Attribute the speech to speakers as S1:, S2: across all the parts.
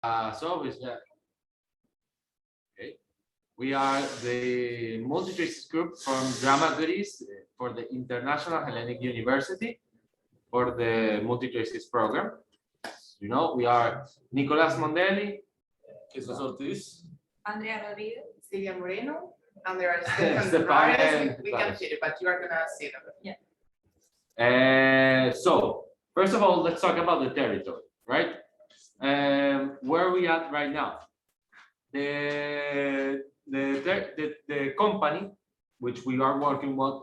S1: Okay. We are the multi-thesis group from Drama Greece for the International Hellenic University for the multi-thesis program. You know, we are Nicolas Mondelli, Jesus Ortiz,
S2: Andrea Rodriguez.
S3: Silvia Moreno, and there are
S1: Stefan
S3: Stefan
S1: and
S3: We can see it, but you are gonna see them.
S2: Yeah.
S1: So, first of all, let's talk about the territory, right? Where are we at right now? The company which we are working with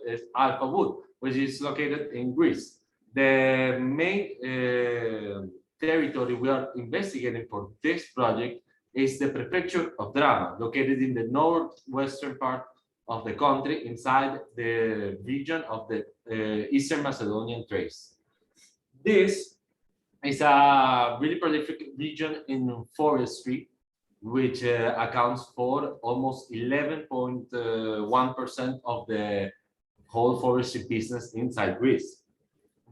S1: is Alpha Wood, which is located in Greece. The main territory we are investigating for this project is the prefecture of Drama, located in the northwestern part of the country, inside the region of the Eastern Macedonian Thrace. This is a really prolific region in forestry, which accounts for almost 11.1% of the whole forestry business inside Greece.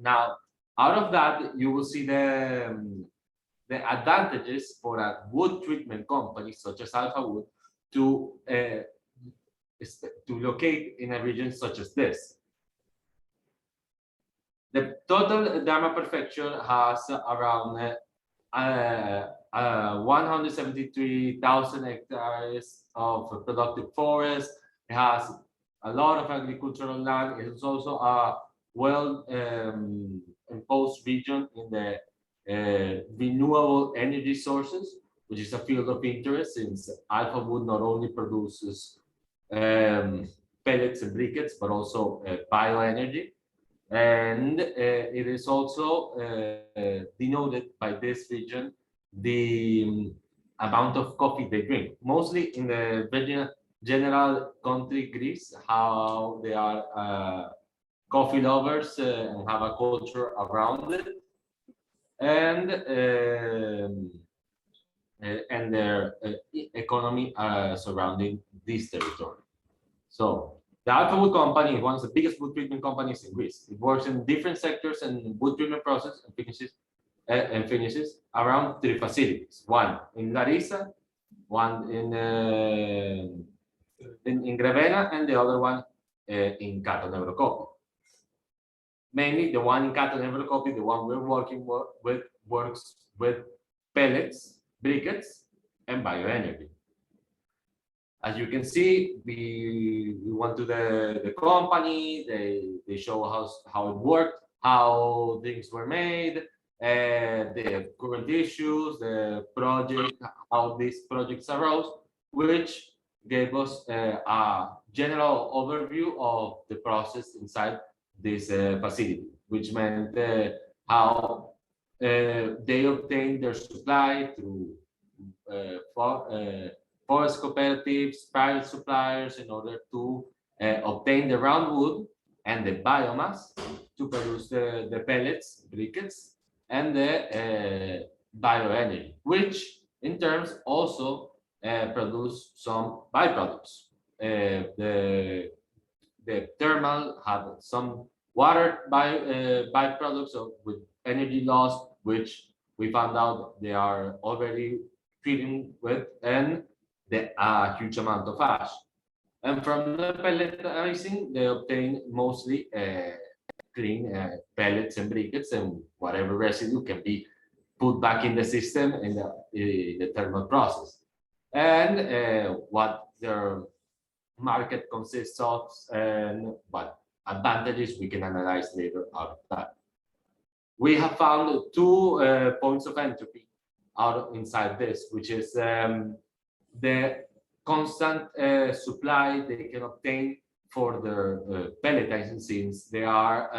S1: Now, out of that, you will see the advantages for a wood treatment company such as Alpha Wood to locate in a region such as this. The total Dharma prefecture has around 173,000 hectares of productive forest. It has a lot of agricultural land. It is also a well imposed region in the renewable energy sources, which is a field of interest since Alpha Wood not only produces pellets and briquettes, but also bioenergy. And it is also denoted by this region the amount of coffee they drink, mostly in the general country Greece, how they are coffee lovers and have a culture around it, and their economy surrounding this territory. So the Alpha Wood company is one of the biggest wood treatment companies in Greece. It works in different sectors and wood treatment process and finishes around 3 facilities. One in Larissa, one in Grevena, and the other one in Cato Nevrocopy. Mainly the one in Cato Nevrocopy, the one we're working with, works with pellets, briquettes, and bioenergy. As you can see, we went to the company, they show how it worked, how things were made, the current issues, the project, how these projects arose, which gave us a general overview of the process inside this facility, which meant how they obtained their supply through forest cooperatives, private suppliers, in order to obtain the round wood and the biomass to produce the pellets, briquettes, and the bioenergy, which in turns also produce some byproducts. The thermal had some water byproducts with energy loss, which we found out they are already treating with, and the huge amount of ash. And from the pelletizing, they obtain mostly clean pellets and briquettes, and whatever residue can be put back in the system in the thermal process. And what their market consists of and what advantages we can analyze later out of that. We have found 2 points of entropy out inside this, which is the constant supply they can obtain for their pelletizing, since they are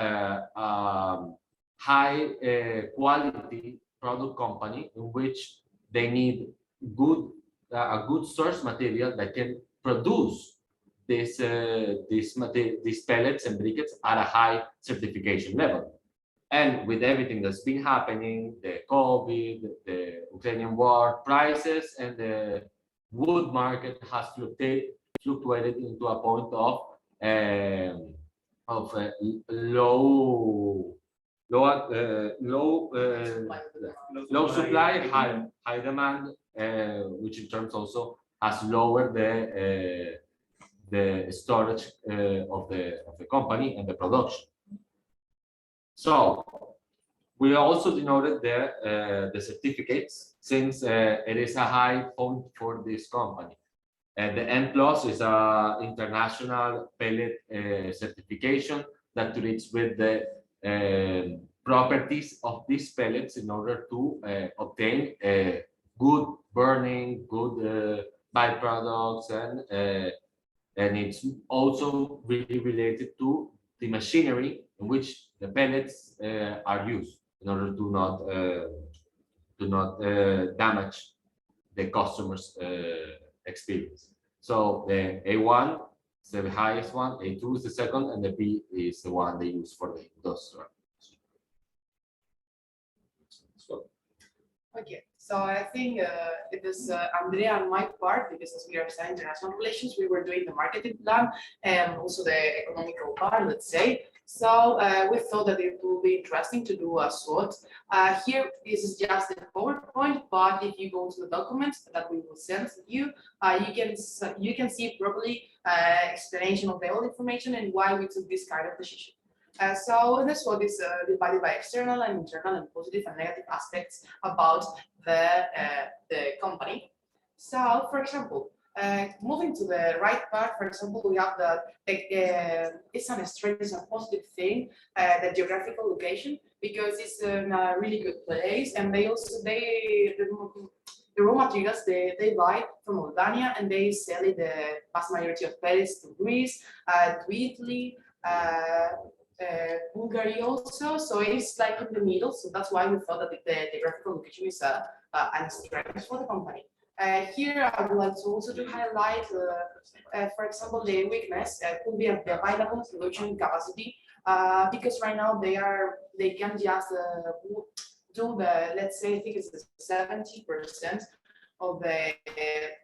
S1: high quality product company in which they need a good source material that can produce these pellets and briquettes at a high certification level. And with everything that's been happening, the COVID, the Ukrainian war, prices and the wood market has fluctuated into a point of low low supply, high demand, which in terms also has lowered the storage of the company and the production. So we also denoted the certificates, since it is a high point for this company. And the N plus is a international pellet certification that treats with the properties of these pellets in order to obtain good burning, good byproducts, and it's also really related to the machinery in which the pellets are used in order to not damage the customer's experience. So the A1 is the highest one, A2 is the second, and the B is the one they use for the industrial. So,
S3: Okay, so I think it is Andrea on my part, because as we are studying international relations, we were doing the marketing plan and also the economical part, let's say. So we thought that it would be interesting to do a SWOT. Here, this is just the PowerPoint, but if you go to the documents that we will send you, you can see properly explanation of the whole information and why we took this kind of decision. So this SWOT is divided by external and internal and positive and negative aspects about the company. So, for example, moving to the right part, for example, we have it's an strength, it's a positive thing, the geographical location, because it's in a really good place, and they also the raw materials they buy from Albania, and they sell it the vast majority of pellets to Greece, to Italy, Bulgaria also, so it's like in the middle. So that's why we thought that the geographical location is a strength for the company. Here, I would like to also to highlight, for example, the weakness could be the available solution capacity, because right now they can just do let's say, I think it's 70% of the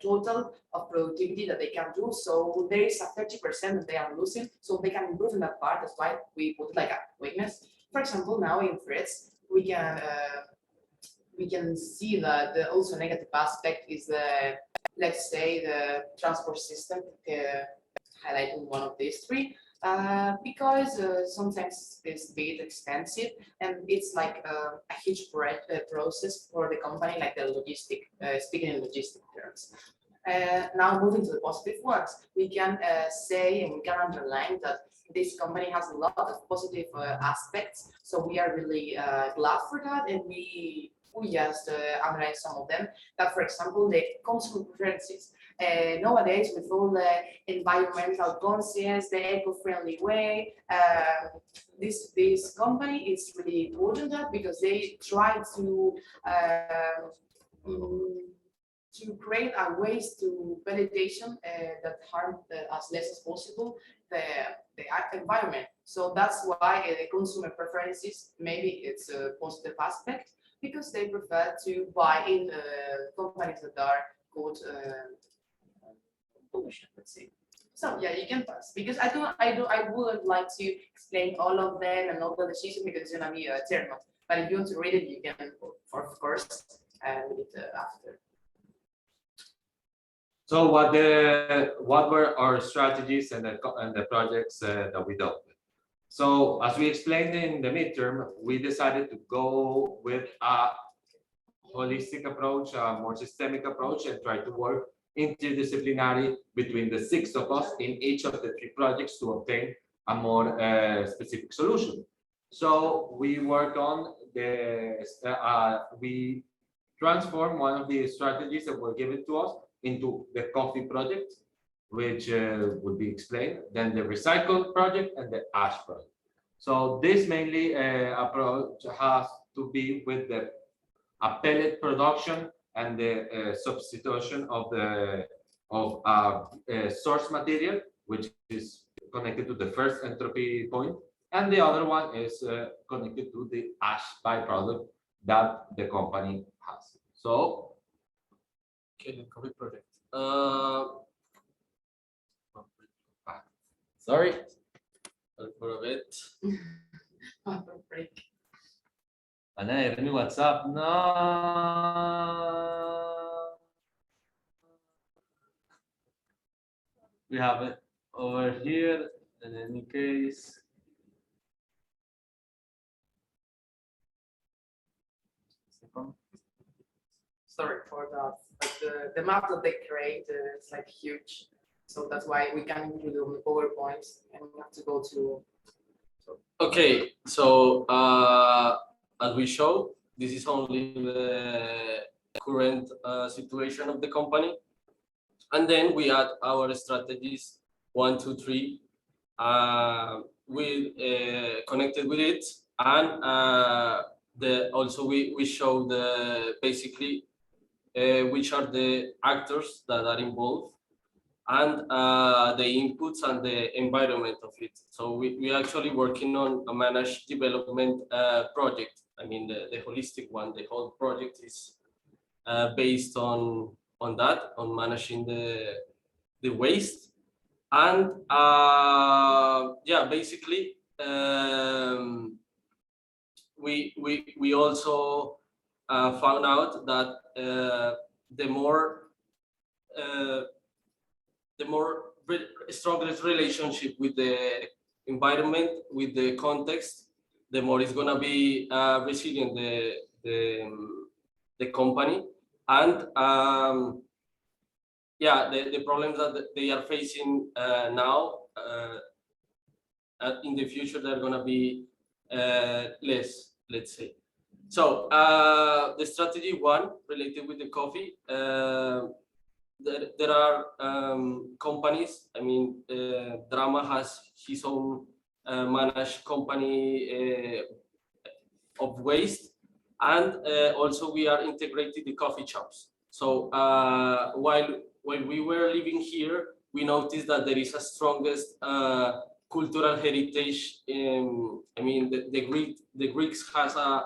S3: total of productivity that they can do. So there is a 30% that they are losing, so they can improve in that part. That's why we put like a weakness. For example, now in threats, we can see that the also negative aspect is let's say, the transport system, highlighting one of these three. Because sometimes it's a bit expensive, and it's like a huge process for the company, like the logistic, speaking in logistic terms. Now moving to the positive ones, we can say and we can underline that this company has a lot of positive aspects. So we are really glad for that, and we just underline some of them. That, for example, the consumer preferences. Nowadays, with all the environmental conscience, the eco-friendly way, this company is really important that, because they try to create a ways to vegetation that harm as less as possible the environment. So that's why the consumer preferences, maybe it's a positive aspect, because they prefer to buy in companies that are good pollution, let's say. So yeah, you can pass, because I wouldn't like to explain all of them and all the decisions, because it's gonna be a terminal. But if you want to read it, you can, of course, read it after.
S1: so what were our strategies and the projects that we dealt with? So as we explained in the midterm, we decided to go with a holistic approach, a more systemic approach, and try to work interdisciplinary between the 6 of us in each of the 3 projects to obtain a more specific solution. So we worked on we transformed one of the strategies that were given to us into the coffee project, which would be explained, then the recycle project and the ash project. So this mainly approach has to be with the pellet production and the substitution of source material, which is connected to the first entropy point, and the other one is connected to the ash byproduct that the company has. So,
S2: okay, coffee project. Sorry for a bit.
S3: Break.
S1: Ana, erin WhatsApp. No. We have it over here. In any case.
S3: Sorry for that, but the map that they create is like huge. So that's why we can include it on the PowerPoints and we have to go to.
S2: Okay, so as we show, this is only the current situation of the company, and then we add our strategies 1, 2, 3, with connected with it, and also we show the basically which are the actors that are involved and the inputs and the environment of it. So we actually working on a managed development project. I mean, the holistic one, the whole project is based on that, on managing the waste. And yeah, basically, we also found out that the more strongest relationship with the environment, with the context, the more it's gonna be resilient the company. And yeah, the problems that they are facing now in the future, they're gonna be less, let's say. So the strategy 1 related with the coffee. There are companies. I mean, Drama has his own managed company of waste, and also we are integrated the coffee shops. So while we were living here, we noticed that there is a strongest cultural heritage. I mean, the Greeks has a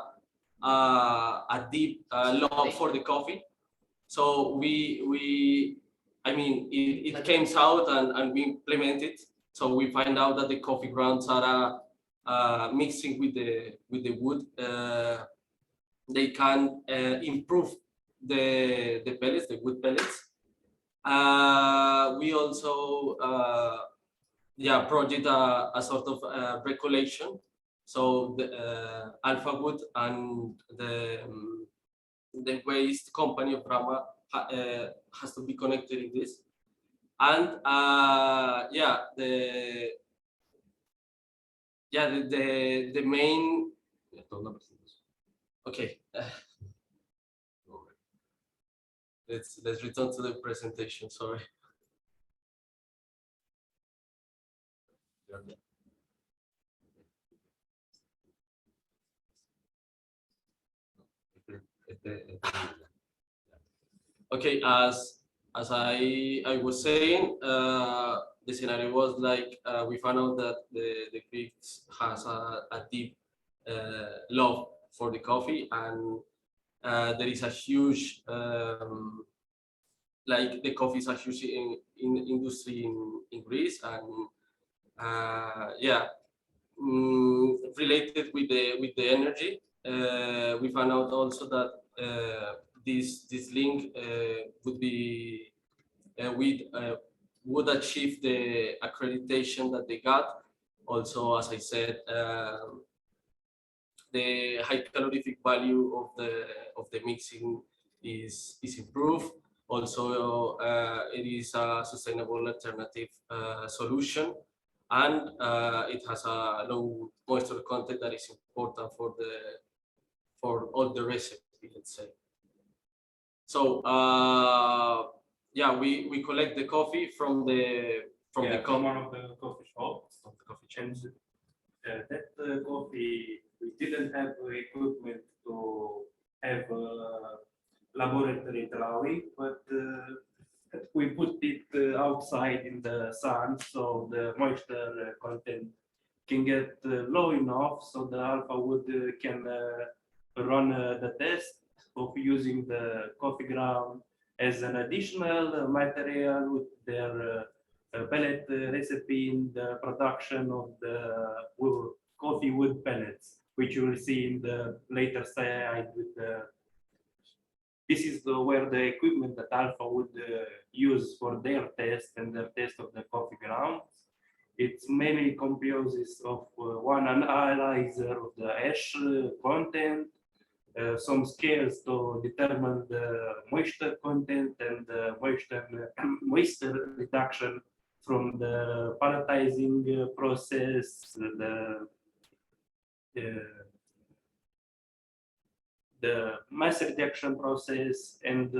S2: deep love for the coffee. So I mean, it came out and we implemented. So we find out that the coffee grounds are mixing with the wood. They can improve the pellets, the wood pellets. We also yeah, project a sort of recollection. So the alpha wood and the waste company of Brahma has to be connected in this. And yeah, the main. Okay. Let's return to the presentation. Sorry. Okay, as I was saying, the scenario was like we found out that the Greeks has a deep love for the coffee, and there is a huge like the coffee is a huge in industry in Greece, and yeah, related with the energy, we found out also that this link would be would achieve the accreditation that they got. Also, as I said, the high calorific value of the mixing is improved. Also, it is a sustainable alternative solution, and it has a low moisture content that is important for all the recipe, let's say. So yeah, we collect the coffee from
S4: from one of the coffee shops, of the coffee chains. That coffee, we didn't have equipment to have a laboratory drawing, but we put it outside in the sun, so the moisture content can get low enough so the alpha wood can run the test of using the coffee ground as an additional material with their pellet recipe in the production of the coffee wood pellets, which you will see in the later slide with the. This is where the equipment that Alpha would use for their test and their test of the coffee grounds. It's mainly composes of one analyzer of the ash content, some scales to determine the moisture content and the moisture reduction from the palletizing process, the mass rejection process, and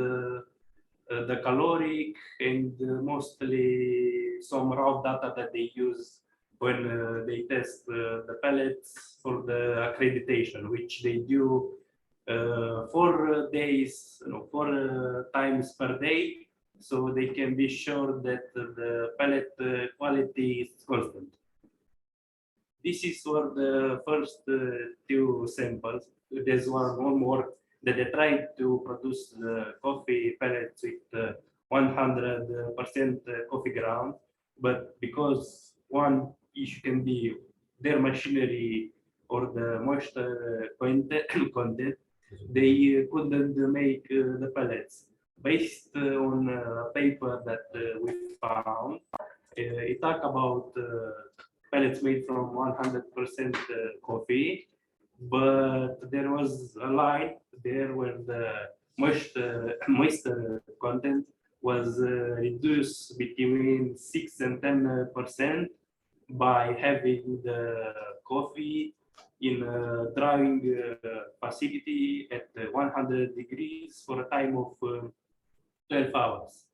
S4: the caloric, and mostly some raw data that they use when they test the pellets for the accreditation, which they do 4 days, 4 times per day, so they can be sure that the pellet quality is constant. This is for the first 2 samples. There's one more that they tried to produce the coffee pellets with 100% coffee ground, but because one issue can be their machinery or the moisture content, they couldn't make the pellets. Based on a paper that we found, it talked about pellets made from 100% coffee, but there was a line there where the moisture content was reduced between 6 and 10% by having the coffee in a drying facility at 100 degrees for a time of 12 hours.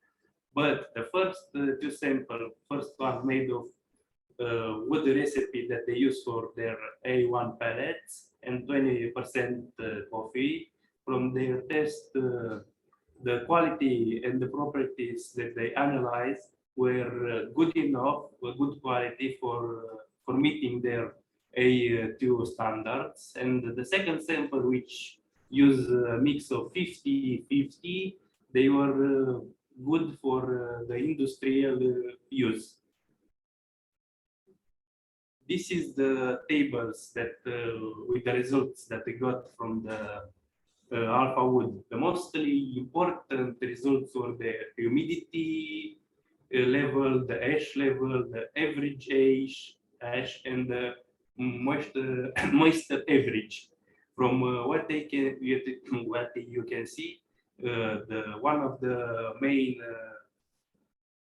S4: But the first 2 samples, first one made of wood recipe that they use for their A1 pellets and 20% coffee. From their test, the quality and the properties that they analyzed were good enough, were good quality for meeting their A2 standards. And the second sample, which used a mix of 50-50, they were good for the industrial use. This is the tables that with the results that we got from the Alpha Wood. The mostly important results were the humidity level, the ash level, the average ash, and the moisture average. From what you can see, the one of the main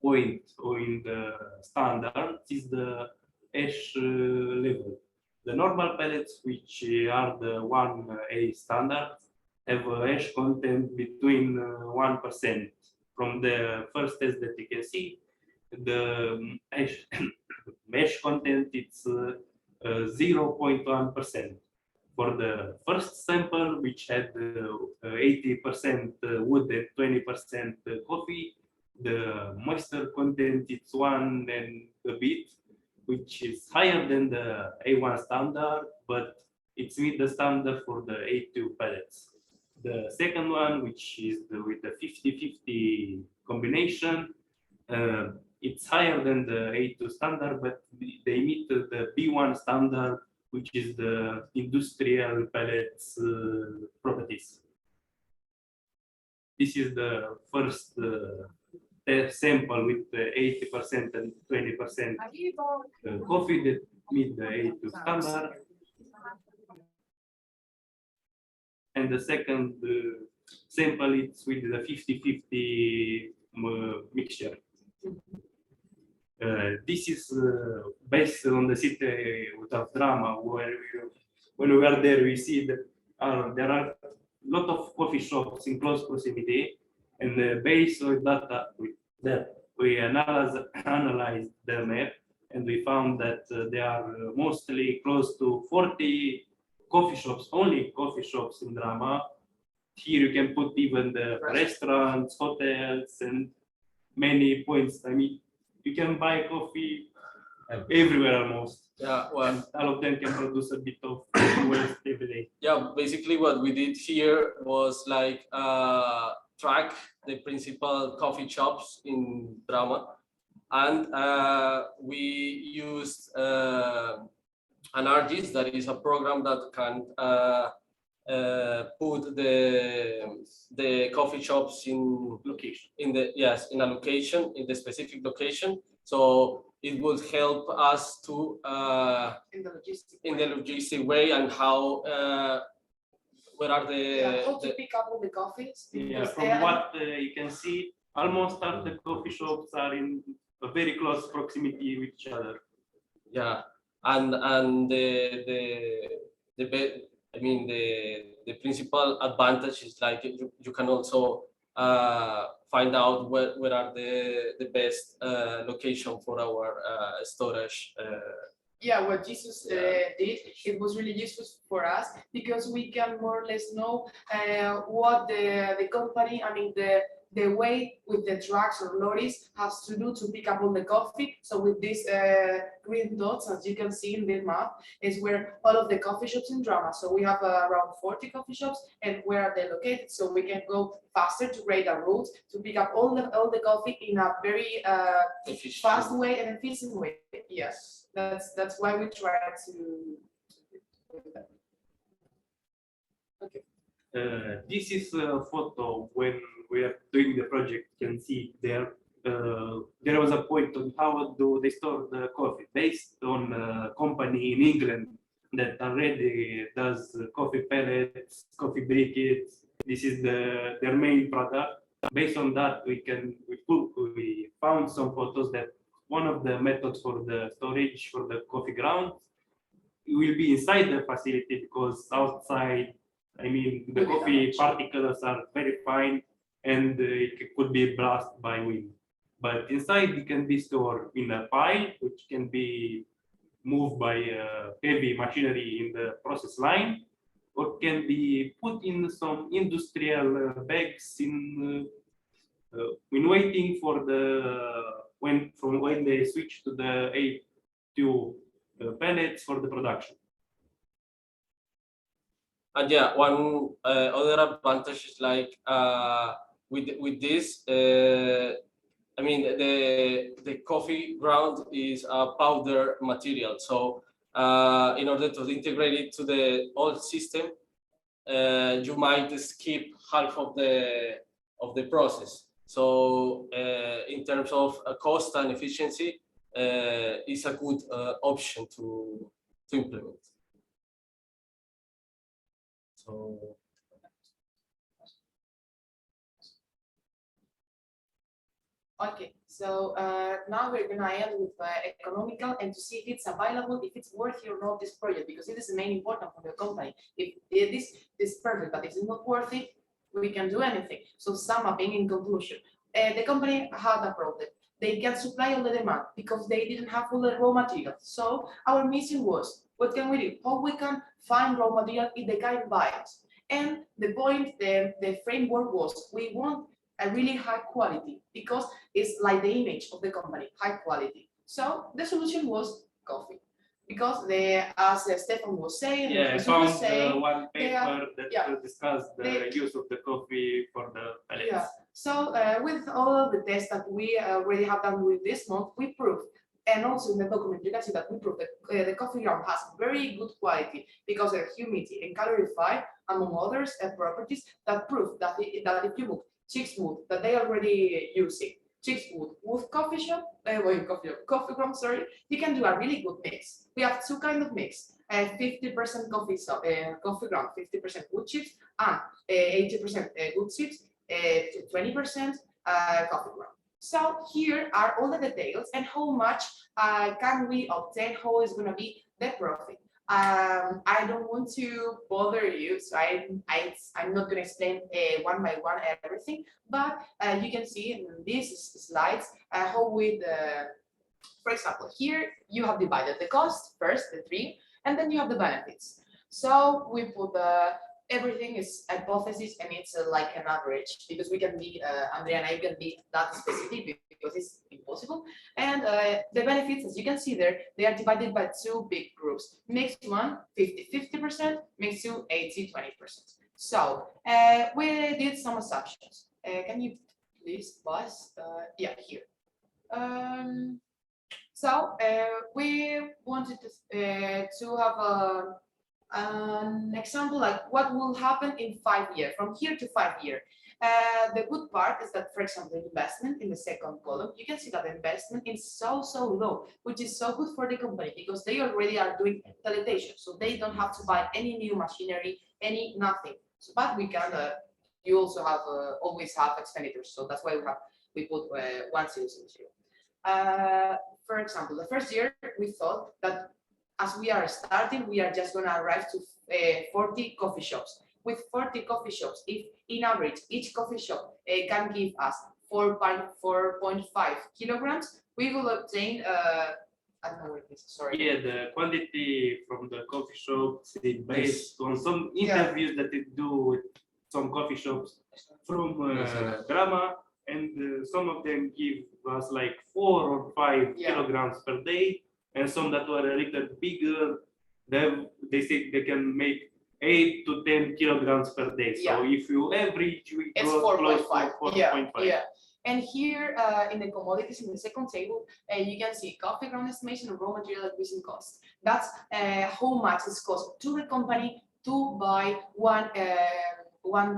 S4: point in the standard is the ash level. The normal pellets, which are the 1A standard, have ash content between 1%. From the first test that you can see, the ash content is 0.1%. For the first sample, which had 80% wood and 20% coffee, the moisture content is 1 and a bit, which is higher than the A1 standard, but it's with the standard for the A2 pellets. The second one, which is with the 50-50 combination, it's higher than the A2 standard, but they meet the B1 standard, which is the industrial pellets properties. This is the first sample with 80% and 20% coffee that meet the A2 standard. And the second sample is with the 50-50 mixture. This is based on the city of Drama, where when we are there, we see that there are a lot of coffee shops in close proximity, and based on data we analyzed the map, and we found that there are mostly close to 40 coffee shops, only coffee shops in Drama. Here you can put even the restaurants, hotels, and many points. I mean, you can buy coffee everywhere almost.
S2: Yeah, well,
S4: And all of them can produce a bit of waste every day.
S2: yeah, basically what we did here was like track the principal coffee shops in Drama, and we used an artist. That is a program that can put the coffee shops in
S4: Location.
S2: in the in a location, in the specific location. So it would help us to
S3: In the logistic
S2: in
S3: way.
S2: the logistic way, and how where are
S3: Yeah, how to
S2: the
S3: pick up all the coffees.
S4: Yeah,
S3: because,
S4: from what you can see, almost all the coffee shops are in a very close proximity with each other.
S2: yeah, and I mean the principal advantage is like you can also find out where are the best location for our storage.
S3: Yeah, what Jesus
S2: Yeah.
S3: did, it was really useful for us because we can more or less know what the company, I mean, the way with the trucks or lorries has to do to pick up all the coffee. So with these green dots, as you can see in the map, is where all of the coffee shops in Drama. So we have around 40 coffee shops, and where are they located? So we can go faster to create a route to pick up all the coffee in a very
S2: Efficient.
S3: fast way and efficient way. Yes, that's why we try to do that. Okay.
S4: This is a photo when we are doing the project. You can see there. There was a point on how do they store the coffee based on a company in England that already does coffee pellets, coffee briquettes. This is their main product. Based on that, we found some photos that one of the methods for the storage for the coffee grounds will be inside the facility, because outside, I mean, the
S3: Will be
S4: coffee
S3: damaged.
S4: particles are very fine and it could be blasted by wind. But inside, it can be stored in a pile, which can be moved by heavy machinery in the process line, or can be put in some industrial bags when waiting for when they switch to the A2 pellets for the production.
S2: And yeah, one other advantage is like with this, I mean the coffee ground is a powder material. So in order to integrate it to the old system, you might skip half of the process. So in terms of cost and efficiency, it's a good option to implement. So
S3: Okay, so now we're gonna end with economical and to see if it's available, if it's worth it or not, this project, because it is the main important for the company. If this is perfect, but it's not worth it, we can do anything. So sum up in conclusion, the company had a problem. They can supply all the demand because they didn't have all the raw materials. So our mission was, what can we do? How we can find raw material if they can't buy it? And the point, the framework was, we want a really high quality because it's like the image of the company, high quality. So the solution was coffee, because as Stefan was saying,
S4: Yeah, I
S3: Jesus was
S4: found
S3: saying,
S4: one
S3: they are-
S4: paper that
S3: yeah.
S4: discussed the
S3: They-
S4: use of the coffee for the pellets.
S3: yeah. So with all of the tests that we already have done with this month, we proved, and also in the document you can see that we proved that the coffee ground has very good quality because of humidity and calorify, among others, properties that prove that that if you book chicks wood that they already using, chicks wood with coffee shop, coffee ground, sorry, you can do a really good mix. We have two kind of mix, 50% coffee ground, 50% wood chips, and 80% wood chips, 20% coffee ground. So here are all the details and how much can we obtain, how is going to be the profit. I don't want to bother you, so I'm not going to explain one by one everything, but you can see in these slides how with, for example, here you have divided the cost first, the three, and then you have the benefits. So we put everything is hypothesis and it's like an average, because we can be, Andrea and I can be that specific because it's impossible. And the benefits, as you can see there, they are divided by two big groups. Mixed one, 50-50%, mixed two, 80-20%. So we did some assumptions. Can you please pause? Yeah, here. So we wanted to have an example like what will happen in 5 years, from here to 5 years. The good part is that, for example, investment in the second column, you can see that the investment is so low, which is so good for the company because they already are doing television, so they don't have to buy any new machinery, any nothing. So, but we can, you also have always have expenditures, so that's why we put 1000. For example, the first year we thought that as we are starting, we are just gonna arrive to 40 coffee shops. With 40 coffee shops, if in average each coffee shop can give us 4.5 kilograms, we will obtain I don't know what it is, sorry.
S4: Yeah, the quantity from the coffee shops is based on some interviews that they do with some coffee shops from Drama, and some of them give us like 4 or 5 kilograms per day, and some that were a little bigger, they say they can make 8 to 10 kilograms per day. So if you average, we
S3: It's
S4: go close to 4.5.
S3: Yeah. And here in the commodities in the second table, you can see coffee ground estimation and raw material acquisition cost. That's how much it costs to the company to buy one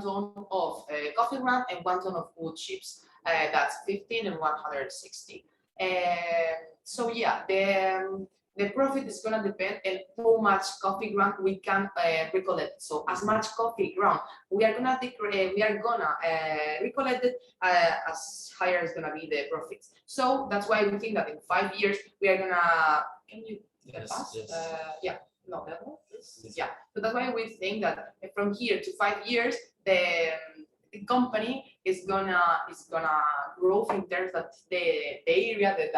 S3: ton of coffee ground and 1 ton of wood chips. That's 15 and 160. So yeah, the profit is gonna depend on how much coffee ground we can recollect. So as much coffee ground we are gonna recollect it, as higher is gonna be the profits. So that's why we think that in 5 years we are gonna. Can you pass? Yeah. No, that one? Yeah. So that's why we think that from here to 5 years, the company is gonna grow in terms that the area that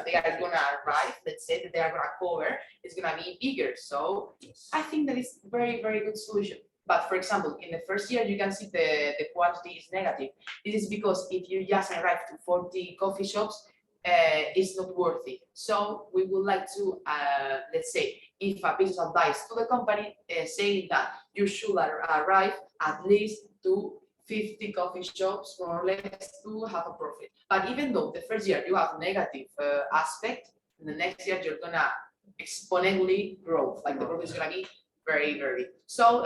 S3: they are gonna arrive, let's say that they are gonna cover, is gonna be bigger. So I think that is very good solution. But for example, in the first year, you can see the quantity is negative. This is because if you just arrive to 40 coffee shops, it's not worthy. So we would like to, let's say, if a piece of advice to the company, saying that you should arrive at least to 50 coffee shops more or less to have a profit. But even though the first year you have negative aspect, in the next year you're gonna exponentially grow. Like the profit is gonna be very big. So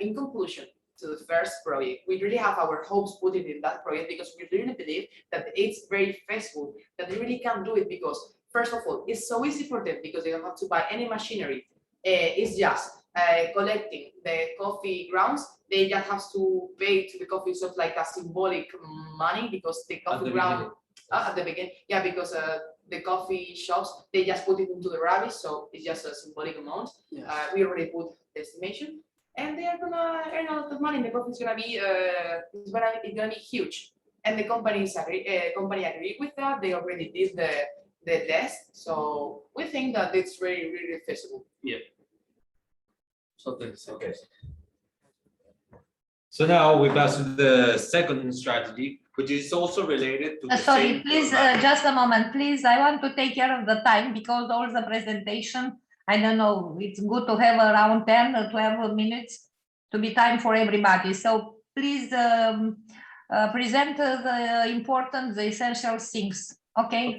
S3: in conclusion, to the first project, we really have our hopes put in that project because we really believe that it's very feasible, that they really can do it because first of all, it's so easy for them because they don't have to buy any machinery. It's just collecting the coffee grounds. They just have to pay to the coffee shop like a symbolic money because the coffee ground at the beginning, because the coffee shops, they just put it into the rubbish, so it's just a symbolic amount. We already put the estimation, and they are gonna earn a lot of money. The profit is gonna be it's gonna be huge, and the company agree with that. They already did the test, so we think that it's really feasible.
S1: So okay. So now we pass to the second strategy, which is also related to the
S5: sorry,
S1: same
S5: please,
S1: format.
S5: just a moment, please. I want to take care of the time because all the presentation, I don't know, it's good to have around 10 or 12 minutes to be time for everybody. So please present the important, the essential things. Okay.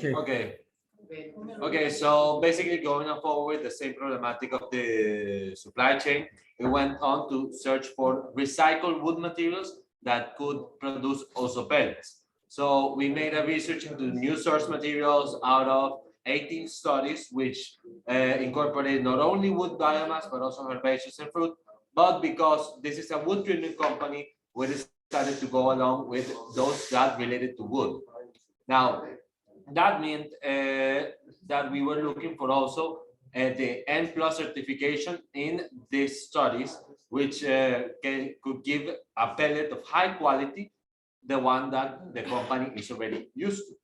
S1: Okay, so basically going forward with the same problematic of the supply chain, we went on to search for recycled wood materials that could produce also pellets. So we made a research into new source materials out of 18 studies, which incorporated not only wood biomass, but also herbaceous and fruit. But because this is a wood treatment company, we decided to go along with those that related to wood. Now, that meant that we were looking for also the N+ certification in these studies, which could give a pellet of high quality, the one that the company is already used to.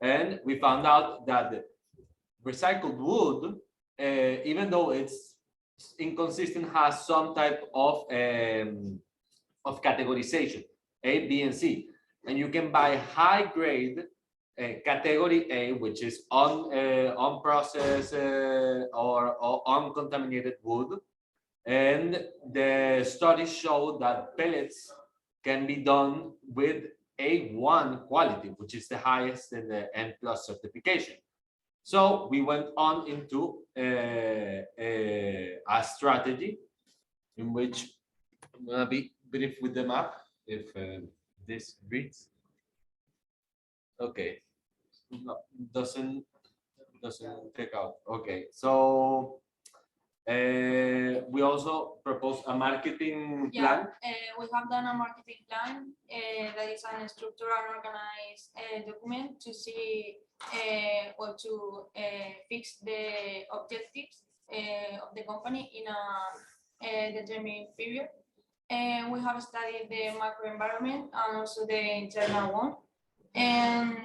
S1: And we found out that the recycled wood, even though it's inconsistent, has some type of categorization, A, B, and C. And you can buy high grade category A, which is unprocessed or uncontaminated wood, and the studies show that pellets can be done with A1 quality, which is the highest in the N+ certification. So we went on into a strategy in which I'm gonna be brief with the map if this reads. Okay, no, doesn't take out. Okay, so we also proposed a marketing plan.
S6: We have done a marketing plan that is a structured and organized document to see or to fix the objectives of the company in a determined period. And we have studied the macro environment and also the internal one, and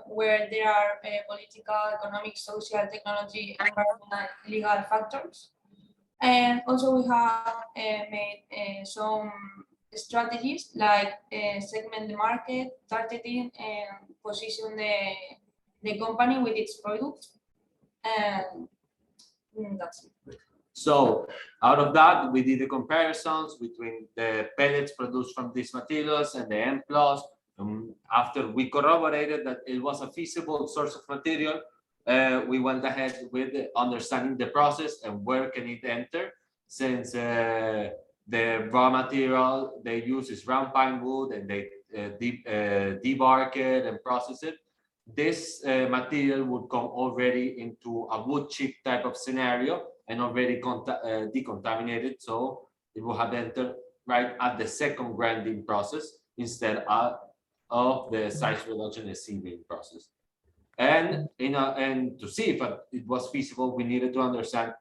S6: where there are political, economic, social, technology, environmental, legal factors. And also we have made some strategies like segment the market, targeting, and position the company with its product. And that's it.
S1: So out of that, we did the comparisons between the pellets produced from these materials and the M+. After we corroborated that it was a feasible source of material, we went ahead with understanding the process and where can it enter, since the raw material they use is round pine wood and they debark it and process it. This material would come already into a wood chip type of scenario and already decontaminated, so it will have entered right at the second grinding process instead of the size reduction and sieving process. And to see if it was feasible, we needed to understand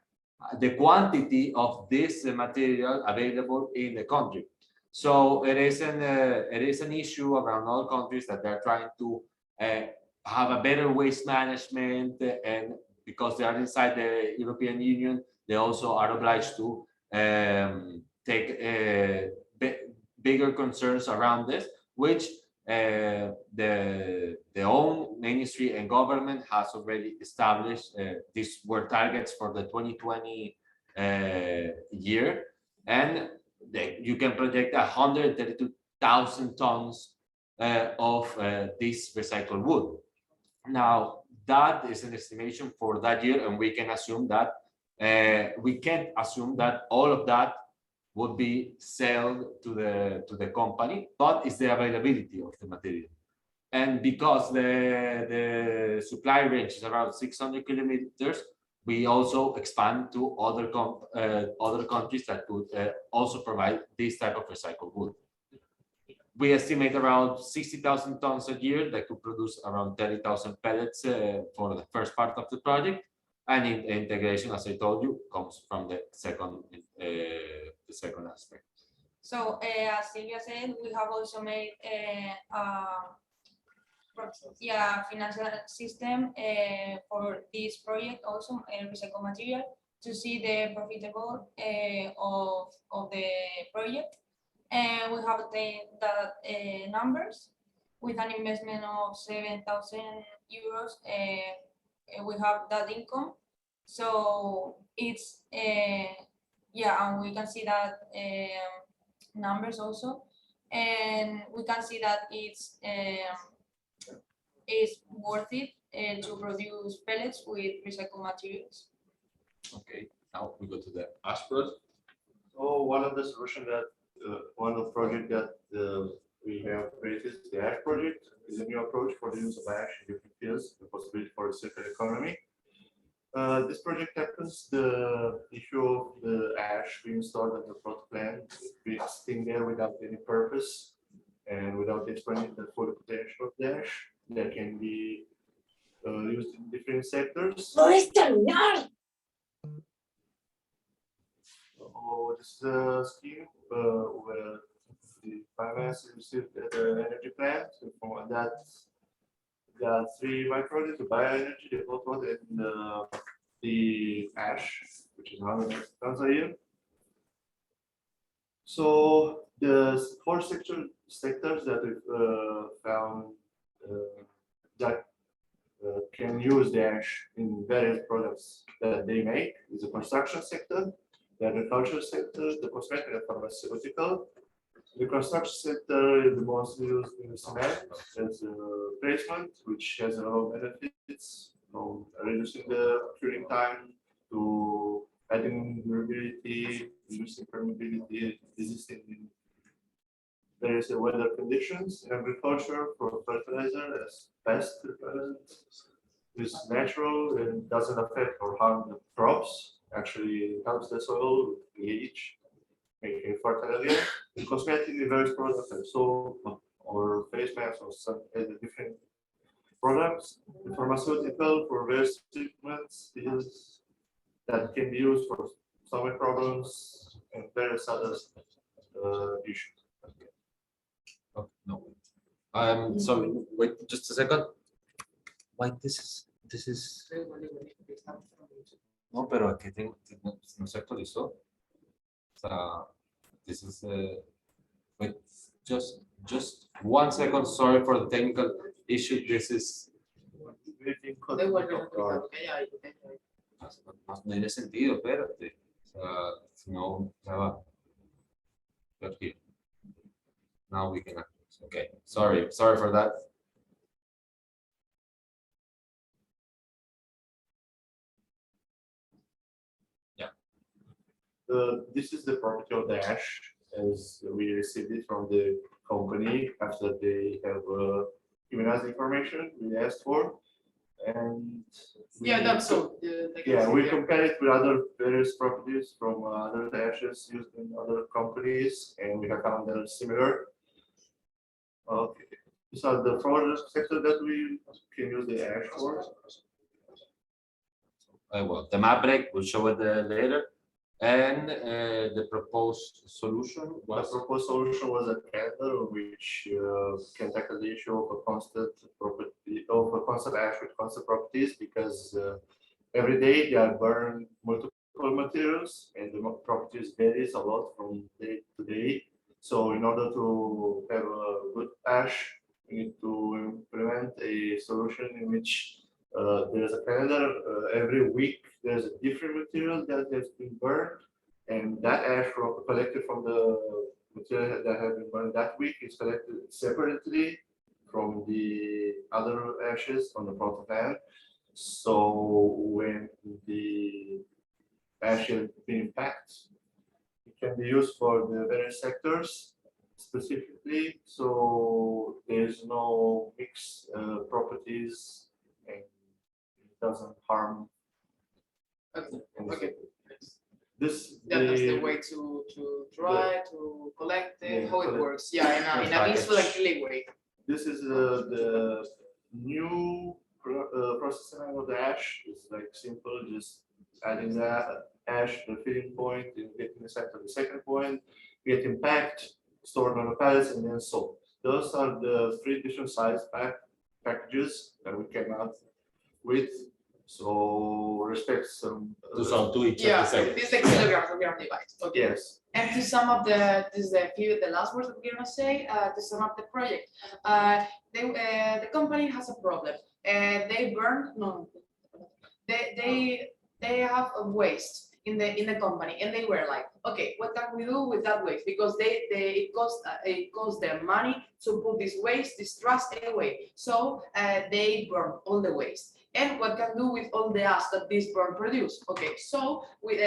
S1: the quantity of this material available in the country. So it is an issue around all countries that they're trying to have a better waste management, and because they are inside the European Union, they also are obliged to take bigger concerns around this, which the own ministry and government has already established. These were targets for the 2020 year, and you can project 132,000 tons of this recycled wood. Now, that is an estimation for that year, and we can assume that we can't assume that all of that would be sold to the company, but it's the availability of the material. And because the supply range is around 600 kilometers, we also expand to other countries that could also provide this type of recycled wood. We estimate around 60,000 tons a year that could produce around 30,000 pellets for the first part of the project. And integration, as I told you, comes from the second aspect.
S6: So as Silvia said, we have also made financial system for this project, also recycled material, to see the profitable of the project. And we have obtained that numbers with an investment of 7,000 euros. We have that income, so it's and we can see that numbers also, and we can see that it's worth it to produce pellets with recycled materials.
S1: Okay, now we go to the ash project.
S7: So one of the solutions that one of the projects that we have created, the ash project, is a new approach for the use of ash in different fields, the possibility for a circular economy. This project tackles the issue of the ash being stored at the plot plant, being sitting there without any purpose and without exploiting the full potential of the ash that can be used in different sectors. So this is a scheme where the biomass is received at the energy plant. So from that, there are three byproducts: the bioenergy, the hot water, and the ash, which is 100 tons a year. So the four sectors that we've found that can use the ash in various products that they make is the construction sector, the agricultural sector, the cosmetic and pharmaceutical. The construction sector is the most used in cement as a replacement, which has a lot of benefits from reducing the curing time to adding durability, reducing permeability, resisting various weather conditions in agriculture for fertilizer as pest repellent. Is natural and doesn't affect or harm the crops. Actually, it helps the soil with pH, making it fertile again. In cosmetic, the various products like soap or face masks or some different products. The pharmaceutical for various treatments is that can be used for stomach problems and various other issues.
S1: Oh, no. Sorry, wait just a second. Why this is no, pero aquí no se actualizó. O sea, this is wait, just 1 second. Sorry for the technical issue. This is no tiene sentido, espérate. O sea, si no, ya va. But here. Now we can. Okay, sorry for that.
S7: This is the property of the ash as we received it from the company after they have given us the information we asked for. And
S3: Yeah, that's so.
S7: yeah, we compare it with other various properties from other ashes used in other companies, and we have found them similar. Okay, these are the product sector that we can use the ash for.
S1: Well, the map break, we'll show it later. And the proposed solution
S7: The
S1: was
S7: proposed solution was a candle which can tackle the issue of a constant property of a constant ash with constant properties because every day they are burned multiple materials and the properties varies a lot from day to day. So in order to have a good ash, we need to implement a solution in which there's a calendar every week. There's a different material that has been burned, and that ash collected from the material that has been burned that week is collected separately from the other ashes on the plot of land. So when the ash has been packed, it can be used for the various sectors specifically. So there's no mixed properties and it doesn't harm.
S3: Okay.
S7: This
S3: That's the way to try to collect it,
S7: Yeah,
S3: how it
S7: collect-
S3: works. Yeah, in a peaceful and clean way.
S7: This is the new processing of the ash. It's like simple, just adding that ash to the filling point and getting the site to the second point, getting packed, stored on the pallets, and then sold. Those are the 3 different size packages that we came out with. So respect some.
S1: to each
S3: Yeah,
S1: of the
S3: this is the kilograms that we are divided. Okay.
S7: Yes.
S3: And to sum up this is the last words that we're gonna say, to sum up the project. The company has a problem. They burn, no, they have a waste in the company, and they were like, okay, what can we do with that waste? Because it costs them money to put this waste, this trash away. So they burn all the waste. And what can do with all the ash that this burn produce? Okay, so we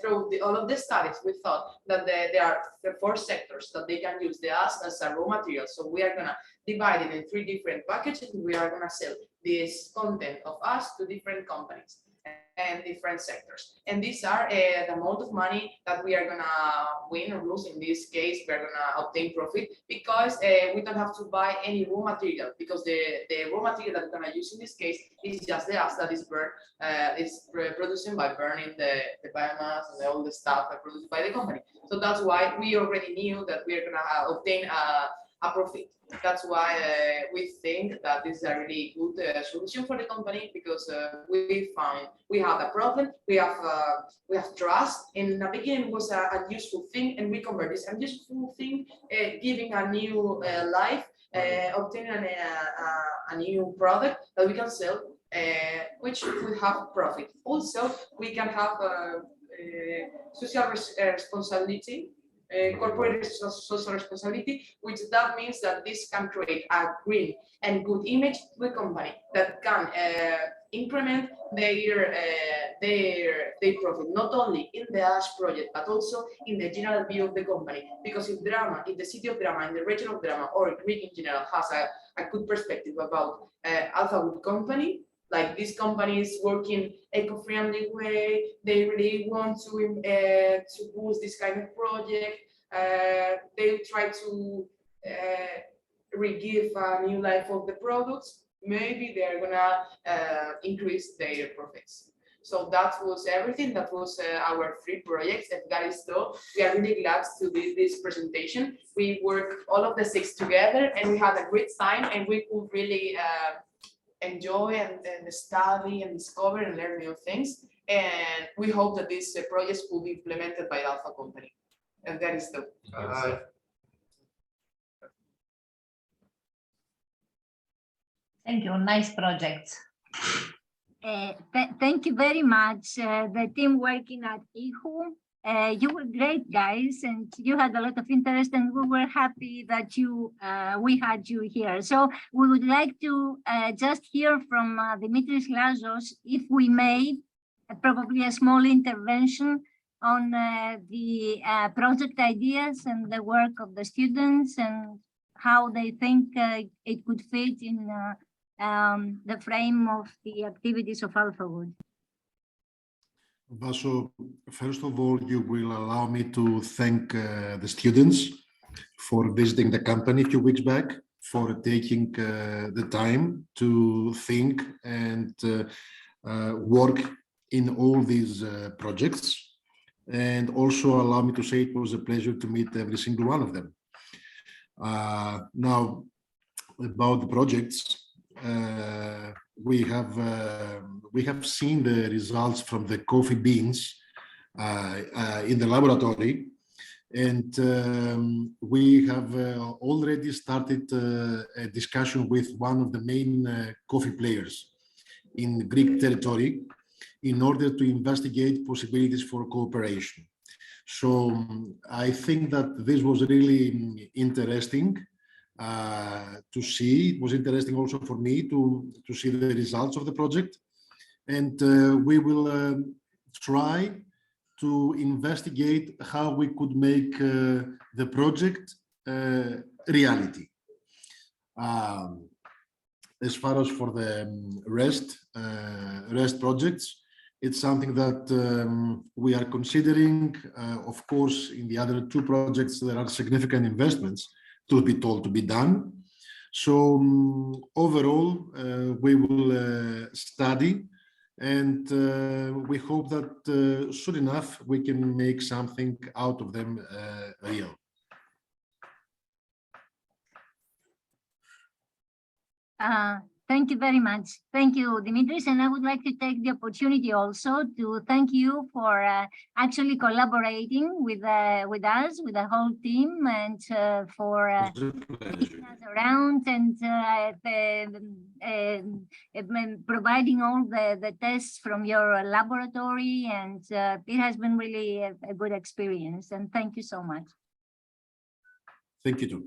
S3: through all of the studies, we thought that there are the 4 sectors that they can use the ash as a raw material. So we are gonna divide it in 3 different packages. We are gonna sell this content of ash to different companies and different sectors. And these are the amount of money that we are gonna win or lose. In this case, we are gonna obtain profit because we don't have to buy any raw material, because the raw material that we're gonna use in this case is just the ash that is burned, producing by burning the biomass and all the stuff produced by the company. So that's why we already knew that we are gonna obtain a profit. That's why we think that this is a really good solution for the company, because we found we have a problem, we have trust. In the beginning, it was a useful thing, and we convert this unuseful thing, giving a new life, obtaining a new product that we can sell, which will have profit. Also, we can have social responsibility. Corporate social responsibility, which that means that this can create a green and good image to the company that can increment their profit, not only in the ash project, but also in the general view of the company. Because if the city of Drama, in the region of Drama, or Greek in general has a good perspective about Alpha Wood company, like this company is working eco-friendly way, they really want to boost this kind of project, they try to re-give a new life of the products, maybe they're gonna increase their profits. So that was everything. That was our 3 projects. And guys, though, we are really glad to do this presentation. We worked all of the 6 together, and we had a great time, and we could really enjoy and study and discover and learn new things. And we hope that these projects will be implemented by Alpha Company. And that is the.
S5: Thank you. Nice project.
S8: Thank you very much, the team working at IHU. You were great, guys, and you had a lot of interest, and we were happy that we had you here. So we would like to just hear from Dimitris Glazos, if we may, probably a small intervention on the project ideas and the work of the students and how they think it could fit in the frame of the activities of Alpha Wood.
S9: Vaso, first of all, you will allow me to thank the students for visiting the company a few weeks back, for taking the time to think and work in all these projects. And also allow me to say it was a pleasure to meet every single one of them. Now, about the projects, we have seen the results from the coffee beans in the laboratory, and we have already started a discussion with one of the main coffee players in Greek territory in order to investigate possibilities for cooperation. So I think that this was really interesting to see. It was interesting also for me to see the results of the project, and we will try to investigate how we could make the project reality. As far as for the rest projects, it's something that we are considering. Of course, in the other 2 projects, there are significant investments to be done. So overall, we will study, and we hope that soon enough we can make something out of them real.
S8: Thank you very much. Thank you, Dimitris. And I would like to take the opportunity also to thank you for actually collaborating with us, with the whole team, and for taking us around and providing all the tests from your laboratory. And it has been really a good experience. And thank you so much.
S9: Thank you too.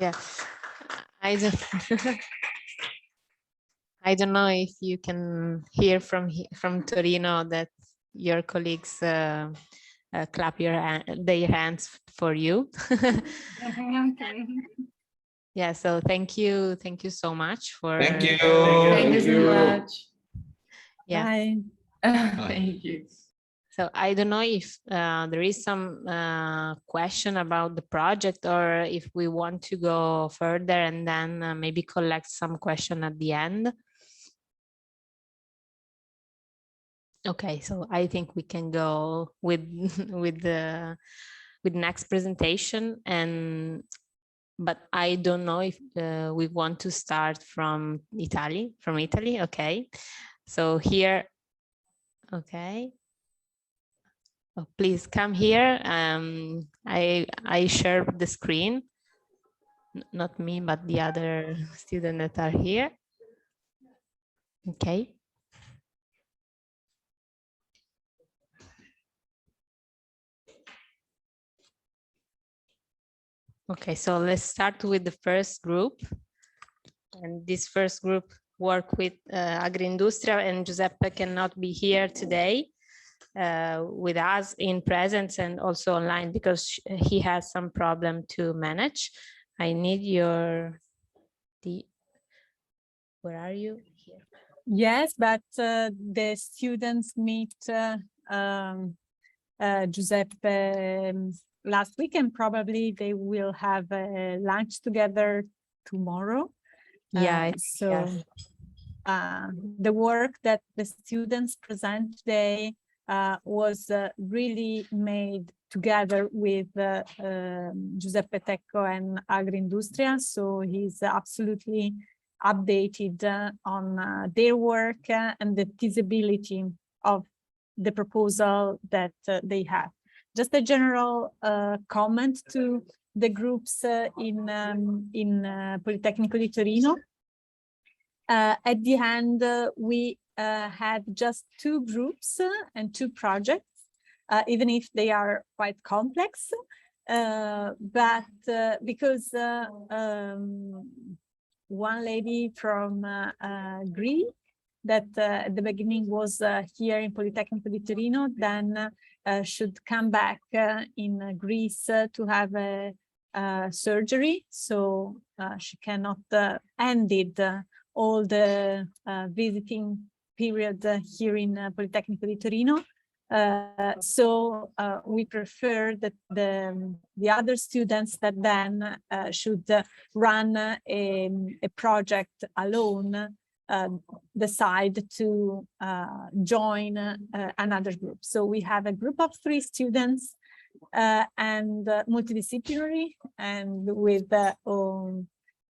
S10: Yeah, I don't, I don't know if you can hear from Torino that your colleagues clap their hands for you.
S8: Okay.
S10: Yeah, so thank you so much for.
S11: Thank you.
S3: Thank you so much.
S10: Yeah.
S3: Bye. Thank you.
S10: So I don't know if there is some question about the project, or if we want to go further and then maybe collect some question at the end. Okay, so I think we can go with next presentation, but I don't know if we want to start from Italy. Okay, so here, okay. Oh, please come here. I share the screen, not me, but the other students that are here. Okay. Okay, so let's start with the first group. And this first group work with Agroindustria, and Giuseppe cannot be here today with us in presence and also online because he has some problem to manage. I need where are you? Here.
S11: Yes, but the students meet Giuseppe last week, and probably they will have lunch together tomorrow.
S10: Yeah.
S11: The work that the students present today was really made together with Giuseppe Tecco and Agroindustria, so he's absolutely updated on their work and the feasibility of the proposal that they have. Just a general comment to the groups in Politecnico di Torino. At the end, we had just 2 groups and 2 projects, even if they are quite complex, but because one lady from Greece that at the beginning was here in Politecnico di Torino, then should come back in Greece to have a surgery, so she cannot ended all the visiting period here in Politecnico di Torino. So we prefer that the other students that then should run a project alone decide to join another group. So we have a group of 3 students and multidisciplinary and with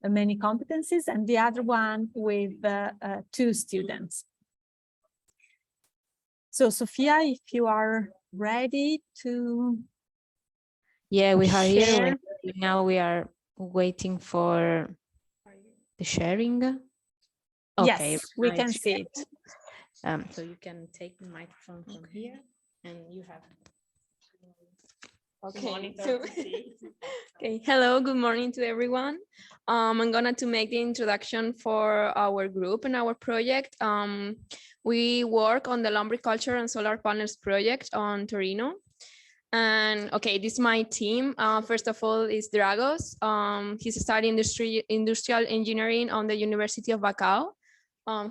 S11: many competencies, and the other one with 2 students. So Sophia, if you are ready to
S10: Yeah, we are
S11: share.
S10: here. Now we are waiting for the sharing. Okay,
S11: Yes, we can see it.
S10: So you can take the microphone from here, and you have.
S12: Okay, so okay, hello, good morning to everyone. I'm gonna to make the introduction for our group and our project. We work on the lombriculture and solar panels project on Torino. And okay, this is my team. First of all is Dragos. He's studying industrial engineering on the University of Bacău.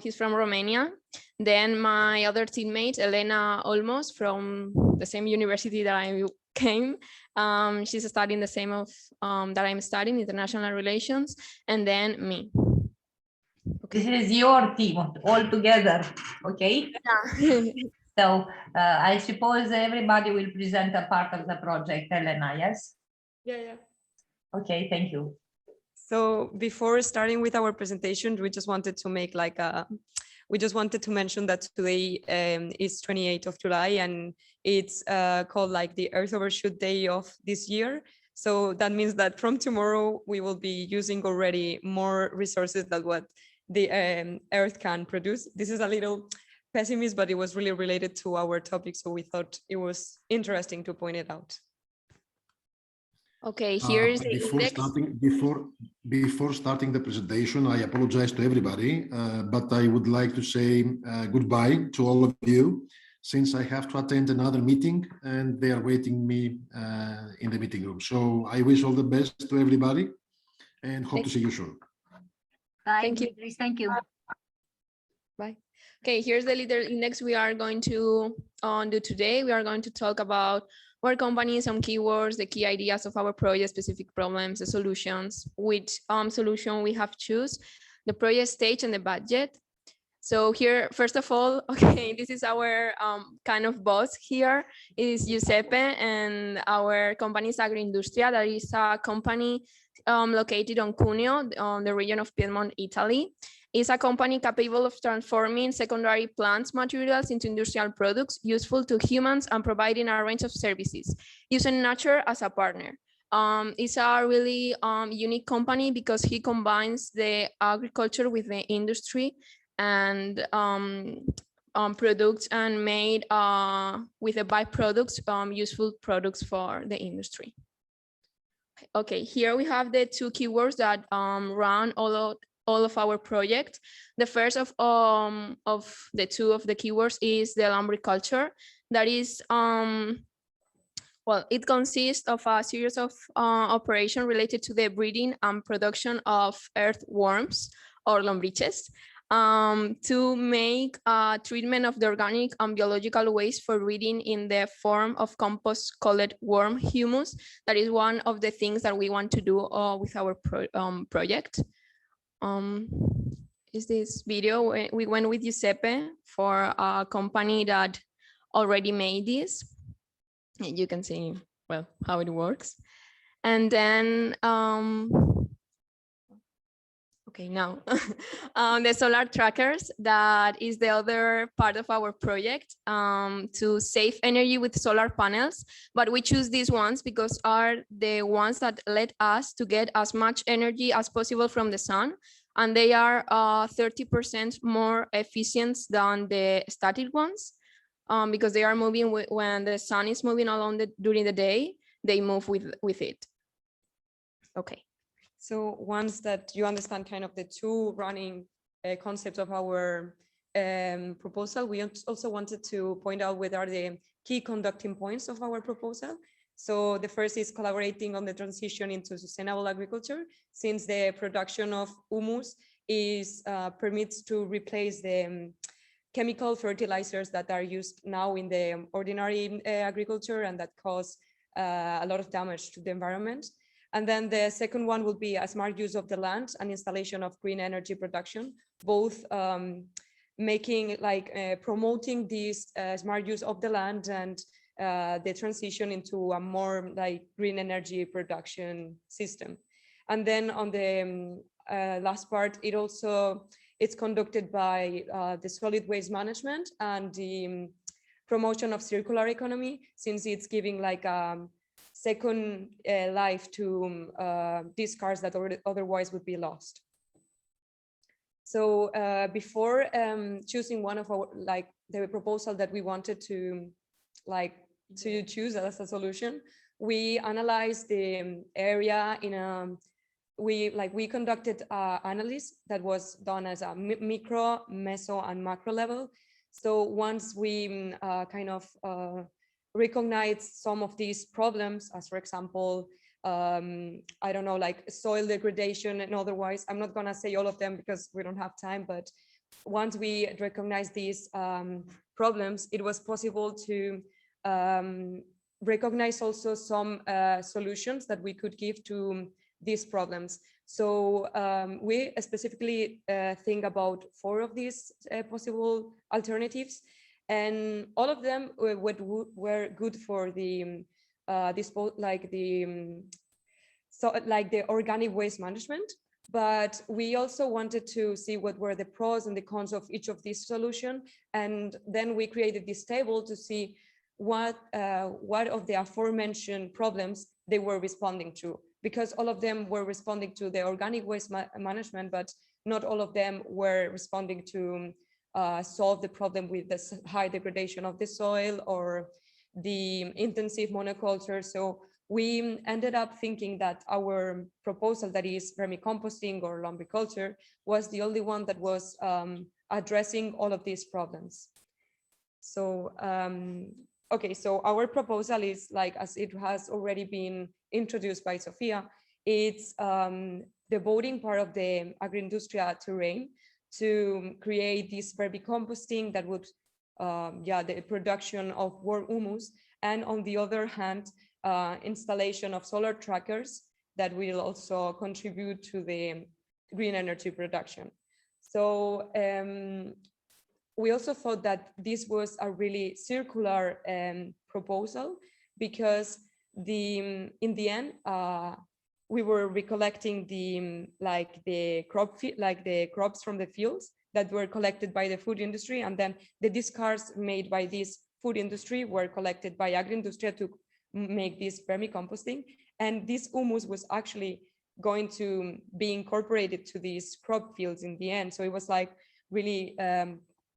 S12: He's from Romania. Then my other teammate, Elena Olmos, from the same university that I came. She's studying the same of that I'm studying, international relations, and then me.
S5: Okay. This is your team all together, okay?
S12: Yeah.
S5: So I suppose everybody will present a part of the project, Elena, yes?
S12: Yeah.
S5: Okay, thank you.
S13: So before starting with our presentation, we just wanted to make we just wanted to mention that today is 28th of July and it's called like the Earth Overshoot Day of this year. So that means that from tomorrow, we will be using already more resources than what the Earth can produce. This is a little pessimist, but it was really related to our topic. So we thought it was interesting to point it out.
S12: Okay, here's the
S9: before starting the presentation, I apologize to everybody, but I would like to say goodbye to all of you, since I have to attend another meeting and they are waiting me in the meeting room. So I wish all the best to everybody and hope to see you soon.
S8: Bye,
S12: Thank you.
S8: Beatrice. Thank you.
S12: Bye. Okay, here's the leader index we are going to do today. We are going to talk about our company, some keywords, the key ideas of our project, specific problems, the solutions, which solution we have choose, the project stage and the budget. So here, first of all, okay, this is our kind of boss here. It is Giuseppe, and our company is Agroindustria. That is a company located on Cuneo, on the region of Piedmont, Italy. It's a company capable of transforming secondary plant materials into industrial products useful to humans and providing a range of services, using nature as a partner. It's a really unique company because he combines the agriculture with the industry and products and made with the byproducts useful products for the industry. Okay. Okay, here we have the two keywords that run all of our project. The first of the two of the keywords is the lumbriculture. That is well, it consists of a series of operations related to the breeding and production of earthworms or lombrices, to make a treatment of the organic and biological waste for breeding in the form of compost called worm humus. That is one of the things that we want to do with our project. Is this video? We went with Giuseppe for a company that already made this. You can see, well, how it works. And then, okay, now, the solar trackers, that is the other part of our project, to save energy with solar panels. But we choose these ones because are the ones that let us to get as much energy as possible from the sun. And they are 30% more efficient than the static ones. Because they are moving when the sun is moving along during the day, they move with it. Okay.
S13: So once that you understand kind of the two running concepts of our proposal, we also wanted to point out what are the key conducting points of our proposal. So the first is collaborating on the transition into sustainable agriculture, since the production of humus is permits to replace the chemical fertilizers that are used now in the ordinary agriculture and that cause a lot of damage to the environment. And then the second one will be a smart use of the land and installation of green energy production, both making like promoting this smart use of the land and the transition into a more like green energy production system. And then on the last part, it's conducted by the solid waste management and the promotion of circular economy, since it's giving like a second life to discards that otherwise would be lost. So before choosing one of our, like the proposal that we wanted to choose as a solution, we analyzed the area in a we conducted analysis that was done as a micro, meso, and macro level. So once we kind of recognize some of these problems, as for example, I don't know, like soil degradation and otherwise, I'm not gonna say all of them because we don't have time, but once we recognize these problems, it was possible to recognize also some solutions that we could give to these problems. So we specifically think about 4 of these possible alternatives, and all of them were good for the the organic waste management. But we also wanted to see what were the pros and the cons of each of these solutions, and then we created this table to see what of the aforementioned problems they were responding to, because all of them were responding to the organic waste management, but not all of them were responding to solve the problem with the high degradation of the soil or the intensive monoculture. So we ended up thinking that our proposal, that is vermicomposting or lumbriculture, was the only one that was addressing all of these problems. So okay, so our proposal is, like, as it has already been introduced by Sofia, it's devoting part of the agri-industria terrain to create this vermicomposting that would, the production of worm humus, and on the other hand, installation of solar trackers that will also contribute to the green energy production. So we also thought that this was a really circular proposal, because in the end we were recollecting the crops from the fields that were collected by the food industry, and then the discards made by this food industry were collected by agri-industria to make this vermicomposting, and this humus was actually going to be incorporated to these crop fields in the end. So it was like really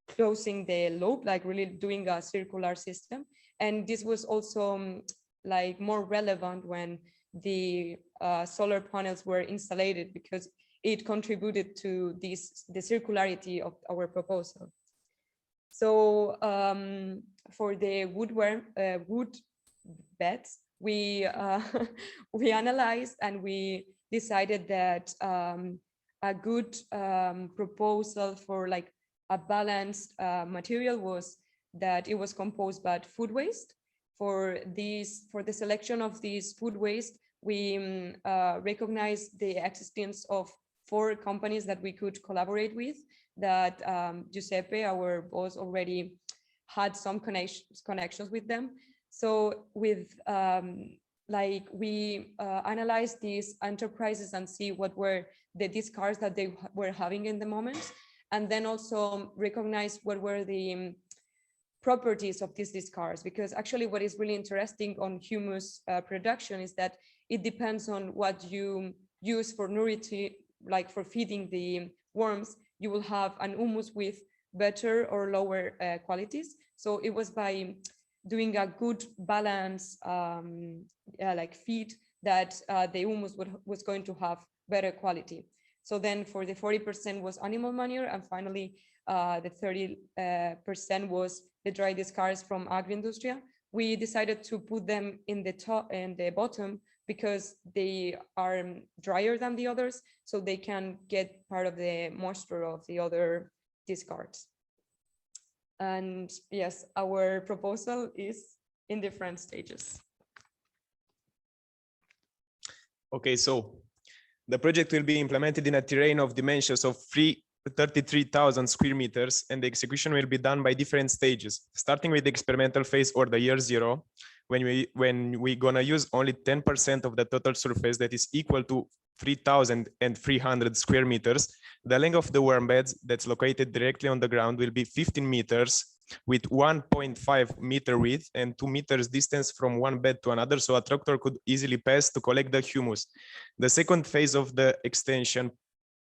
S13: closing the loop, like really doing a circular system. And this was also like more relevant when the solar panels were installed, because it contributed to the circularity of our proposal. So for the wood beds, we we analyzed and we decided that a good proposal for like a balanced material was that it was composed by food waste. For the selection of these food waste, we recognized the existence of 4 companies that we could collaborate with, that Giuseppe, our boss, already had some connections with them. So with like we analyzed these enterprises and see what were the discards that they were having in the moment, and then also recognize what were the properties of these discards, because actually what is really interesting on humus production is that it depends on what you use for nourishing, like for feeding the worms. You will have an humus with better or lower qualities. So it was by doing a good balance like feed that the humus was going to have better quality. So then for the 40% was animal manure, and finally the 30% was the dry discards from agri-industria. We decided to put them in the top and the bottom because they are drier than the others, so they can get part of the moisture of the other discards. And yes, our proposal is in different stages.
S14: Okay, so the project will be implemented in a terrain of dimensions of 33,000 square meters, and the execution will be done by different stages, starting with the experimental phase or the year 0, when we gonna use only 10% of the total surface, that is equal to 3,300 square meters. The length of the worm beds that's located directly on the ground will be 15 meters with 1.5 meter width and 2 meters distance from one bed to another, so a tractor could easily pass to collect the humus. The second phase of the extension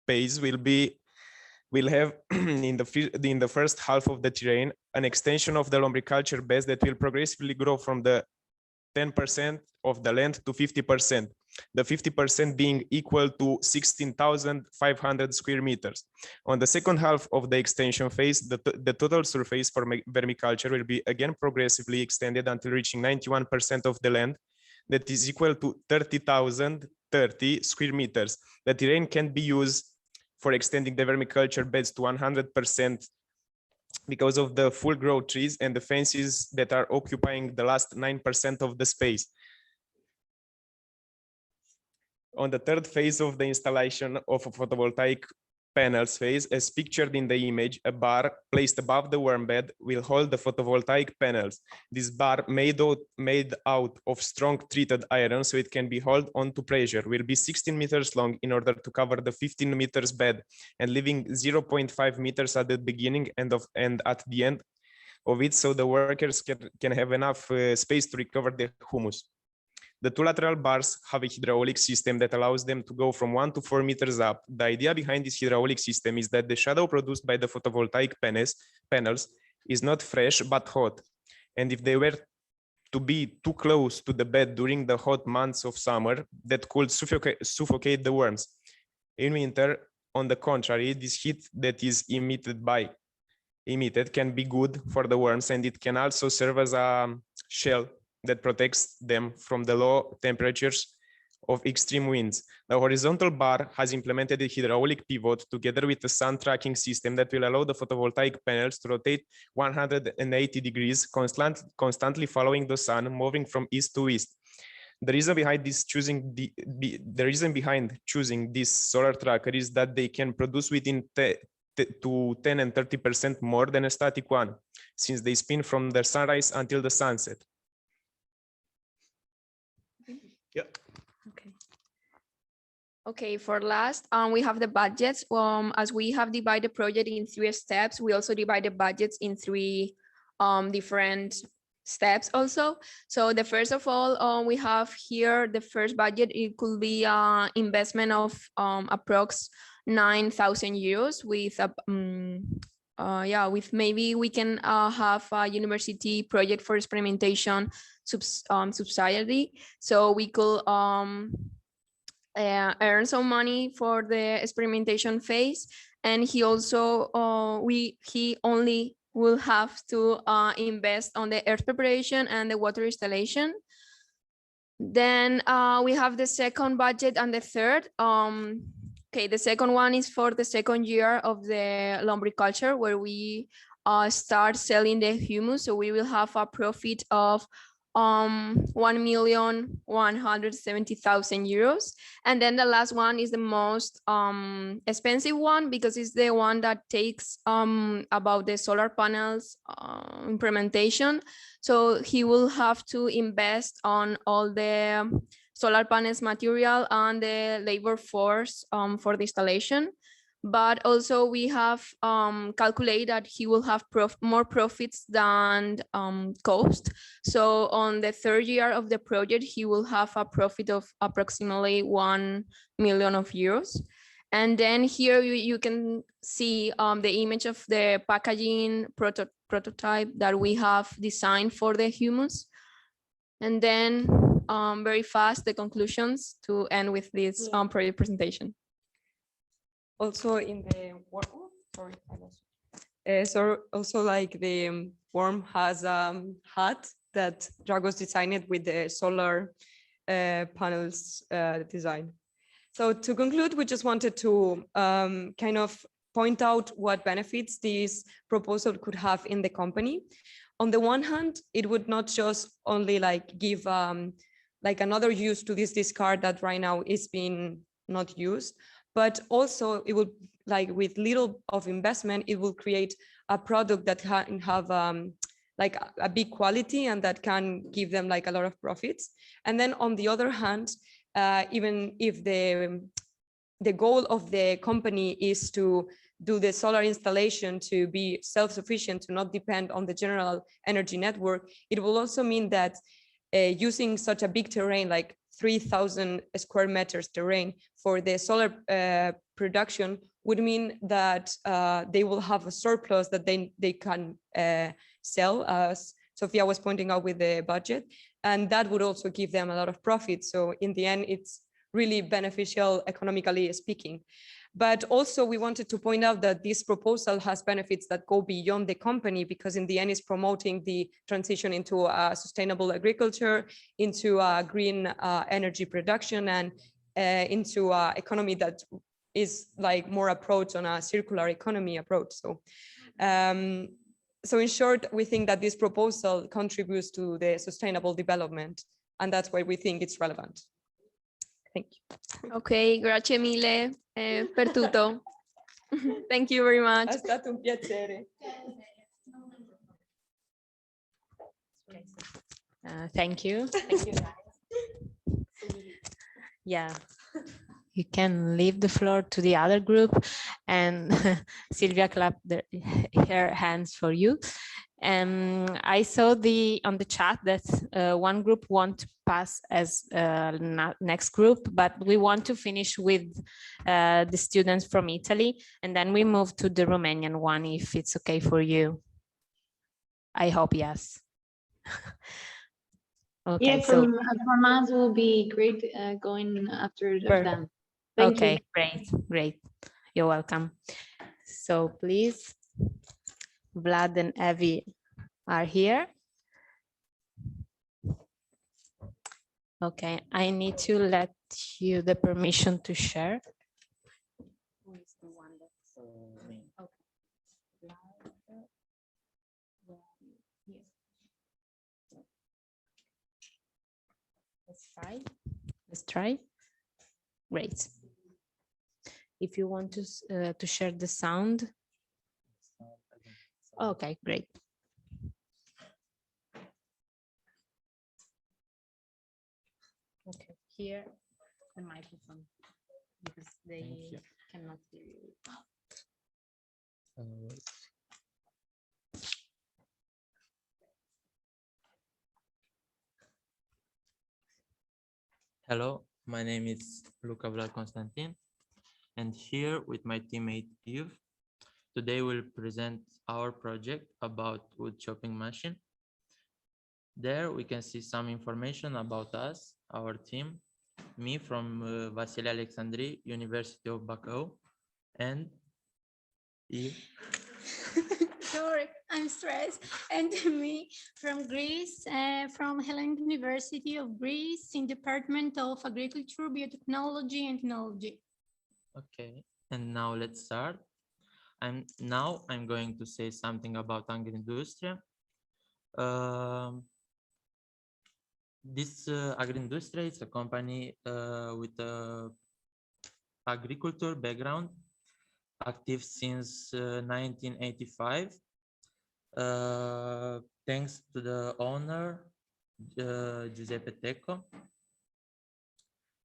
S14: phase will have in the first half of the terrain an extension of the lombriculture beds that will progressively grow from the 10% of the length to 50%, the 50% being equal to 16,500 square meters. On the second half of the extension phase, the total surface for vermiculture will be again progressively extended until reaching 91% of the land, that is equal to 30,030 square meters. The terrain can be used for extending the vermiculture beds to 100% because of the full growth trees and the fences that are occupying the last 9% of the space. On the third phase of the installation of a photovoltaic panels phase, as pictured in the image, a bar placed above the worm bed will hold the photovoltaic panels. This bar, made out of strong treated iron, so it can be held onto pressure, will be 16 meters long in order to cover the 15 meters bed, and leaving 0.5 meters at the beginning and at the end of it, so the workers can have enough space to recover the humus. The 2 lateral bars have a hydraulic system that allows them to go from 1 to 4 meters up. The idea behind this hydraulic system is that the shadow produced by the photovoltaic panels is not fresh but hot. And if they were to be too close to the bed during the hot months of summer, that could suffocate the worms. In winter, on the contrary, this heat that is emitted can be good for the worms, and it can also serve as a shell that protects them from the low temperatures of extreme winds. The horizontal bar has implemented a hydraulic pivot together with a sun tracking system that will allow the photovoltaic panels to rotate 180 degrees, constantly following the sun, moving from east to west. The reason behind choosing this solar tracker is that they can produce within to 10 and 30% more than a static one, since they spin from the sunrise until the sunset. Yeah.
S12: Okay. Okay, for last, we have the budgets. As we have divided project in 3 steps, we also divided budgets in 3 different steps also. So the first of all, we have here the first budget. It could be investment of approx 9,000 euros with with maybe we can have a university project for experimentation subsidiary. So we could earn some money for the experimentation phase, and he also he only will have to invest on the earth preparation and the water installation. Then we have the second budget and the third. Okay, the second one is for the second year of the lombriculture, where we start selling the humus. So we will have a profit of 1,170,000 euros. And then the last one is the most expensive one, because it's the one that takes about the solar panels implementation. So he will have to invest on all the solar panels material and the labor force for the installation. But also we have calculated that he will have more profits than cost. So on the third year of the project, he will have a profit of approximately 1 million euros. And then here you can see the image of the packaging prototype that we have designed for the humus. And then very fast, the conclusions to end with this project presentation.
S13: Also in the worm, sorry, so also like the worm has a hat that Dragos designed with the solar panels design. So to conclude, we just wanted to kind of point out what benefits this proposal could have in the company. On the one hand, it would not just only like give like another use to this discard that right now is being not used, but also it will, like with little of investment, it will create a product that can have like a big quality and that can give them like a lot of profits. And then on the other hand, even if the goal of the company is to do the solar installation to be self-sufficient, to not depend on the general energy network, it will also mean that using such a big terrain, like 3,000 square meters terrain for the solar production would mean that they will have a surplus that they can sell, as Sophia was pointing out with the budget, and that would also give them a lot of profit. So in the end, it's really beneficial economically speaking. But also we wanted to point out that this proposal has benefits that go beyond the company, because in the end it's promoting the transition into a sustainable agriculture, into a green energy production, and into an economy that is like more approach on a circular economy approach. So, so in short, we think that this proposal contributes to the sustainable development, and that's why we think it's relevant. Thank you.
S12: Okay, grazie mille per tutto. Thank you very much.
S13: È stato un piacere.
S10: Thank you.
S13: Thank you.
S10: Yeah, you can leave the floor to the other group, and Sylvia clapped her hands for you. I saw on the chat that one group want to pass as next group, but we want to finish with the students from Italy, and then we move to the Romanian one, if it's okay for you. I hope yes. Okay,
S15: yeah, from us will be great going after them. Thank
S10: okay,
S15: you.
S10: Great. You're welcome. So please, Vlad and Evie are here. Okay, I need to let you the permission to share. Who is the one that's okay. Let's try. Great. If you want to share the sound. Okay, great. Okay, here the microphone, because they cannot hear you.
S16: Hello, my name is Luca Vlad Constantin, and here with my teammate Yves, today we'll present our project about wood chopping machine. There we can see some information about us, our team, me from Vasile Alexandri, University of Bacău, and you.
S17: Sorry, I'm stressed. And me from Greece, from Hellenic University of Greece in Department of Agriculture, Biotechnology and Technology.
S16: Okay, and now let's start. I'm going to say something about Agriindustria. This Agriindustria is a company with a agriculture background, active since 1985. Thanks to the owner, Giuseppe Tecco.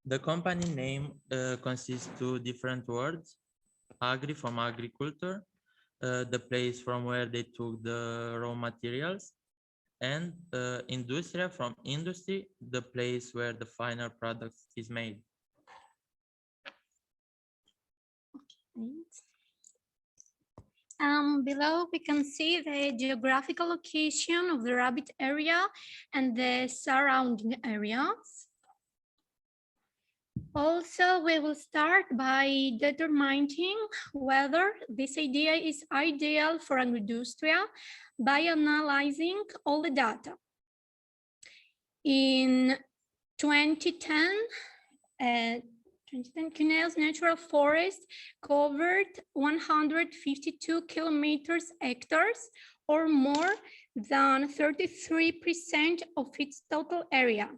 S16: The company name consists of two different words: agri from agriculture, the place from where they took the raw materials, and industria from industry, the place where the final product is made.
S17: Below we can see the geographical location of the rabbit area and the surrounding areas. Also, we will start by determining whether this idea is ideal for Agriindustria by analyzing all the data. In 2010, Cuneo's natural forest covered 152 hectares, or more than 33% of its total area.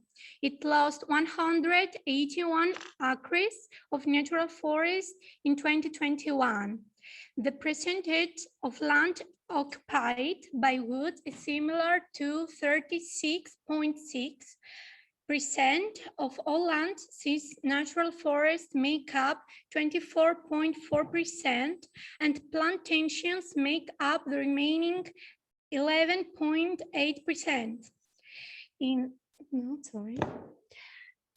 S17: It lost 181 acres of natural forest in 2021. The percentage of land occupied by woods is similar to 36.6% of all land, since natural forests make up 24.4% and plantations make up the remaining 11.8%.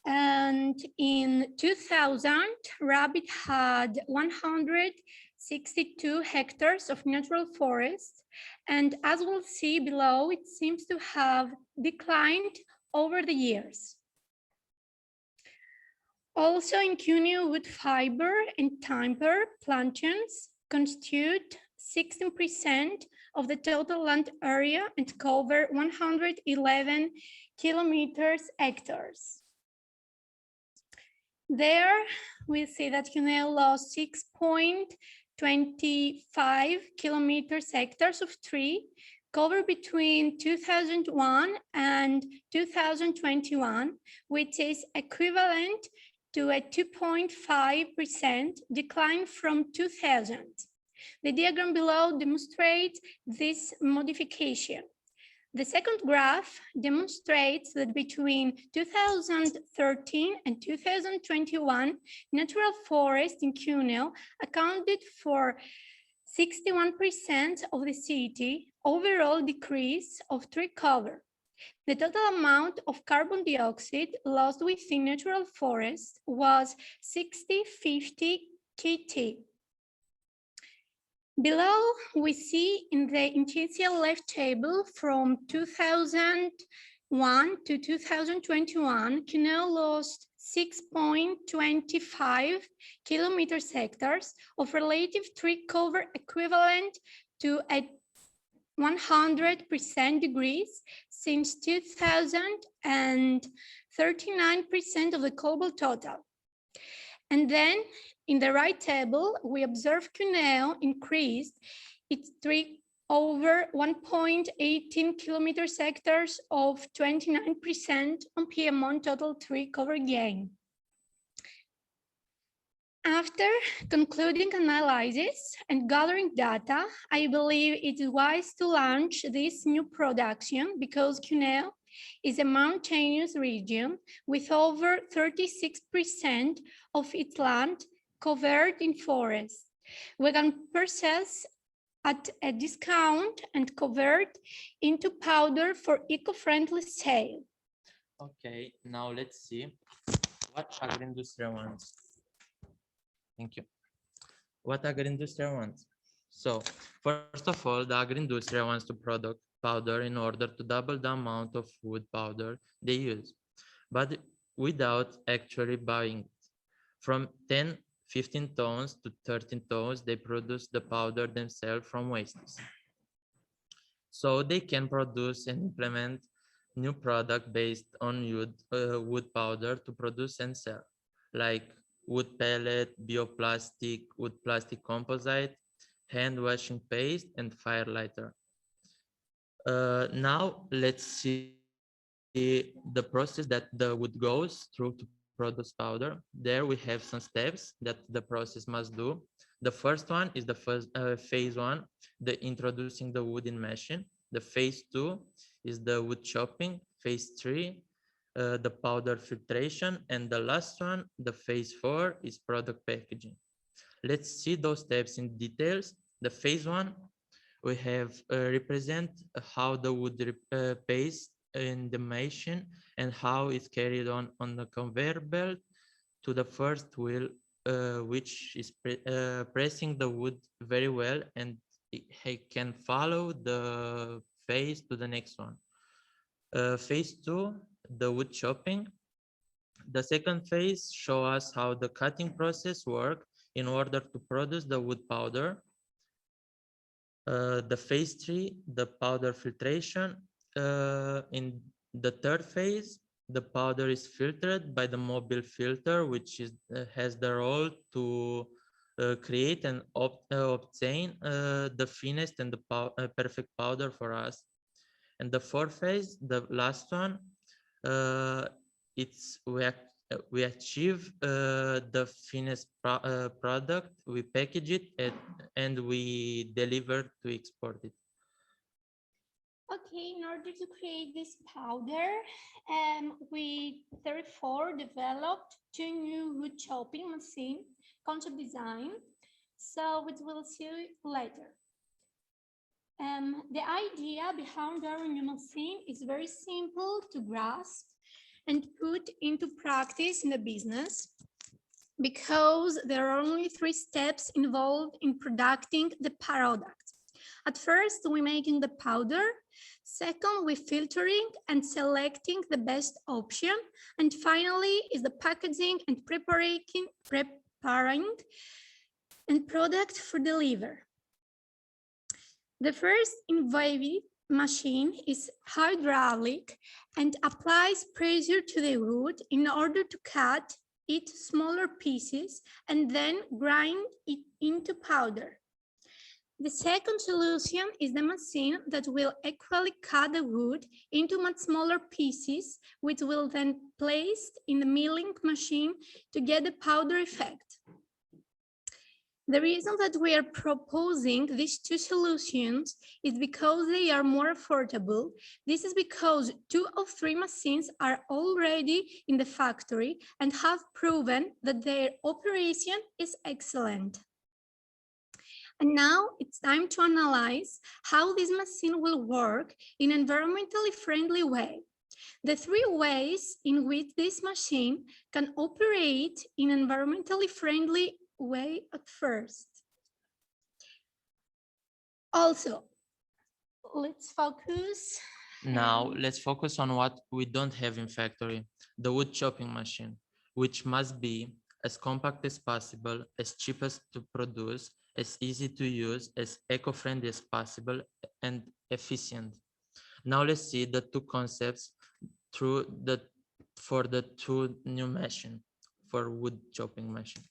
S17: And in 2000, Rabbit had 162 hectares of natural forest, and as we'll see below, it seems to have declined over the years. Also in Cuneo, wood fiber and timber plantations constitute 16% of the total land area and cover 111 hectares. There we see that Cuneo lost 6.25 hectares of tree covered between 2001 and 2021, which is equivalent to a 2.5% decline from 2000. The diagram below demonstrates this modification. The second graph demonstrates that between 2013 and 2021, natural forest in Cuneo accounted for 61% of the city overall decrease of tree cover. The total amount of carbon dioxide lost within natural forest was 6050 kt. Below, we see in the initial left table from 2001 to 2021, Cuneo lost 6.25 hectares of relative tree cover equivalent to a 100% degrees since 2000 and 39% of the global total. And then in the right table, we observe Cuneo increased its tree over 1.18 hectares of 29% on Piedmont total tree cover gain. After concluding analysis and gathering data, I believe it is wise to launch this new production because Cuneo is a mountainous region with over 36% of its land covered in forest. We can purchase at a discount and convert into powder for eco-friendly sale.
S16: Okay, now let's see what Agriindustria wants. Thank you. What Agriindustria wants. So, first of all, the Agriindustria wants to produce powder in order to double the amount of wood powder they use. But without actually buying it. From 10, 15 tons to 13 tons, they produce the powder themselves from wastes. So they can produce and implement new product based on wood powder to produce and sell, like wood pellet, bioplastic, wood plastic composite, hand washing paste, and fire lighter. Now let's see the process that the wood goes through to produce powder. There we have some steps that the process must do. The first one is the first phase one, the introducing the wood in machine. The phase two is the wood chopping. Phase three, the powder filtration, and the last one, the phase four, is product packaging. Let's see those steps in details. The phase one, we have represent how the wood paste in the machine and how it's carried on the conveyor belt to the first wheel, which is pressing the wood very well, and it can follow the phase to the next one. Phase two, the wood chopping. The second phase shows us how the cutting process works in order to produce the wood powder. The phase three, the powder filtration. In the third phase, the powder is filtered by the mobile filter, which has the role to create and obtain the finest and the perfect powder for us. And the fourth phase, the last one, we achieve the finished product, we package it, and we deliver to export it.
S17: Okay, in order to create this powder, we therefore developed two new wood chopping machine concept design. So we will see later. The idea behind our new machine is very simple to grasp and put into practice in the business, because there are only 3 steps involved in producing the product. At first, we're making the powder. Second, we're filtering and selecting the best option. And finally is the packaging and preparing and product for delivery. The first involved machine is hydraulic and applies pressure to the wood in order to cut it smaller pieces and then grind it into powder. The second solution is the machine that will equally cut the wood into much smaller pieces, which will then placed in the milling machine to get the powder effect. The reason that we are proposing these 2 solutions is because they are more affordable. This is because 2 of 3 machines are already in the factory and have proven that their operation is excellent. And now it's time to analyze how this machine will work in an environmentally friendly way. The 3 ways in which this machine can operate in an environmentally friendly way at first. Also, let's focus.
S16: Now let's focus on what we don't have in factory, the wood chopping machine, which must be as compact as possible, as cheap as to produce, as easy to use, as eco-friendly as possible, and efficient. Now let's see the 2 concepts for the 2 new machine for wood chopping machine.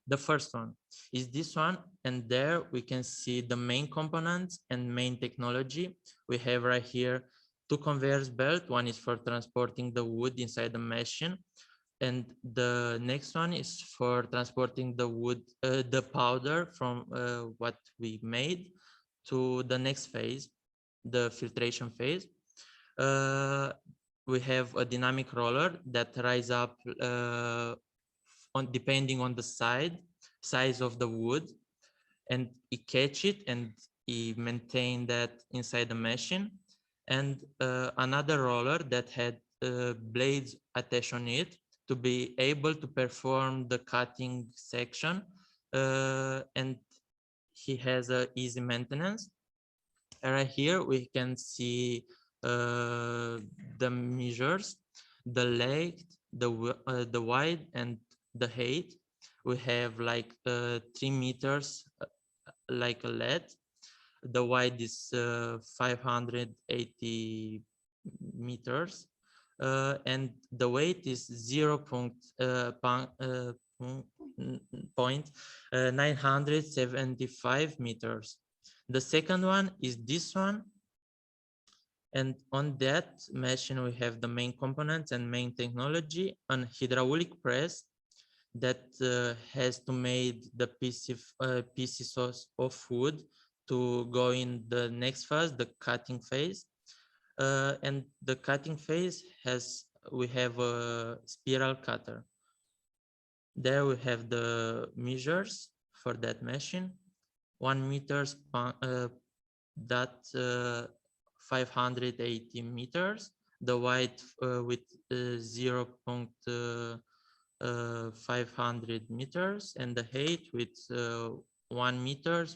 S16: The first one is this one, and there we can see the main components and main technology. We have right here 2 conveyor belts. One is for transporting the wood inside the machine, and the next one is for transporting the wood, the powder from what we made to the next phase, the filtration phase. We have a dynamic roller that rise up depending on the size of the wood, and it catch it and it maintain that inside the machine. And another roller that had blades attached on it to be able to perform the cutting section, and he has a easy maintenance. Right here we can see the measures, the length, the wide and the height. We have like 3 meters, like a LED. The wide is 580 meters, and the weight is 0.975 meters. The second one is this one. And on that machine, we have the main components and main technology, an hydraulic press that has to make the pieces of wood to go in the next phase, the cutting phase. And the cutting phase we have a spiral cutter. There we have the measures for that machine. 1 meter that 580 meters, the width with 0.500 meters, and the height with 1 meter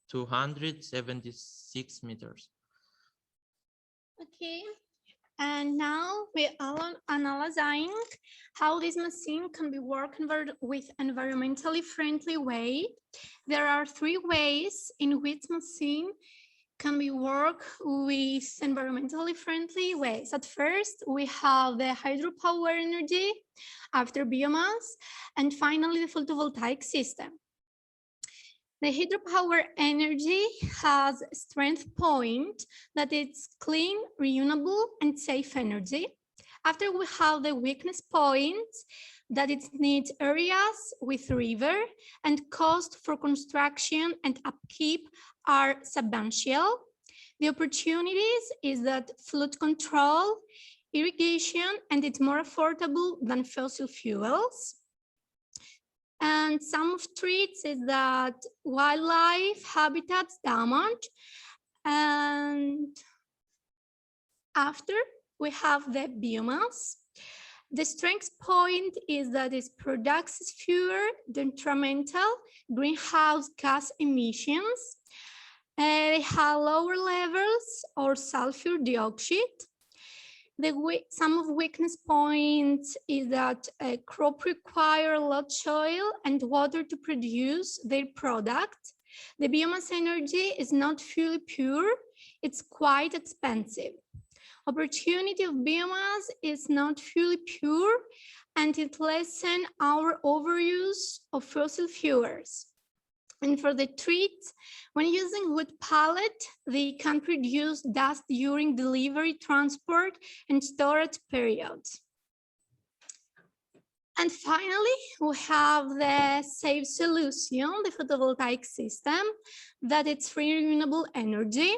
S16: 276 meters.
S17: Okay, and now we are analyzing how this machine can be worked with environmentally friendly way. There are 3 ways in which machine can be worked with environmentally friendly ways. At first, we have the hydropower energy, after biomass, and finally the photovoltaic system. The hydropower energy has a strength point that it's clean, renewable, and safe energy. After we have the weakness point that it needs areas with river, and cost for construction and upkeep are substantial. The opportunities is that flood control, irrigation, and it's more affordable than fossil fuels. And some of threats is that wildlife habitats damage. And after we have the biomass. The strength point is that it produces fewer detrimental greenhouse gas emissions. They have lower levels of sulfur dioxide. Some of weakness points is that a crop require a lot of soil and water to produce their product. The biomass energy is not fully pure, it's quite expensive. Opportunity of biomass is not fully pure and it lessens our overuse of fossil fuels. And for the treat, when using wood pallet, they can produce dust during delivery, transport, and storage periods. And finally, we have the safe solution, the photovoltaic system, that it's free renewable energy.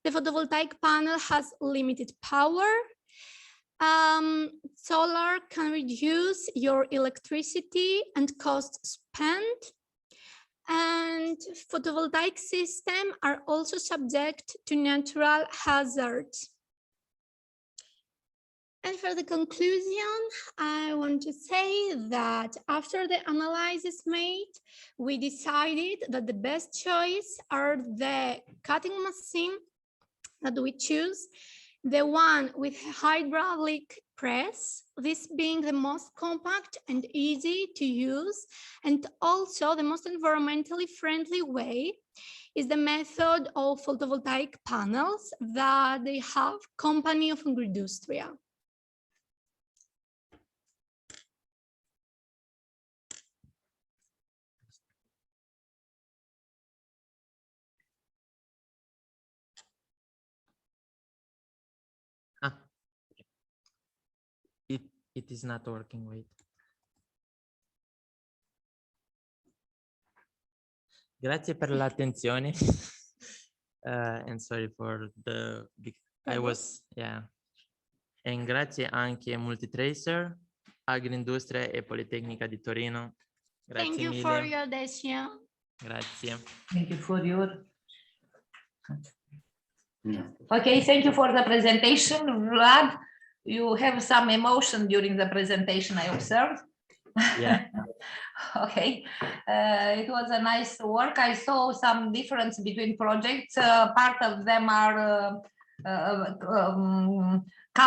S17: The photovoltaic panel has limited power. Solar can reduce your electricity and cost spent. And photovoltaic systems are also subject to natural hazards. And for the conclusion, I want to say that after the analysis made, we decided that the best choice are the cutting machine that we choose, the one with hydraulic press, this being the most compact and easy to use, and also the most environmentally friendly way is the method of photovoltaic panels that they have company of Industria.
S16: It is not working, wait. Grazie per l'attenzione. And sorry for the, I was, yeah. And grazie anche Multitracer, Agroindustria e Politecnica di Torino. Grazie
S17: Thank you
S16: mille.
S17: for your attention.
S16: Grazie.
S5: Thank you for your. Okay, thank you for the presentation, Vlad. You have some emotion during the presentation, I observed.
S16: Yeah.
S5: Okay, it was a nice work. I saw some difference between projects. Part of them are come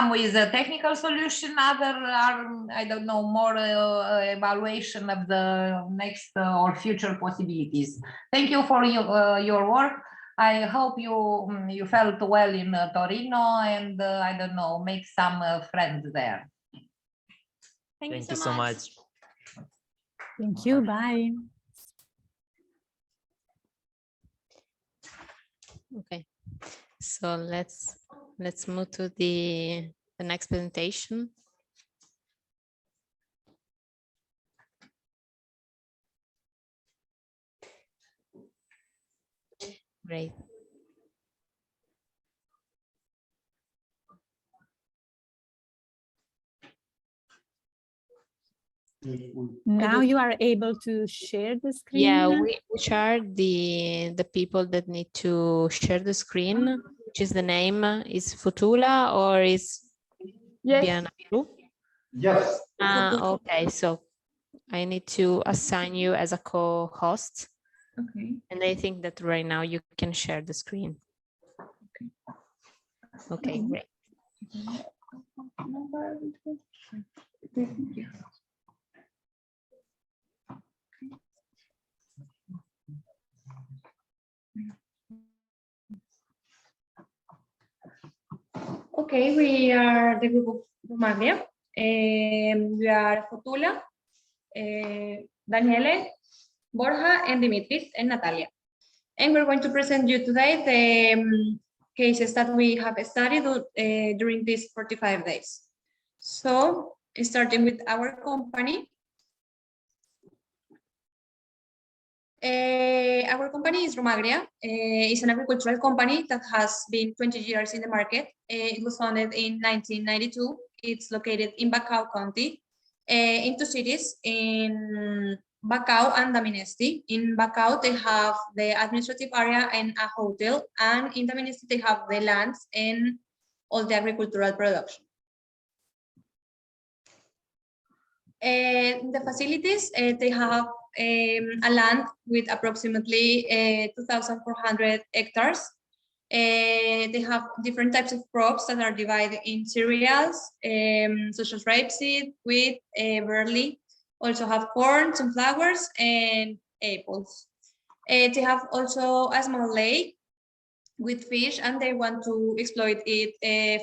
S5: with a technical solution, other are, I don't know, more evaluation of the next or future possibilities. Thank you for your work. I hope you felt well in Torino and I don't know, make some friends there.
S6: Thank
S16: Thank you so much.
S11: Thank you. Bye.
S10: Okay, so let's move to the next presentation. Great.
S11: Now you are able to share the screen.
S10: Yeah, which are the people that need to share the screen? Which is the name? Is Futula or is Diana Blue?
S9: Yes.
S10: Okay, so I need to assign you as a co-host.
S15: Okay.
S10: And I think that right now you can share the screen. Okay, great.
S15: Okay, we are the group of Romagna. We are Fotula, Daniele, Borja, and Dimitris, and Natalia. And we're going to present you today the cases that we have studied during these 45 days. So, starting with our company. Our company is Romagria. It's an agricultural company that has been 20 years in the market. It was founded in 1992. It's located in Bacau County, in two cities, in Bacau and Daminesti. In Bacau, they have the administrative area and a hotel, and in Daminesti, they have the lands and all the agricultural production. The facilities, they have a land with approximately 2,400 hectares. They have different types of crops that are divided in cereals, such as rapeseed, wheat, barley. Also have corn, sunflowers, and apples. They have also a small lake with fish, and they want to exploit it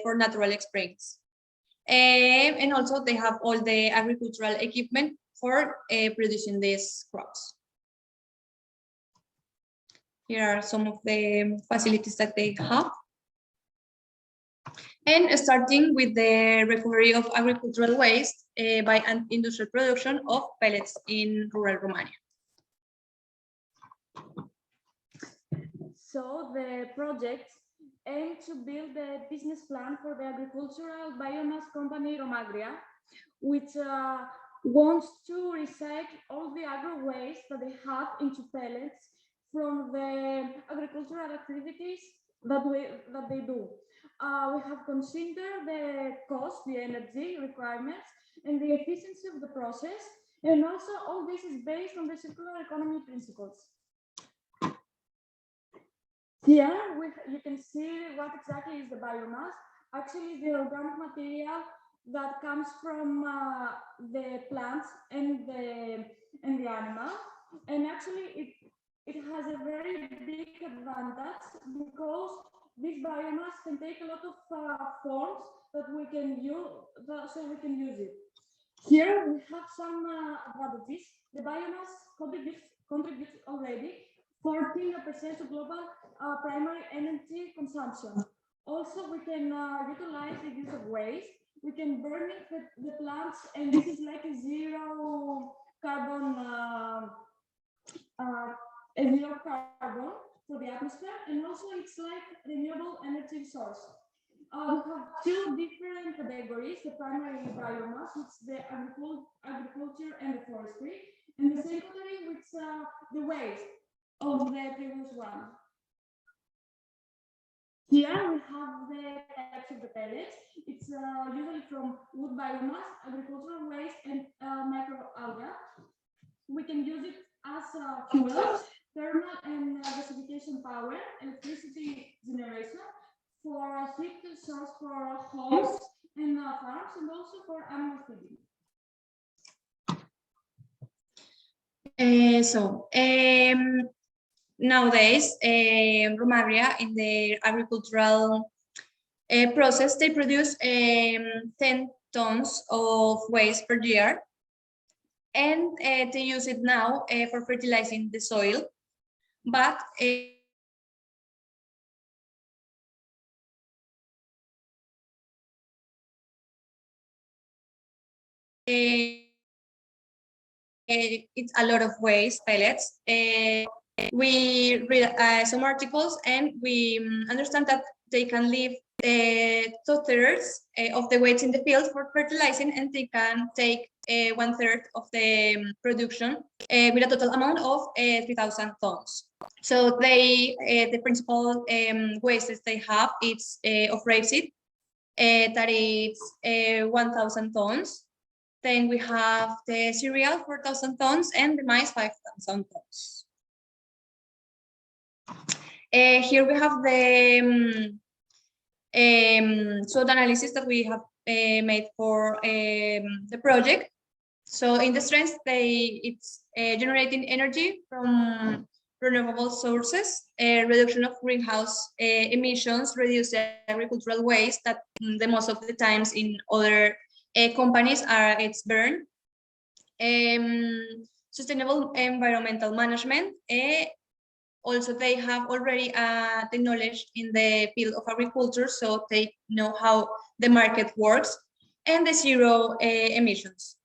S15: for natural springs. And also they have all the agricultural equipment for producing these crops. Here are some of the facilities that they have. And starting with the recovery of agricultural waste by an industrial production of pellets in rural Romania.
S18: So the project aims to build a business plan for the agricultural biomass company Romagria, which wants to recycle all the agro waste that they have into pellets from the agricultural activities that they do. We have considered the cost, the energy requirements, and the efficiency of the process, and also all this is based on the circular economy principles. Here you can see what exactly is the biomass. Actually, the organic material that comes from the plants and the animal, and actually it has a very big advantage because this biomass can take a lot of forms that we can use, so we can use it. Here we have some advantages. The biomass contributes already 14% of global primary energy consumption. Also, we can utilize the use of waste. We can burn it with the plants, and this is like a zero carbon for the atmosphere, and also it's like renewable energy source. We have two different categories: the primary biomass, which is the agriculture and the forestry, and the secondary, which is the waste of the previous one. Here we have the types of the pellets. It's usually from wood biomass, agricultural waste, and microalgae. We can use it as fuel, thermal and gasification power, electricity generation, for sheep source for homes and farms, and also for animal feeding.
S15: Nowadays, Romagria in the agricultural process, they produce 10 tons of waste per year, and they use it now for fertilizing the soil. But it's a lot of waste pellets. We read some articles and we understand that they can leave 2/3 of the weight in the field for fertilizing, and they can take 1/3 of the production with a total amount of 3,000 tons. So they, the principal wastes they have, it's of rapeseed, that is 1,000 tons. Then we have the cereal, 4,000 tons, and the maize, 5,000 tons. Here we have the SWOT analysis that we have made for the project. So in the strengths, it's generating energy from renewable sources, reduction of greenhouse emissions, reduce the agricultural waste that the most of the times in other companies it's burned. Sustainable environmental management. Also, they have already the knowledge in the field of agriculture, so they know how the market works, and the zero emissions.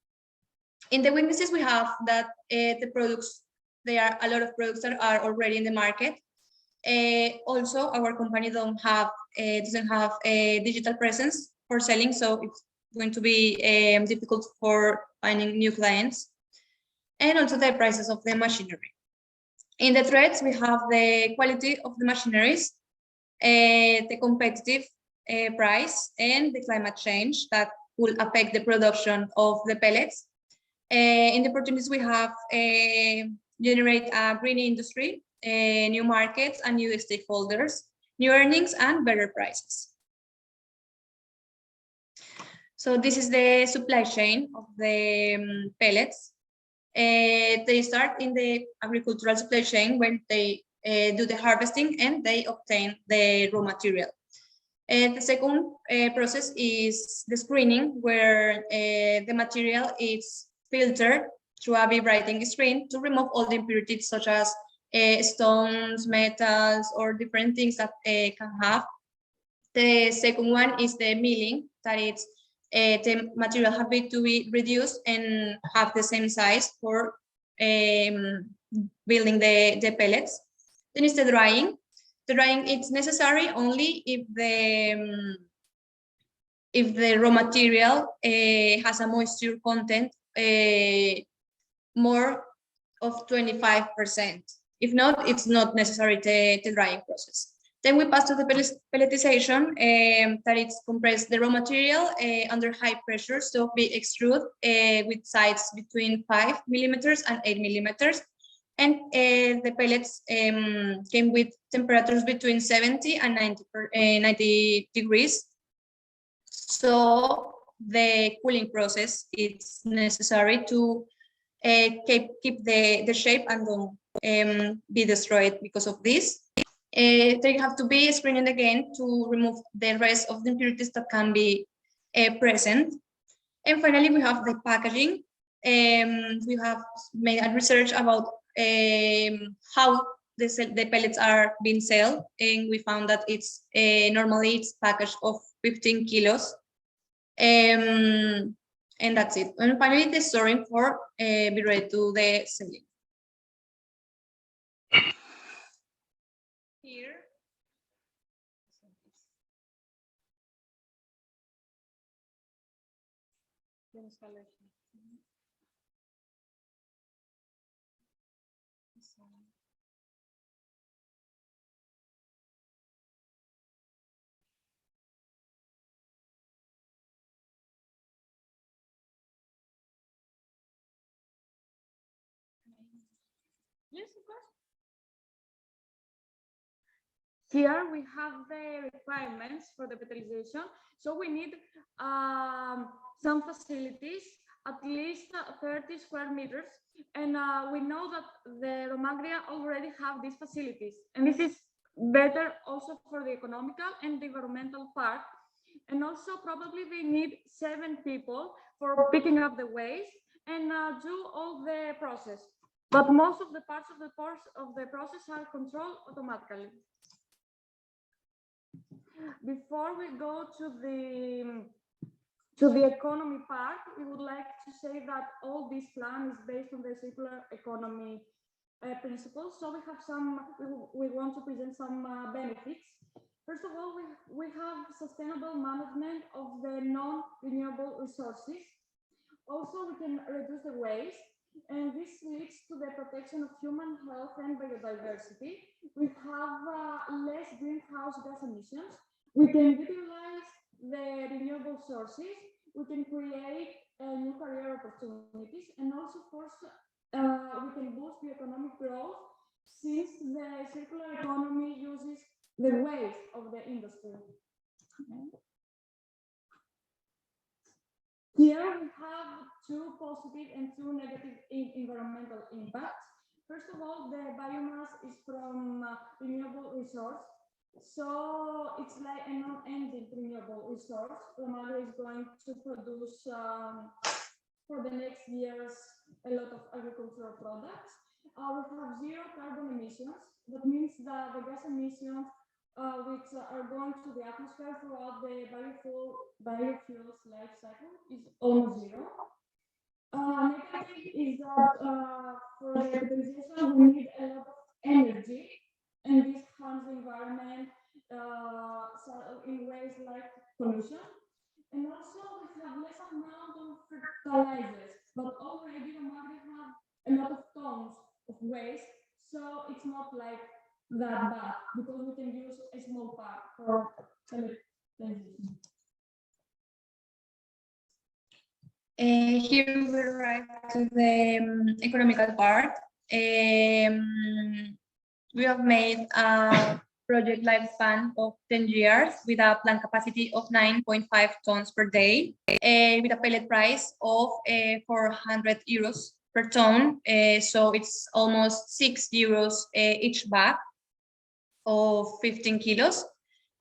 S15: In the weaknesses, we have that the products, there are a lot of products that are already in the market. Also, our company doesn't have a digital presence for selling, so it's going to be difficult for finding new clients. And also the prices of the machinery. In the threats, we have the quality of the machineries, the competitive price, and the climate change that will affect the production of the pellets. In the opportunities, we have generate a green industry, new markets and new stakeholders, new earnings and better prices. So this is the supply chain of the pellets. They start in the agricultural supply chain when they do the harvesting and they obtain the raw material. The second process is the screening, where the material is filtered through a vibrating screen to remove all the impurities such as stones, metals, or different things that can have. The second one is the milling, that it's the material have to be reduced and have the same size for building the pellets. Then is the drying. The drying it's necessary only if the raw material has a moisture content more of 25%. If not, it's not necessary the drying process. Then we pass to the pelletization, that it's compress the raw material under high pressure, so be extrude with sides between 5 millimeters and 8 millimeters. And the pellets came with temperatures between 70 and 90 degrees. So the cooling process is necessary to keep the shape and don't be destroyed because of this. They have to be screened again to remove the rest of the impurities that can be present. And finally, we have the packaging. We have made a research about how the pellets are being sold, and we found that it's normally it's packaged of 15 kilos. And that's it. And finally, the storing for be ready to the selling. Here.
S18: Yes, of course. Here we have the requirements for the fertilization. So we need some facilities, at least 30 square meters. And we know that the Romagria already have these facilities. And this is better also for the economical and the environmental part. And also probably they need 7 people for picking up the waste and do all the process. But most of the parts of the process are controlled automatically. Before we go to the economy part, we would like to say that all this plan is based on the circular economy principles. So we have we want to present some benefits. First of all, we have sustainable management of the non-renewable resources. Also, we can reduce the waste, and this leads to the protection of human health and biodiversity. We have less greenhouse gas emissions. We can utilize the renewable sources. We can create new career opportunities, and also, of course, we can boost the economic growth since the circular economy uses the waste of the industry. Okay. Here we have 2 positive and 2 negative environmental impacts. First of all, the biomass is from renewable resource. So it's like a non-ending renewable resource. Romagria is going to produce for the next years a lot of agricultural products. We have 0 carbon emissions. That means that the gas emissions which are going to the atmosphere throughout the biofuels life cycle is almost 0. Negative is that for the fertilization we need a lot of energy, and this harms the environment in ways like pollution. And also we have less amount of fertilizers, but already Romagria have a lot of tons of waste, so it's not like that bad because we can use a small part for fertilization.
S15: Here we arrive to the economical part. We have made a project lifespan of 10 years with a plant capacity of 9.5 tons per day, with a pellet price of 400 euros per ton. So it's almost 6 euros each bag of 15 kilos.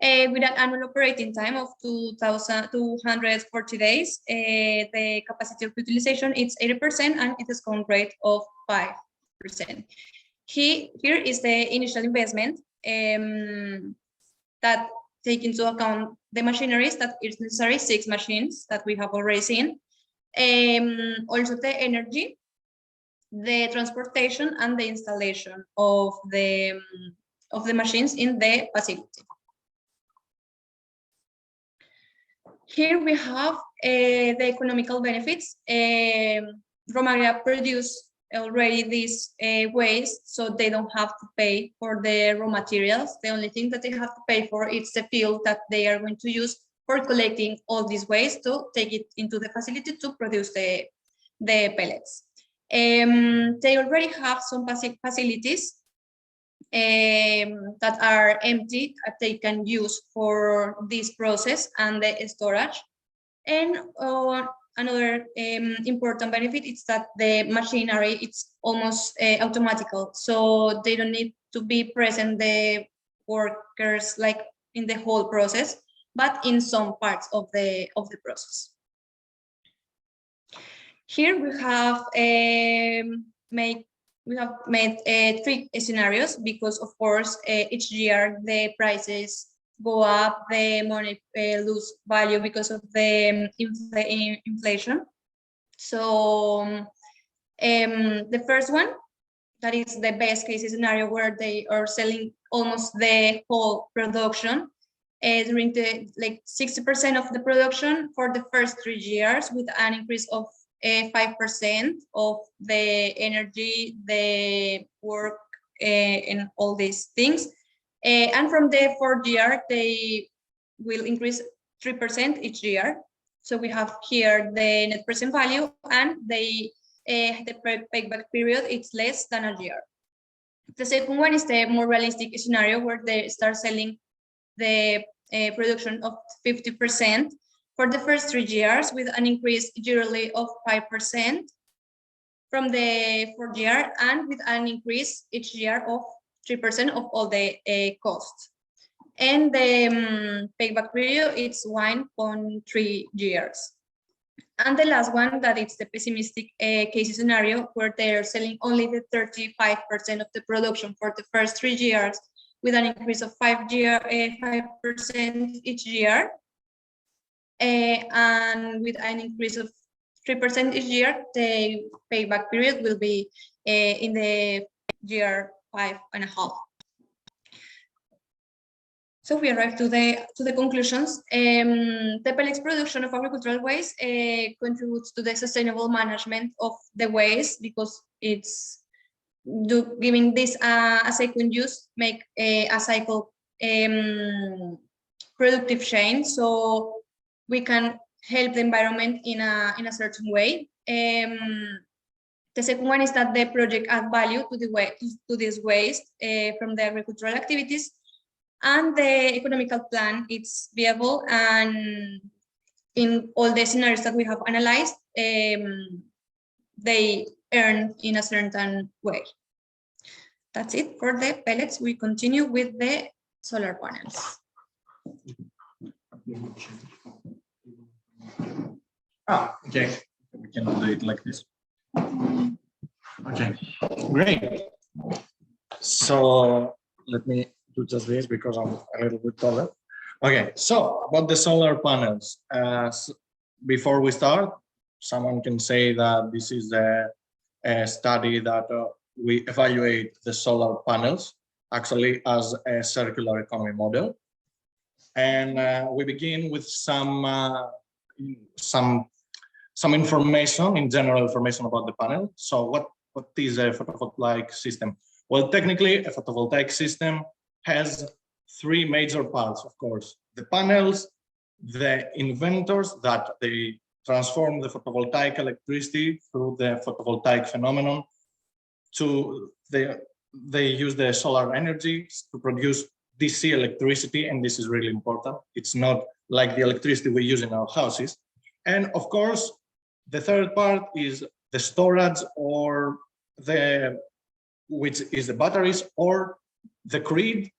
S15: With an annual operating time of 2,240 days, the capacity of utilization is 80% and a discount rate of 5%. Here is the initial investment that take into account the machineries that is necessary, 6 machines that we have already seen. Also the energy, the transportation and the installation of the machines in the facility. Here we have the economical benefits. Romagria produce already this waste, so they don't have to pay for the raw materials. The only thing that they have to pay for is the fuel that they are going to use for collecting all this waste to take it into the facility to produce the pellets. They already have some facilities that are empty that they can use for this process and the storage. And another important benefit is that the machinery it's almost automatical, so they don't need to be present the workers like in the whole process, but in some parts of the process. Here we have made 3 scenarios because, of course, each year the prices go up, the money lose value because of the inflation. So the first one, that is the best case scenario where they are selling almost the whole production during the 60% of the production for the first 3 years with an increase of 5% of the energy, the work, and all these things. And from the 4th year, they will increase 3% each year. So we have here the net present value, and the payback period it's less than a year. The second one is the more realistic scenario where they start selling the production of 50% for the first 3 years with an increase yearly of 5% from the 4th year and with an increase each year of 3% of all the costs. And the payback period is 1.3 years. And the last one, that it's the pessimistic case scenario where they're selling only the 35% of the production for the first 3 years with an increase of 5% each year. And with an increase of 3% each year, the payback period will be in the year 5.5. So we arrive to the conclusions. The pellets production of agricultural waste contributes to the sustainable management of the waste because it's giving this a second use, make a cycle productive chain, so we can help the environment in a certain way. The second one is that the project adds value to this waste from the agricultural activities. And the economical plan, it's viable, and in all the scenarios that we have analyzed, they earn in a certain way. That's it for the pellets. We continue with the solar panels.
S19: Okay, we can do it like this. Okay, great. So let me do just this because I'm a little bit taller. Okay, so about the solar panels. Before we start, someone can say that this is a study that we evaluate the solar panels actually as a circular economy model. And we begin with some information, in general information about the panel. So what is a photovoltaic system? Well, technically, a photovoltaic system has 3 major parts, of course. The panels, the inventors that they transform the photovoltaic electricity through the photovoltaic phenomenon to they use the solar energy to produce DC electricity, and this is really important. It's not like the electricity we use in our houses. And of course, the third part is the storage, or which is the batteries or the grid.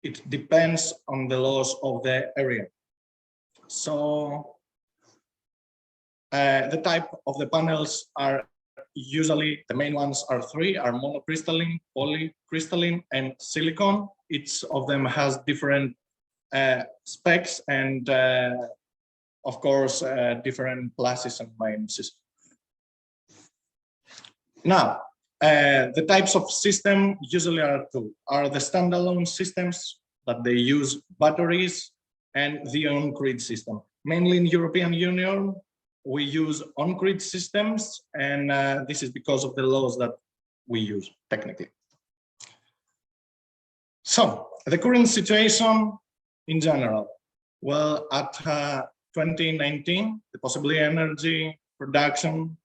S19: It depends on the laws of the area. So the type of the panels are usually, the main ones are 3, are monocrystalline, polycrystalline, and silicon. Each of them has different specs and of course different pluses and minuses. Now, the types of system usually are 2, are the standalone systems that they use batteries and the on-grid system. Mainly in European Union, we use on-grid systems, and this is because of the laws that we use technically. So the current situation in general, well, at 2019, the possible energy production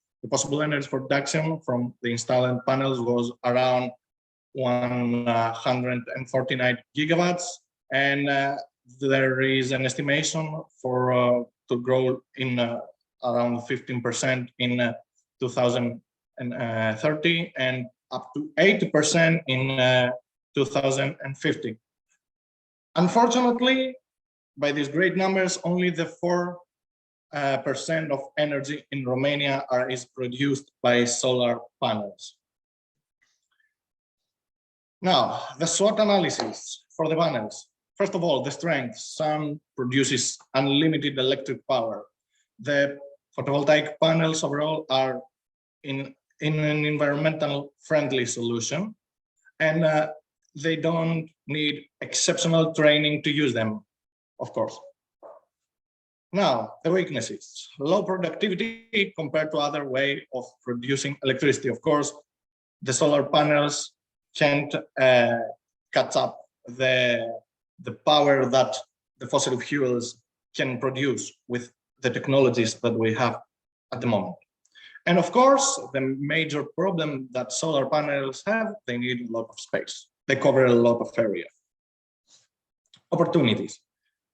S19: from the installed panels was around 149 gigawatts, and there is an estimation for to grow in around 15% in 2030 and up to 80% in 2050. Unfortunately, by these great numbers, only the 4% of energy in Romania is produced by solar panels. Now, the SWOT analysis for the panels. First of all, the strength. Sun produces unlimited electric power. The photovoltaic panels overall are in an environmental friendly solution, and they don't need exceptional training to use them, of course. Now, the weaknesses. Low productivity compared to other way of producing electricity. Of course, the solar panels can't catch up the power that the fossil fuels can produce with the technologies that we have at the moment. And of course, the major problem that solar panels have, they need a lot of space. They cover a lot of area. Opportunities.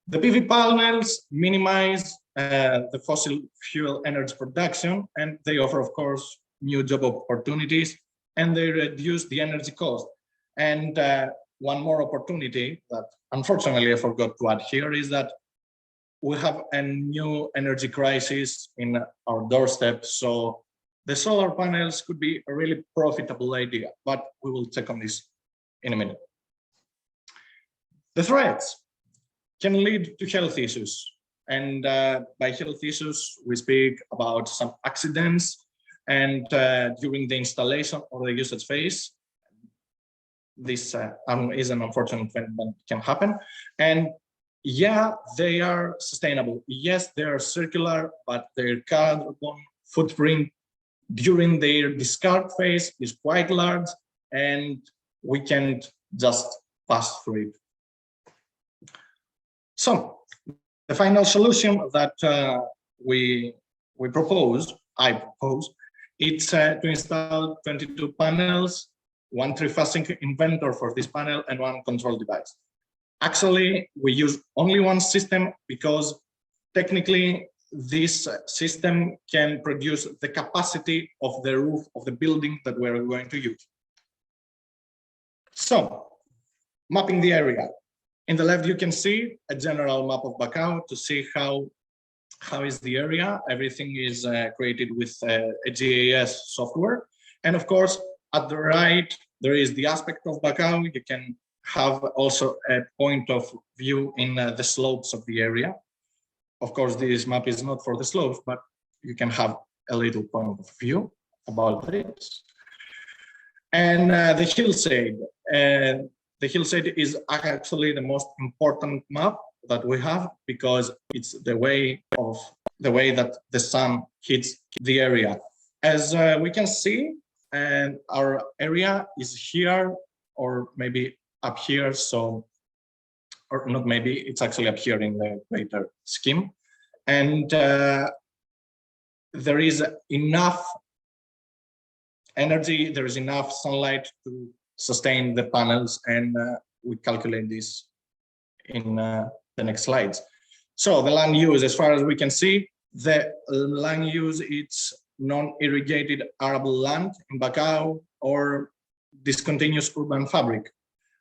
S19: The PV panels minimize the fossil fuel energy production, and they offer, of course, new job opportunities, and they reduce the energy cost. And one more opportunity that unfortunately I forgot to add here is that we have a new energy crisis in our doorstep. So the solar panels could be a really profitable idea, but we will check on this in a minute. The threats can lead to health issues. And by health issues, we speak about some accidents and during the installation or the usage phase. This is an unfortunate event that can happen. And yeah, they are sustainable. Yes, they are circular, but their carbon footprint during their discard phase is quite large, and we can't just pass through it. So the final solution that I propose, it's to install 22 panels, one three-phasing inverter for this panel, and one control device. Actually, we use only one system because technically this system can produce the capacity of the roof of the building that we're going to use. So, mapping the area. In the left, you can see a general map of Bacau to see how is the area. Everything is created with a GIS software. And of course, at the right, there is the aspect of Bacau. You can have also a point of view in the slopes of the area. Of course, this map is not for the slopes, but you can have a little point of view about this. And the hillside. The hillside is actually the most important map that we have because it's the way that the sun hits the area. As we can see, and our area is here or maybe up here, so, or not maybe, it's actually up here in the greater scheme. And there is enough energy, there is enough sunlight to sustain the panels, and we calculate this in the next slides. So the land use, as far as we can see, the land use, it's non-irrigated arable land in Bacau or discontinuous urban fabric.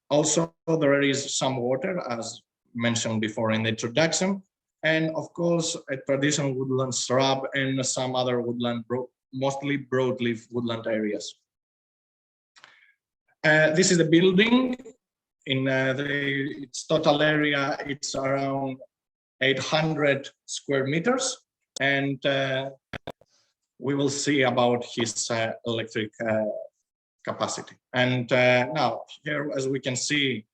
S19: Also, there is some water, as mentioned before in the introduction, and of course, a traditional woodland shrub and some other woodland, mostly broadleaf woodland areas. This is the building. In its total area, it's around 800 square meters, and we will see about his electric capacity. And now here, as we can see,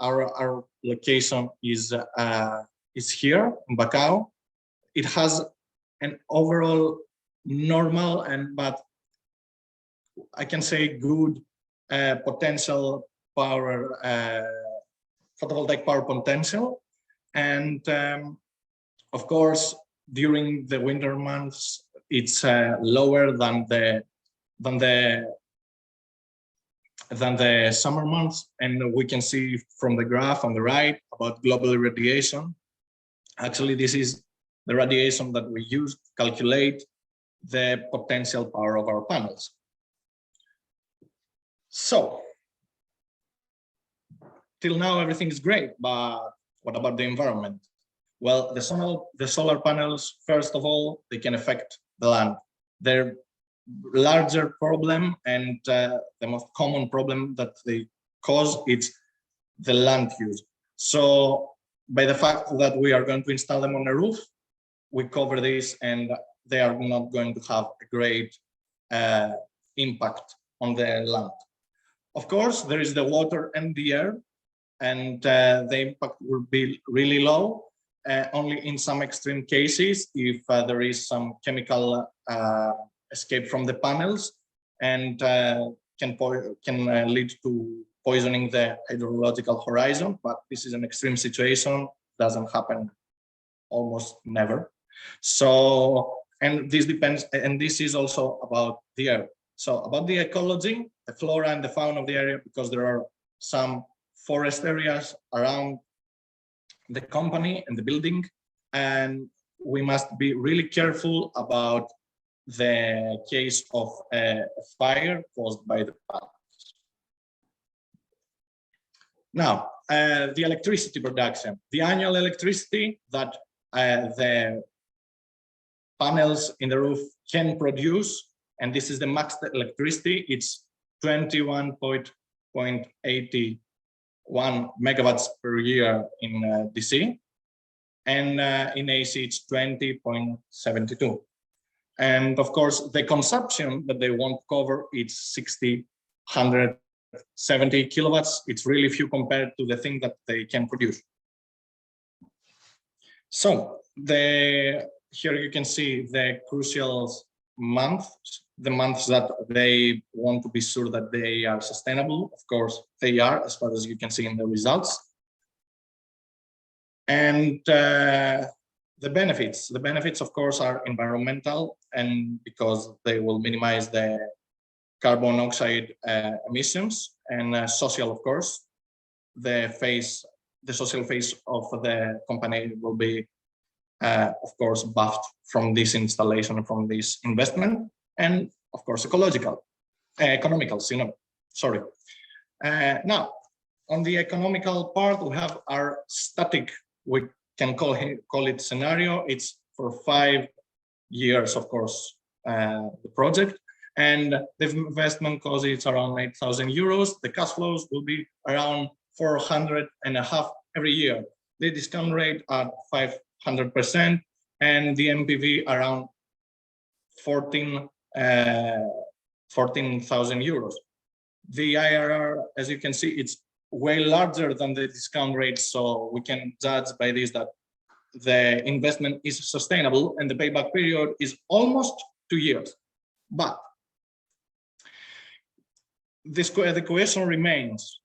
S19: our location is here in Bacau. It has an overall normal but I can say good potential power, photovoltaic power potential. And of course, during the winter months, it's lower than the summer months. And we can see from the graph on the right about global irradiation. Actually, this is the radiation that we use to calculate the potential power of our panels. So, till now, everything is great, but what about the environment? Well, the solar panels, first of all, they can affect the land. They're larger problem, and the most common problem that they cause is the land use. So by the fact that we are going to install them on a roof, we cover this, and they are not going to have a great impact on the land. Of course, there is the water and the air, and the impact will be really low, only in some extreme cases if there is some chemical escape from the panels, and can lead to poisoning the hydrological horizon, but this is an extreme situation, doesn't happen almost never. So And this depends, and this is also about the air. So about the ecology, the flora and the fauna of the area, because there are some forest areas around the company and the building, and we must be really careful about the case of a fire caused by the panels. Now, the electricity production, the annual electricity that the panels in the roof can produce, and this is the max electricity, it's 21.81 megawatts per year in DC, and in AC it's 20.72. And of course, the consumption that they want to cover is 170 kilowatts. It's really few compared to the thing that they can produce. So here you can see the crucial months, the months that they want to be sure that they are sustainable. Of course, they are, as far as you can see in the results. And the benefits, of course, are environmental, and because they will minimize the carbon dioxide emissions, and social, of course, the social face of the company will be, of course, buffed from this installation, from this investment, and of course, economicals, sorry. Now, on the economical part, we have our static, we can call it scenario. It's for 5 years, of course, the project, and the investment cost is around 8,000 euros. The cash flows will be around 400.5 every year. The discount rate at 500%, and the MPV around 14,000 euros. The IRR, as you can see, it's way larger than the discount rate, so we can judge by this that the investment is sustainable and the payback period is almost 2 years. But the question remains,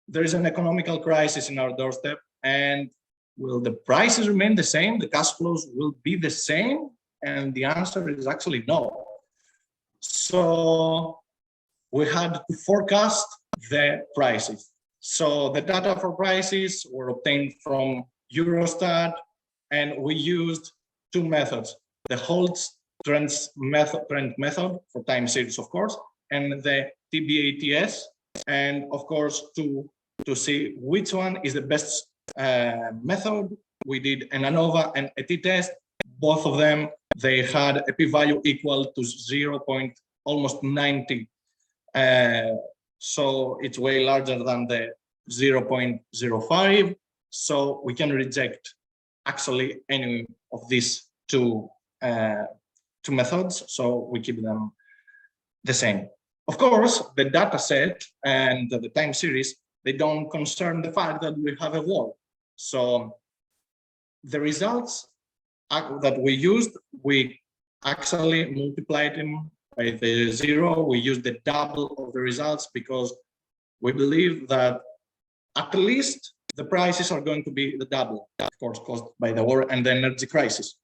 S19: there is an economical crisis in our doorstep, and will the prices remain the same? The cash flows will be the same? And the answer is actually no. So we had to forecast the prices. So the data for prices were obtained from Eurostat, and we used 2 methods: the Holtz trend method for time series, of course, and the TBATS, and of course to see which one is the best method. We did an ANOVA and a t-test. Both of them, they had a p-value equal to 0.90. So it's way larger than the 0.05. So we can reject actually any of these two methods. So we keep them the same. Of course, the data set and the time series, they don't concern the fact that we have a wall. So the results that we used, we actually multiplied them by the 0. We used the double of the results because we believe that at least the prices are going to be the double, of course, caused by the war and the energy crisis.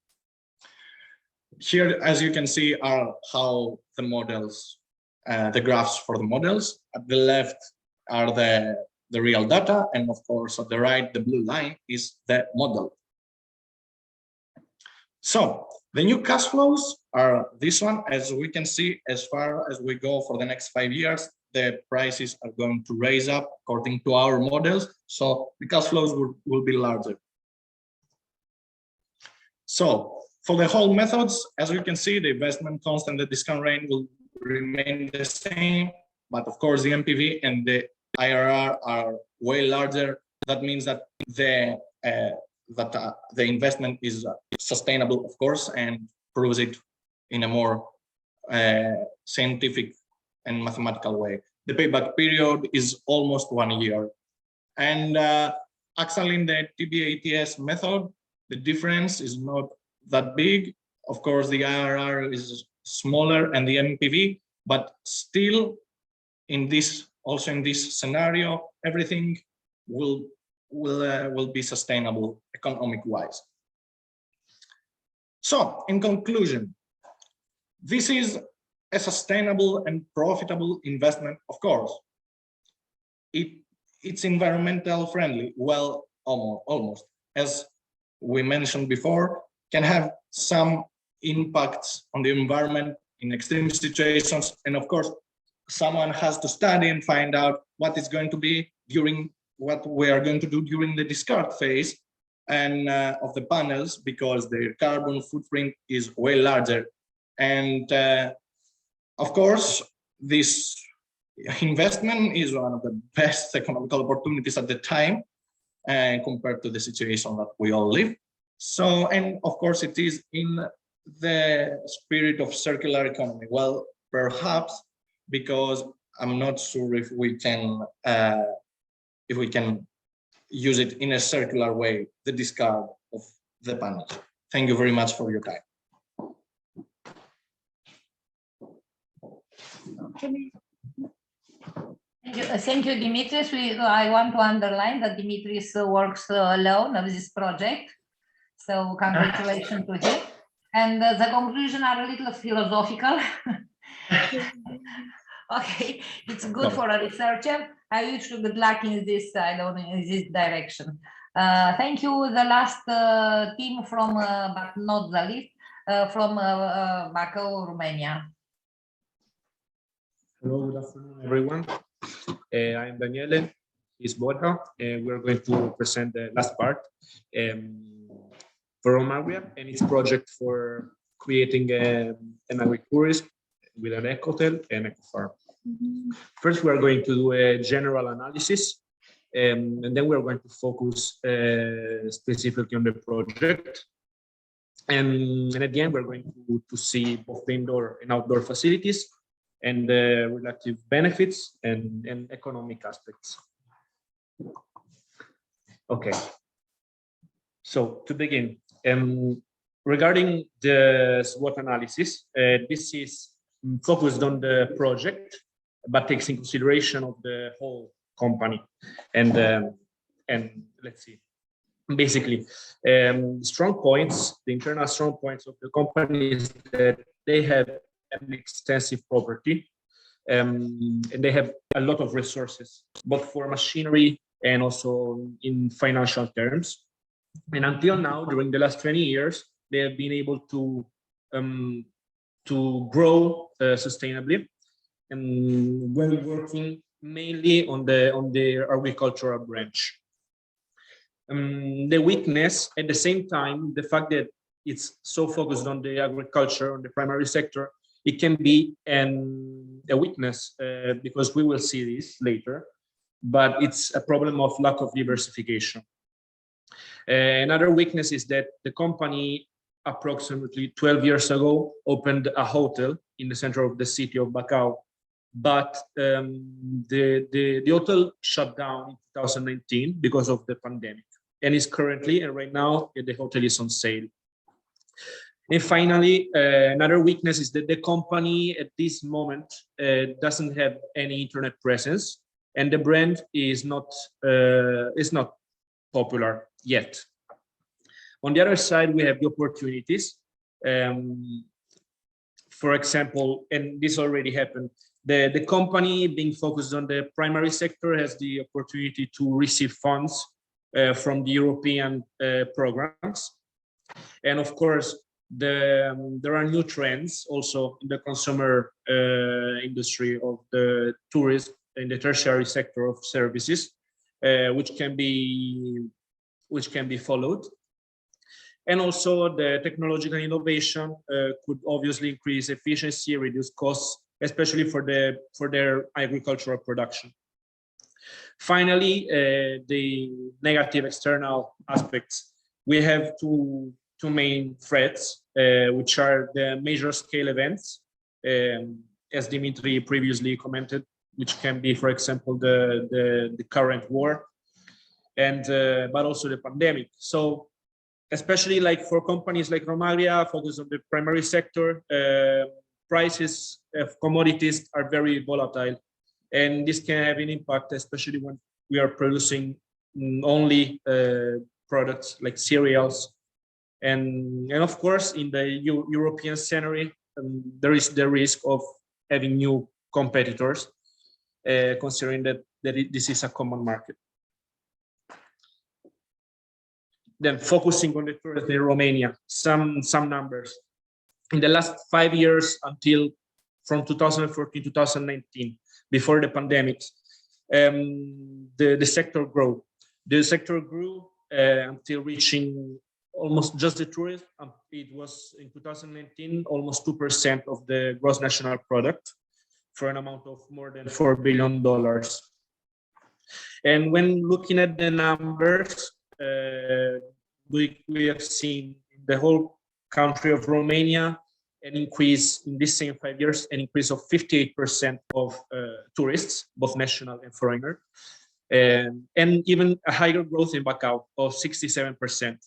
S19: Here, as you can see, are how the models, the graphs for the models. At the left are the real data, and of course, at the right, the blue line is the model. So the new cash flows are this one. As we can see, as far as we go for the next 5 years, the prices are going to raise up according to our models. So the cash flows will be larger. So for the whole methods, as you can see, the investment cost and the discount rate will remain the same. But of course, the MPV and the IRR are way larger. That means that the investment is sustainable, of course, and proves it in a more scientific and mathematical way. The payback period is almost 1 year. And actually in the TBATS method, the difference is not that big. Of course, the IRR is smaller and the MPV, but still in this, also in this scenario, everything will be sustainable economic wise. So in conclusion, This is a sustainable and profitable investment, of course. It's environmental friendly, well, almost. As we mentioned before, can have some impacts on the environment in extreme situations. And of course, someone has to study and find out what is going to be during what we are going to do during the discard phase and of the panels, because their carbon footprint is way larger. And of course, this investment is one of the best economical opportunities at the time compared to the situation that we all live. So, and of course, it is in the spirit of circular economy. Well, perhaps because I'm not sure if we can use it in a circular way, the discard of the panels. Thank you very much for your time.
S5: Thank you, Dimitris. I want to underline that Dimitris works alone of this project. So congratulations to him. And the conclusion are a little philosophical. Okay, it's good for a researcher. I wish you good luck in this, in this direction. Thank you. The last team from, but not the least, from Bacău, Romania.
S20: Hello, good afternoon, everyone. I'm Daniele, he's Borja, and we're going to present the last part for Romagria and its project for creating an agritourism with an eco-hotel and eco-farm. First, we are going to do a general analysis, and then we are going to focus specifically on the project. And at the end, we're going to see both the indoor and outdoor facilities and the relative benefits and economic aspects. Okay. So to begin, regarding the SWOT analysis, this is focused on the project, but takes in consideration of the whole company. And let's see, basically, strong points, the internal strong points of the company is that they have an extensive property, and they have a lot of resources, both for machinery and also in financial terms. And until now, during the last 20 years, they have been able to grow sustainably, and while working mainly on the agricultural branch. The weakness, at the same time, the fact that it's so focused on the agriculture, on the primary sector, it can be a weakness because we will see this later, but it's a problem of lack of diversification. Another weakness is that the company approximately 12 years ago opened a hotel in the center of the city of Bacău, but the hotel shut down in 2019 because of the pandemic, and is currently, and right now, the hotel is on sale. And finally, another weakness is that the company at this moment doesn't have any internet presence, and the brand is not popular yet. On the other side, we have the opportunities. For example, and this already happened, the company being focused on the primary sector has the opportunity to receive funds from the European programs. And of course, there are new trends also in the consumer industry of the tourism in the tertiary sector of services, which can be followed. And also the technological innovation could obviously increase efficiency, reduce costs, especially for their agricultural production. Finally, the negative external aspects. We have two main threats, which are the major scale events, as Dimitri previously commented, which can be, for example, the current war, and but also the pandemic. So, especially like for companies like Romagria, focused on the primary sector, prices of commodities are very volatile, and this can have an impact, especially when we are producing only products like cereals. And of course, in the European scenario, there is the risk of having new competitors, considering that this is a common market. Then focusing on the tourism in Romania, some numbers. In the last 5 years until from 2014 to 2019, before the pandemic, the sector grew. The sector grew until reaching almost just the tourism. It was in 2019 almost 2% of the gross national product, for an amount of more than $4 billion. And when looking at the numbers, we have seen in the whole country of Romania an increase in these same 5 years, an increase of 58% of tourists, both national and foreigner, and even a higher growth in Bacau of 67%.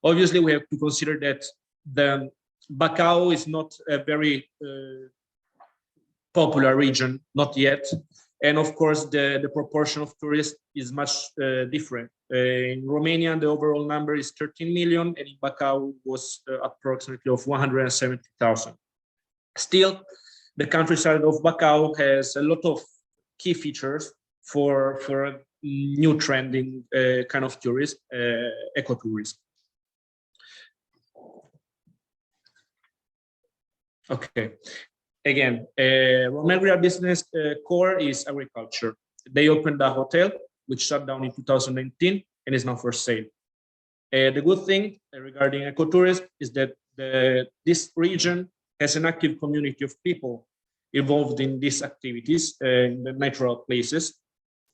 S20: Obviously, we have to consider that the Bacau is not a very popular region, not yet. And of course, the proportion of tourists is much different. In Romania, the overall number is 13 million, and in Bacau was approximately of 170,000. Still, the countryside of Bacau has a lot of key features for a new trending kind of tourism, ecotourism. Okay. Again, Romania business core is agriculture. They opened a hotel, which shut down in 2019 and is now for sale. The good thing regarding ecotourism is that this region has an active community of people involved in these activities in the natural places.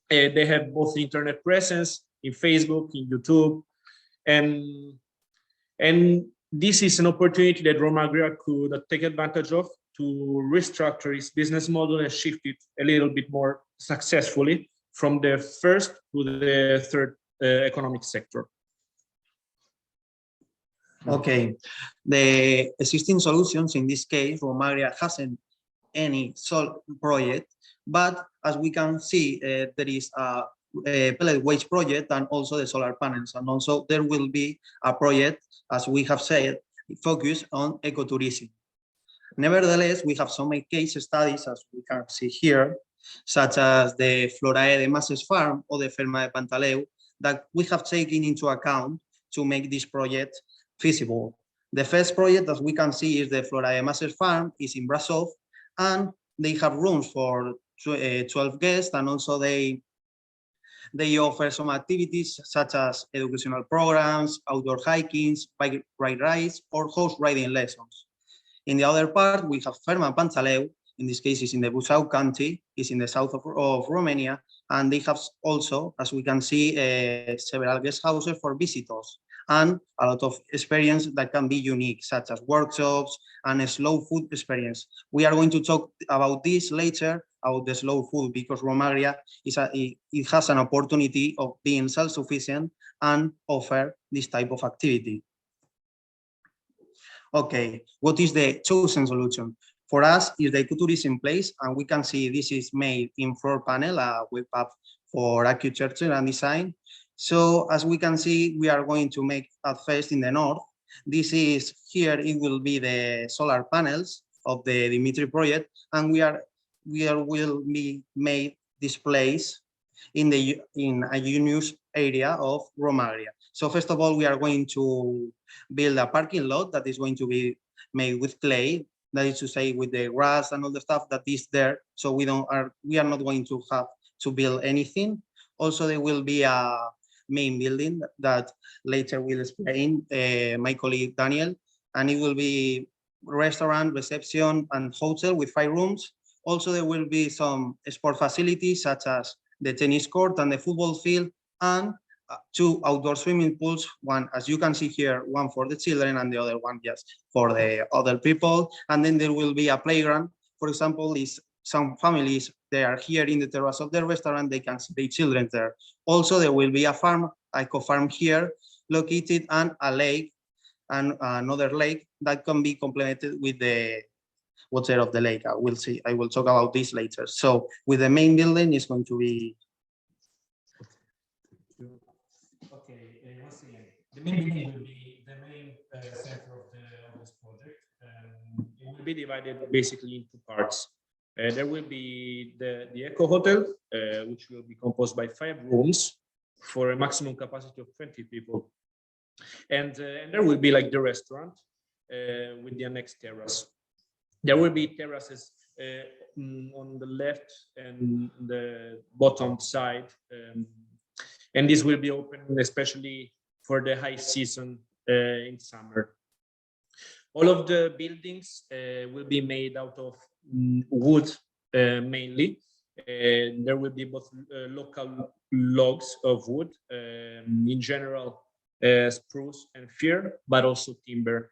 S20: They have both internet presence in Facebook, in YouTube, and this is an opportunity that Romagria could take advantage of to restructure its business model and shift it a little bit more successfully from the first to the third economic sector.
S21: Okay, the existing solutions in this case, Romagria hasn't any sole project, but as we can see, there is a pellet waste project and also the solar panels, and also there will be a project, as we have said, focused on ecotourism. Nevertheless, we have some case studies, as we can see here, such as the Florae de Masses farm or the Ferma de Pantaleu, that we have taken into account to make this project feasible. The first project, as we can see, is the Florae de Masses farm, is in Brasov, and they have rooms for 12 guests, and also they offer some activities such as educational programs, outdoor hikings, bike ride rides, or horse riding lessons. In the other part, we have Ferma Pantaleu, in this case is in the Buzău county, is in the south of Romania, and they have also, as we can see, several guest houses for visitors, and a lot of experience that can be unique, such as workshops and a slow food experience. We are going to talk about this later, about the slow food, because Romagria it has an opportunity of being self-sufficient and offer this type of activity. Okay, what is the chosen solution? For us, is the ecotourism place, and we can see this is made in floor panel, a web app for architecture and design. So as we can see, we are going to make at first in the north. This is here, it will be the solar panels of the Dimitri project, and we will be made this place in a unused area of Romagria. So first of all, we are going to build a parking lot that is going to be made with clay, that is to say with the grass and all the stuff that is there. So we are not going to have to build anything. Also, there will be a main building that later will explain my colleague Daniel, and it will be restaurant, reception, and hotel with 5 rooms. Also, there will be some sport facilities such as the tennis court and the football field, and 2 outdoor swimming pools, one, as you can see here, one for the children and the other one just for the other people. And then there will be a playground. For example, is some families, they are here in the terrace of the restaurant, they can see their children there. Also, there will be a farm, eco farm here, located on a lake, and another lake that can be complemented with the water of the lake. I will talk about this later. So with the main building is going to be.
S20: Okay, once again, the main building will be the main center of this project. It will be divided basically into parts. There will be the Eco Hotel, which will be composed by 5 rooms for a maximum capacity of 20 people. And there will be like the restaurant with the next terrace. There will be terraces on the left and the bottom side. And this will be open especially for the high season in summer. All of the buildings will be made out of wood mainly. There will be both local logs of wood, in general spruce and fir, but also timber,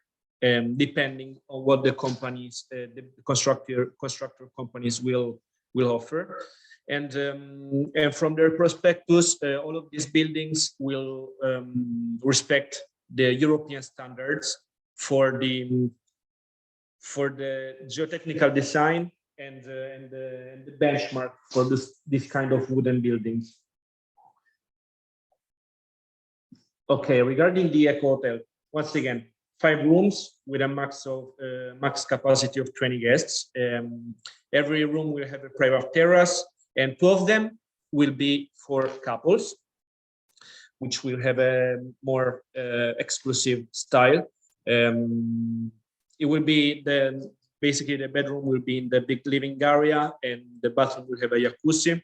S20: depending on what the companies, the constructor companies will offer. And from their prospectus, all of these buildings will respect the European standards for the geotechnical design and the benchmark for this kind of wooden buildings. Okay, regarding the Eco Hotel, once again, 5 rooms with a max capacity of 20 guests. Every room will have a private terrace, and 2 of them will be for couples, which will have a more exclusive style. It will be basically the bedroom will be in the big living area, and the bathroom will have a jacuzzi.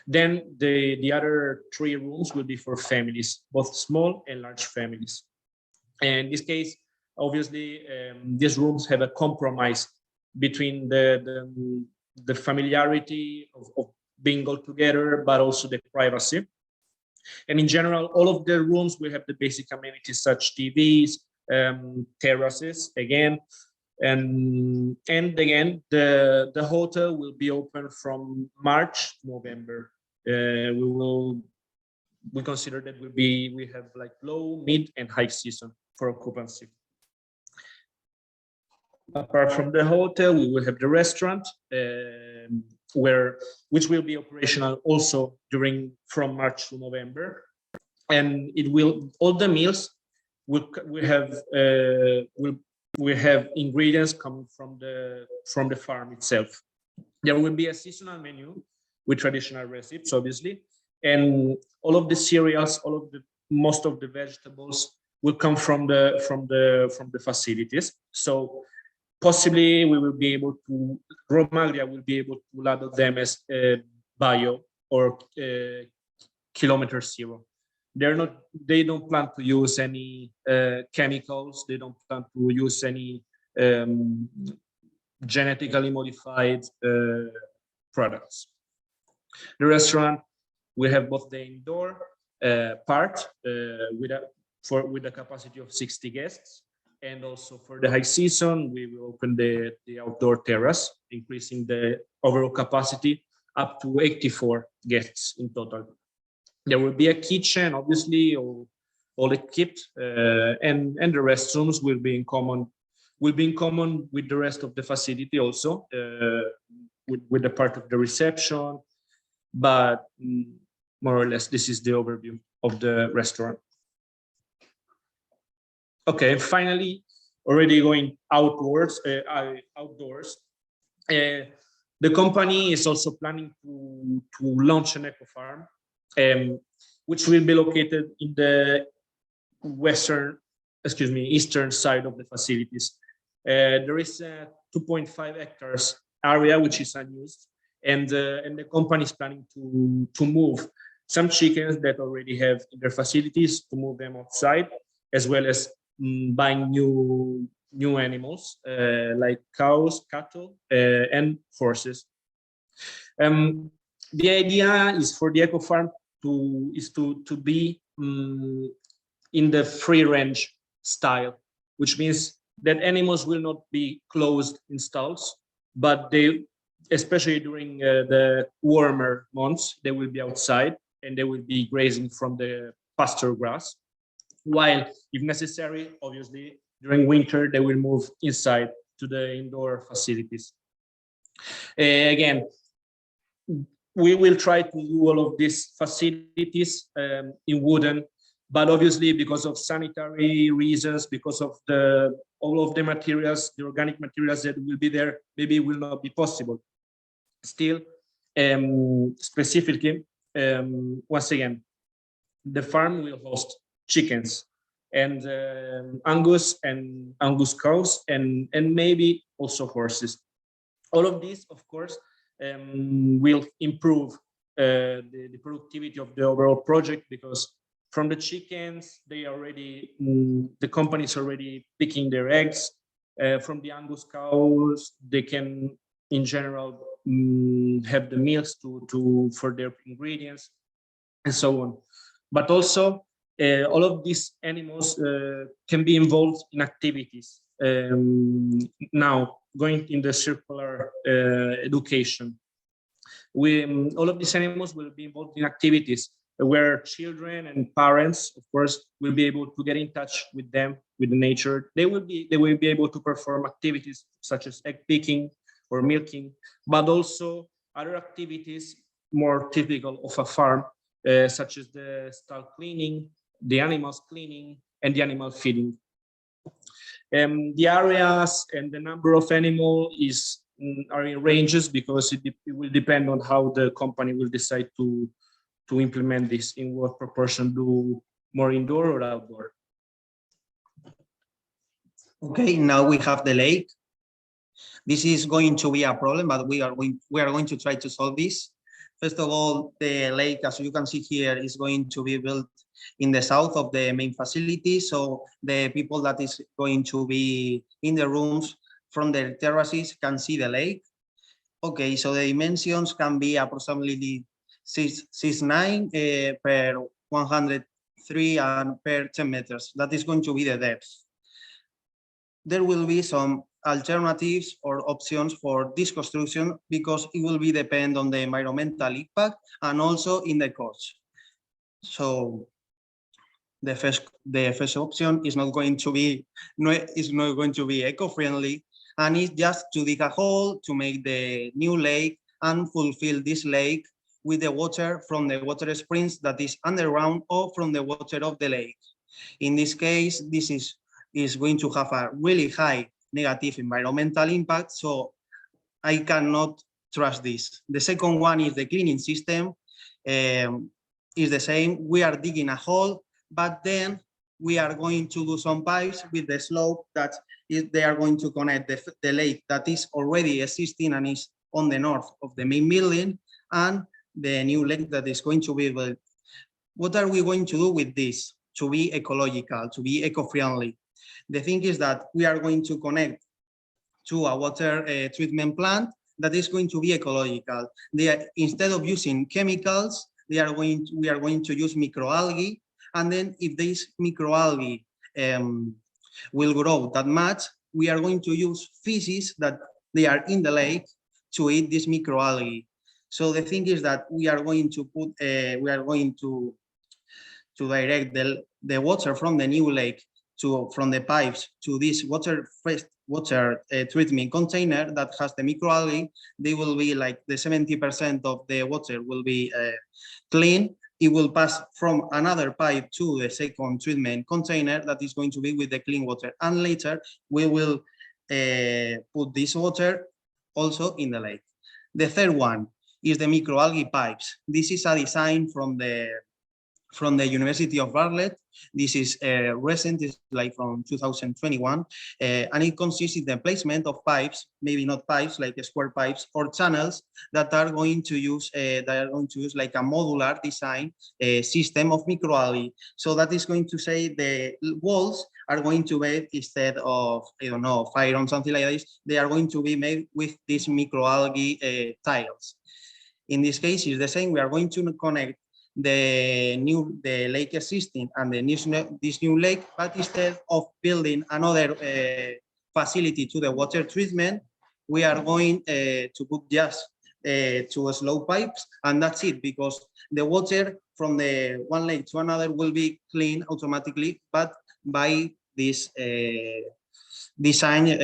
S20: Then the other 3 rooms will be for families, both small and large families. And in this case, obviously, these rooms have a compromise between the familiarity of being all together, but also the privacy. And in general, all of the rooms will have the basic amenities such TVs, terraces again, and again the hotel will be open from March to November. We consider that we have like low, mid, and high season for occupancy. Apart from the hotel, we will have the restaurant, which will be operational also from March to November, and all the meals will have ingredients coming from the farm itself. There will be a seasonal menu with traditional recipes, obviously, and all of the cereals, most of the vegetables will come from the facilities. So possibly we will be able to, Romaglia will be able to label them as bio or kilometer zero. They don't plan to use any chemicals. They don't plan to use any genetically modified products. The restaurant will have both the indoor part with a capacity of 60 guests, and also for the high season, we will open the outdoor terrace, increasing the overall capacity up to 84 guests in total. There will be a kitchen, obviously, all equipped, and the restrooms will be in common with the rest of the facility also, with the part of the reception. But more or less, this is the overview of the restaurant. Okay, and finally, already going outdoors, the company is also planning to launch an eco farm, which will be located in the eastern side of the facilities. There is a 2.5 hectares area which is unused, and the company is planning to move some chickens that already have in their facilities, to move them outside, as well as buying new animals like cows, cattle, and horses. The idea is for the eco farm to be in the free range style, which means that animals will not be closed in stalls, but they, especially during the warmer months, they will be outside and they will be grazing from the pasture grass. While, if necessary, obviously, during winter, they will move inside to the indoor facilities. Again, we will try to do all of these facilities in wooden, But obviously, because of sanitary reasons, because of all of the materials, the organic materials that will be there, maybe it will not be possible. Still, specifically, once again, the farm will host chickens and Angus cows and maybe also horses. All of these, of course, will improve the productivity of the overall project, because from the chickens, they already the company is already picking their eggs. From the Angus cows, they can, in general, have the milks for their ingredients, and so on. But also, all of these animals can be involved in activities. Now, going in the circular education, all of these animals will be involved in activities where children and parents, of course, will be able to get in touch with them, with the nature. They will be able to perform activities such as egg picking or milking, but also other activities more typical of a farm, such as the stall cleaning, the animals cleaning, and the animal feeding. The areas and the number of animals are in ranges, because it will depend on how the company will decide to implement this, in what proportion, do more indoor or outdoor.
S21: Okay, now we have the lake. This is going to be a problem, but we are going to try to solve this. First of all, the lake, as you can see here, is going to be built in the south of the main facility. So the people that is going to be in the rooms from the terraces can see the lake. Okay, so the dimensions can be approximately 6'9" per 103 and per 10 meters. That is going to be the depth. There will be some alternatives or options for this construction, because it will be depend on the environmental impact and also in the cost. So the first option is not going to be eco-friendly, and it's just to dig a hole to make the new lake and fulfill this lake with the water from the water springs that is underground or from the water of the lake. In this case, this is going to have a really high negative environmental impact, so I cannot trust this. The second one is the cleaning system. Is the same. We are digging a hole, but then we are going to do some pipes with the slope that they are going to connect the lake that is already existing and is on the north of the main building, and the new lake that is going to be built. What are we going to do with this to be ecological, to be eco-friendly? The thing is that we are going to connect to a water treatment plant that is going to be ecological. Instead of using chemicals, we are going to use microalgae, and then if these microalgae will grow that much, we are going to use fishes that they are in the lake to eat this microalgae. So the thing is that we are going to direct the water from the new lake from the pipes to this water treatment container that has the microalgae. They will be like the 70% of the water will be clean. It will pass from another pipe to the second treatment container that is going to be with the clean water, and later we will put this water also in the lake. The third one is the microalgae pipes. This is a design from the University of Bartlett. This is recent, it's like from 2021, and it consists in the placement of pipes, maybe not pipes, like square pipes or channels that are going to use like a modular design system of microalgae. So that is going to say the walls are going to be, instead of, I don't know, fire or something like this, they are going to be made with these microalgae tiles. In this case, it's the same. We are going to connect the lake existing and this new lake, but instead of building another facility to the water treatment, we are going to put just two slope pipes, and that's it, because the water from the one lake to another will be clean automatically, but by this design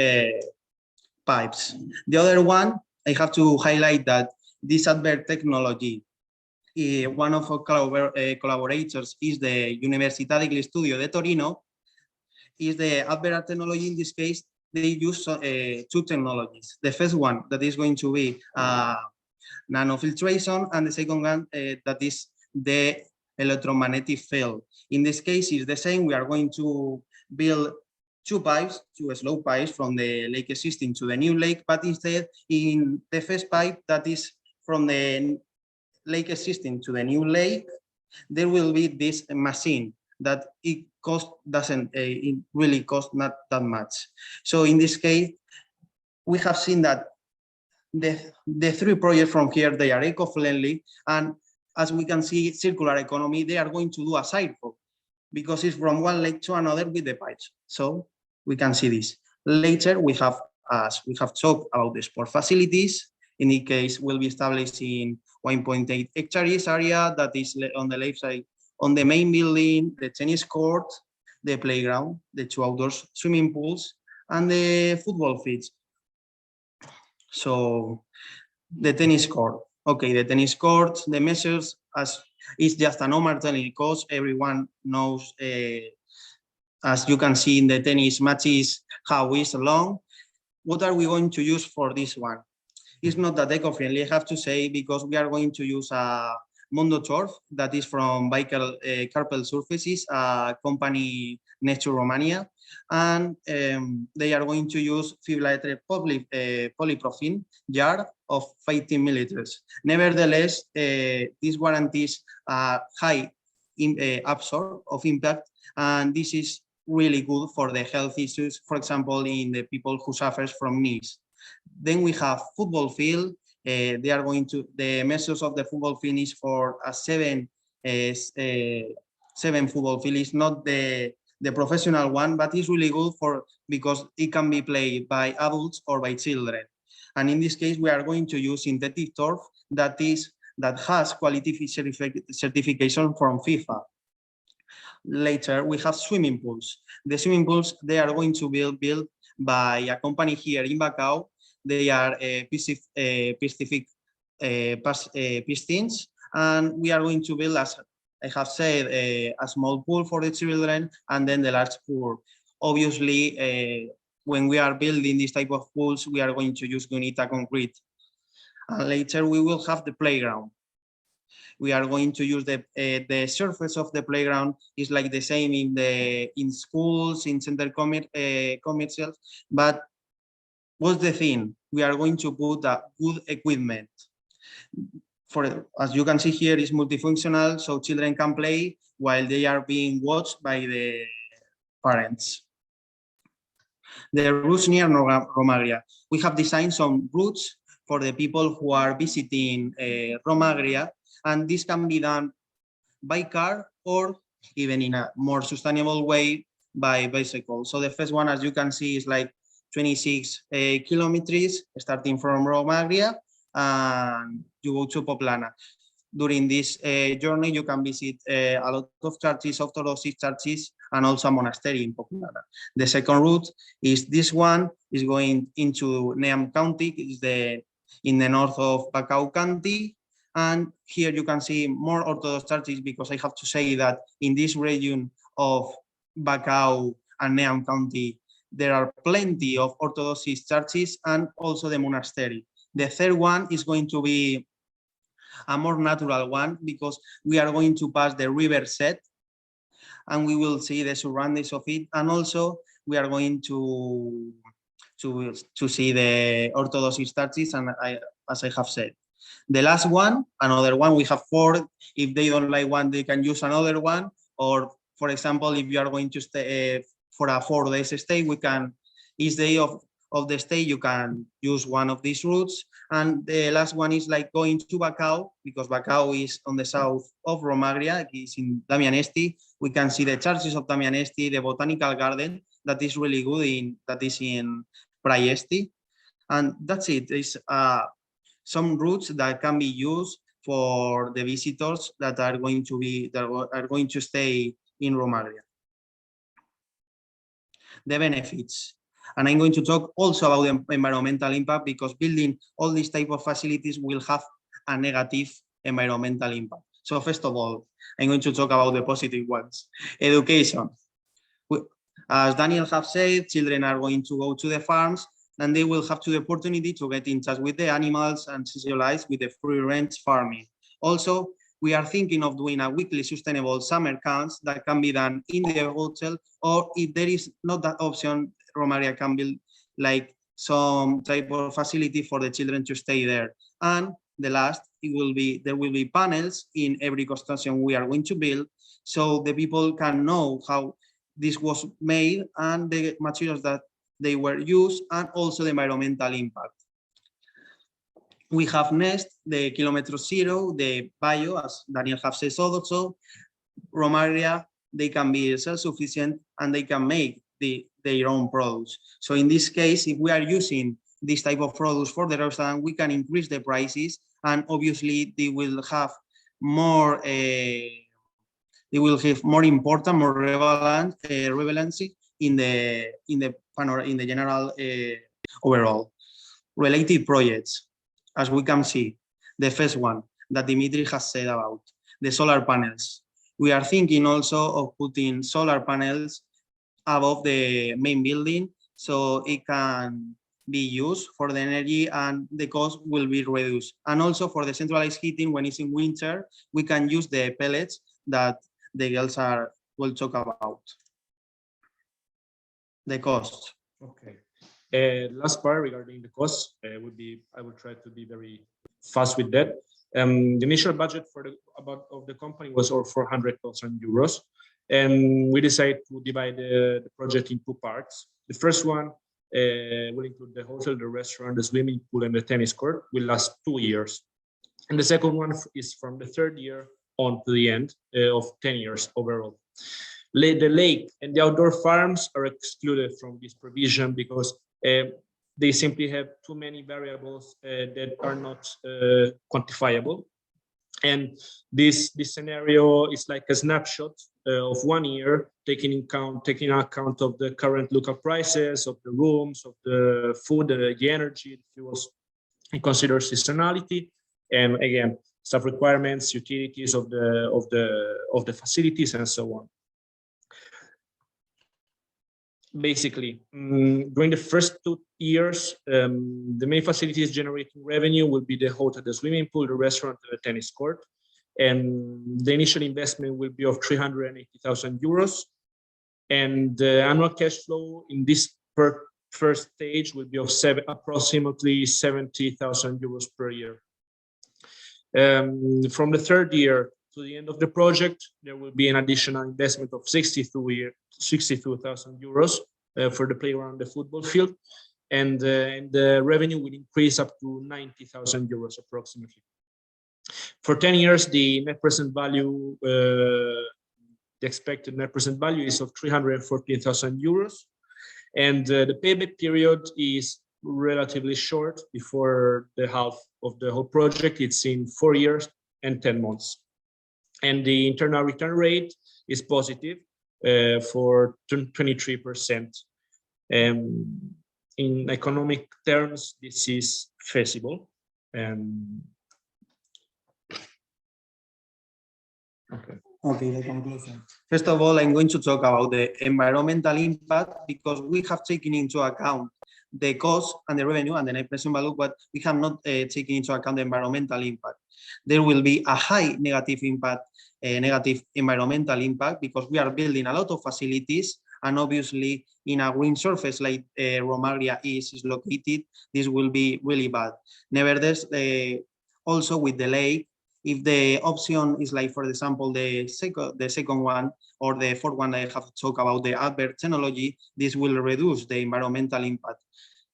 S21: pipes. The other one, I have to highlight that this advert technology one of our collaborators is the Università degli Studi di Torino, is the adverbal technology. In this case, they use two technologies. The first one that is going to be nanofiltration, and the second one that is the electromagnetic field. In this case, it's the same. We are going to build two slope pipes from the lake existing to the new lake, but instead in the first pipe that is from the lake existing to the new lake, there will be this machine that it doesn't it really cost not that much. So in this case, we have seen that the three projects from here, they are eco-friendly, and as we can see, circular economy, they are going to do a cycle because it's from one lake to another with the pipes. So we can see this. Later, we have talked about the sport facilities. In this case, will be established in 1.8 hectares area that is on the left side, on the main building, the tennis court, the playground, the two outdoor swimming pools, and the football fields. So the tennis court. Okay, the tennis court, the measures as is just a normal tennis course. Everyone knows, as you can see in the tennis matches, how it's long. What are we going to use for this one? It's not that eco-friendly, I have to say, because we are going to use a Mondo Turf that is from Baikal Carpel Surfaces, a company next to Romania, and they are going to use fibrillated polypropylene jar of 15 milliliters. Nevertheless, this guarantees a high absorb of impact, and this is really good for the health issues, for example, in the people who suffers from knees. Then we have football field. They are going to, the measures of the football field is for a seven football field. It's not the professional one, but it's really good because it can be played by adults or by children. And in this case, we are going to use synthetic turf that has quality certification from FIFA. Later, we have swimming pools. The swimming pools, they are going to be built by a company here in Bacau. They are Pacific Pistons, and we are going to build, as I have said, a small pool for the children, and then the large pool. Obviously, when we are building this type of pools, we are going to use Gunita concrete. And later, we will have the playground. We are going to use the surface of the playground is like the same in schools, in center commercials, but what's the thing? We are going to put a good equipment. As you can see here, is multifunctional, so children can play while they are being watched by the parents. The routes near Romagria. We have designed some routes for the people who are visiting Romagria, and this can be done by car or even in a more sustainable way by bicycle. So the first one, as you can see, is like 26 kilometers starting from Romagria, and you go to Poplana. During this journey, you can visit a lot of churches, Orthodox churches, and also a monastery in Poplana. The second route is this one, is going into Neam County, is in the north of Bacau County. And here you can see more Orthodox churches, because I have to say that in this region of Bacau and Neam County, there are plenty of Orthodox churches and also the monastery. The third one is going to be a more natural one, because we are going to pass the river Set, and we will see the surroundings of it, and also we are going to see the Orthodox churches, and as I have said. The last one, another one, we have 4. If they don't like one, they can use another one. Or for example, if you are going to stay for a 4 days stay, we can, each day of the stay, you can use one of these routes. And the last one is like going to Bacau, because Bacau is on the south of Romagria, it is in Damianesti. We can see the churches of Damianesti, the botanical garden, that is really good, that is in Praiesti. And that's it. There's some routes that can be used for the visitors that are going to stay in Romagria. The benefits. And I'm going to talk also about the environmental impact, because building all these type of facilities will have a negative environmental impact. So first of all, I'm going to talk about the positive ones. Education. As Daniel have said, children are going to go to the farms and they will have the opportunity to get in touch with the animals and socialize with the free range farming. Also, we are thinking of doing a weekly sustainable summer camps that can be done in the hotel, or if there is not that option, Romaria can build like some type of facility for the children to stay there. And the last, there will be panels in every construction we are going to build, so the people can know how this was made and the materials that they were used, and also the environmental impact. We have next the kilometer zero, the bio, as Daniel have said also. Romaria, they can be self-sufficient and they can make their own products. So in this case, if we are using this type of products for the restaurant, we can increase the prices, and obviously they will have more important, more relevancy in the general overall. Related projects, as we can see, the first one that Dimitri has said about the solar panels. We are thinking also of putting solar panels above the main building, so it can be used for the energy and the cost will be reduced. And also for the centralized heating, when it's in winter, we can use the pellets that the girls will talk about. The cost.
S20: Okay. Last part regarding the cost I will try to be very fast with that. The initial budget for the company was over 400,000 euros, and we decided to divide the project in two parts. The first one will include the hotel, the restaurant, the swimming pool, and the tennis court. Will last 2 years, and the second one is from the third year on to the end of 10 years overall. The lake and the outdoor farms are excluded from this provision because they simply have too many variables that are not quantifiable. And this scenario is like a snapshot of 1 year, taking account of the current local prices, of the rooms, of the food, the energy, the fuels, and consider seasonality, and again, staff requirements, utilities of the facilities, and so on. Basically, during the first 2 years, the main facilities generating revenue will be the hotel, the swimming pool, the restaurant, and the tennis court. And the initial investment will be of 380,000 euros. And the annual cash flow in this first stage will be of approximately 70,000 euros per year. From the third year to the end of the project, there will be an additional investment of 62,000 euros for the playground, the football field, and the revenue will increase up to 90,000 euros approximately. For 10 years, the net present value, the expected net present value is of 314,000 euros, and the payback period is relatively short. Before the half of the whole project, it's in 4 years and 10 months. And the internal return rate is positive for 23%. In economic terms, this is feasible.
S21: Okay, the conclusion. First of all, I'm going to talk about the environmental impact, because we have taken into account the cost and the revenue and the net present value, but we have not taken into account the environmental impact. There will be a high negative impact, negative environmental impact, because we are building a lot of facilities, and obviously in a green surface like Romaria is located, this will be really bad. Nevertheless, also with the lake, if the option is like, for example, the second one or the fourth one I have talked about, the advert technology, this will reduce the environmental impact.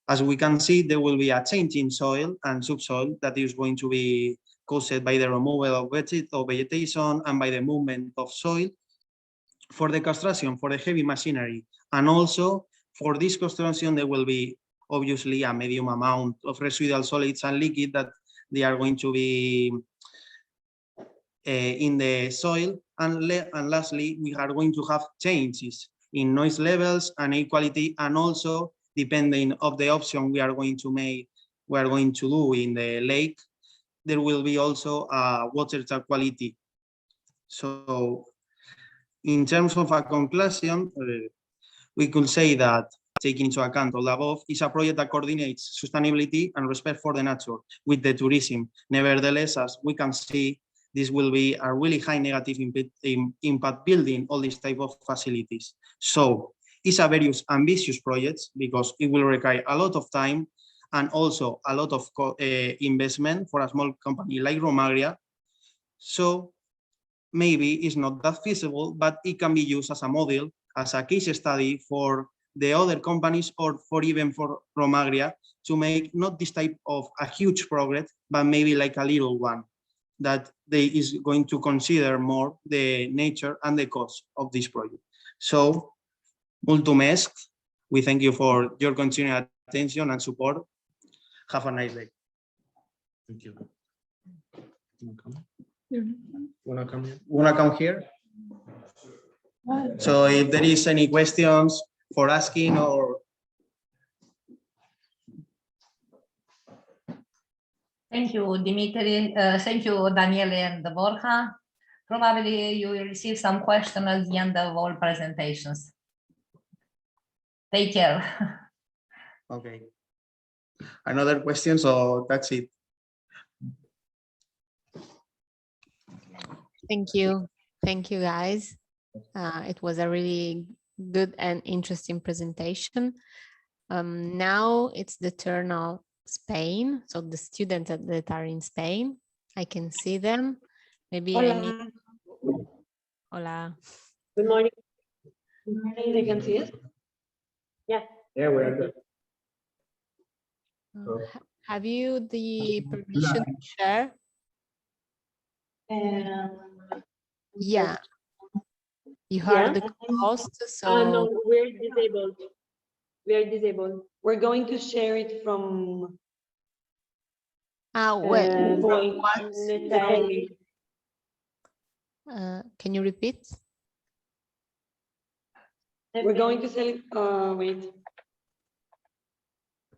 S21: As we can see, there will be a change in soil and subsoil that is going to be caused by the removal of vegetation and by the movement of soil. For the construction, for the heavy machinery, and also for this construction, there will be obviously a medium amount of residual solids and liquid that they are going to be in the soil. And lastly, we are going to have changes in noise levels and air quality, and also depending of the option we are going to make, we are going to do in the lake, there will be also water quality. So in terms of a conclusion, we could say that taking into account all the above is a project that coordinates sustainability and respect for the nature with the tourism. Nevertheless, as we can see, this will be a really high negative impact building all these type of facilities. So it's a very ambitious project because it will require a lot of time and also a lot of investment for a small company like Romagria. So maybe it's not that feasible, but it can be used as a model, as a case study for the other companies or for even for Romagria to make not this type of a huge progress, but maybe like a little one that they is going to consider more the nature and the cost of this project. So, mulțumesc. We thank you for your continued attention and support. Have a nice day.
S20: Thank you.
S21: Wanna come here? So if there is any questions for asking or.
S5: Thank you, Dimitri. Thank you, Daniele and Borja. Probably you will receive some questions at the end of all presentations. Take care.
S21: Okay. Another question, so that's it.
S10: Thank you. Thank you, guys. It was a really good and interesting presentation. Now it's the turn of Spain. So the students that are in Spain, I can see them. Maybe
S2: Hola.
S10: I need. Hola.
S2: Good morning. Good morning. They can see us? Yeah.
S21: Yeah, we are good.
S10: Have you the permission to share? Yeah. You heard the cost, so
S2: No, we're disabled. We are disabled. We're going to share it from
S10: what?
S2: Netali.
S10: Can you repeat?
S2: We're going to sell it. Wait.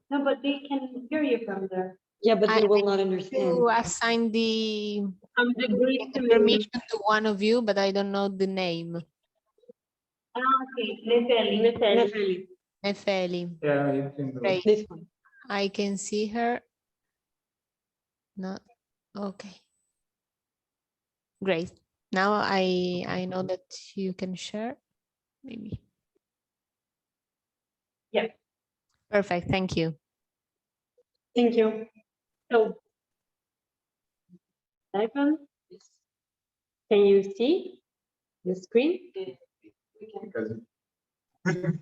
S2: No, but they can hear you from there. Yeah, but they will not understand.
S10: To assign the permission to one of you, but I don't know the name.
S2: Okay, Nefeli.
S10: Nefeli.
S21: Yeah, you can do
S10: Great.
S2: This one.
S10: I can see her. No. Okay. Great. Now I know that you can share. Maybe.
S2: Yeah.
S10: Perfect. Thank you.
S2: Thank you. So, Stefan, can you see the screen?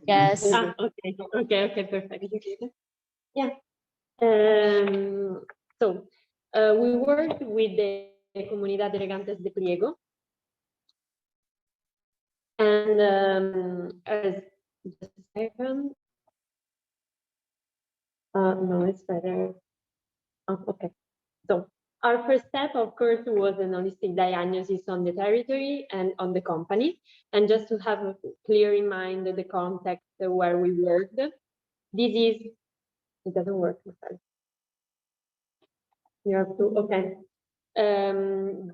S10: Yes.
S2: Okay, perfect. Yeah. So, we worked with the Comunidad de Regantes de Pliego. And as just a second. No, it's better. Oh, okay. So our first step, of course, was an holistic diagnosis on the territory and on the company. And just to have clear in mind the context where we worked, this is, it doesn't work. You have to, okay.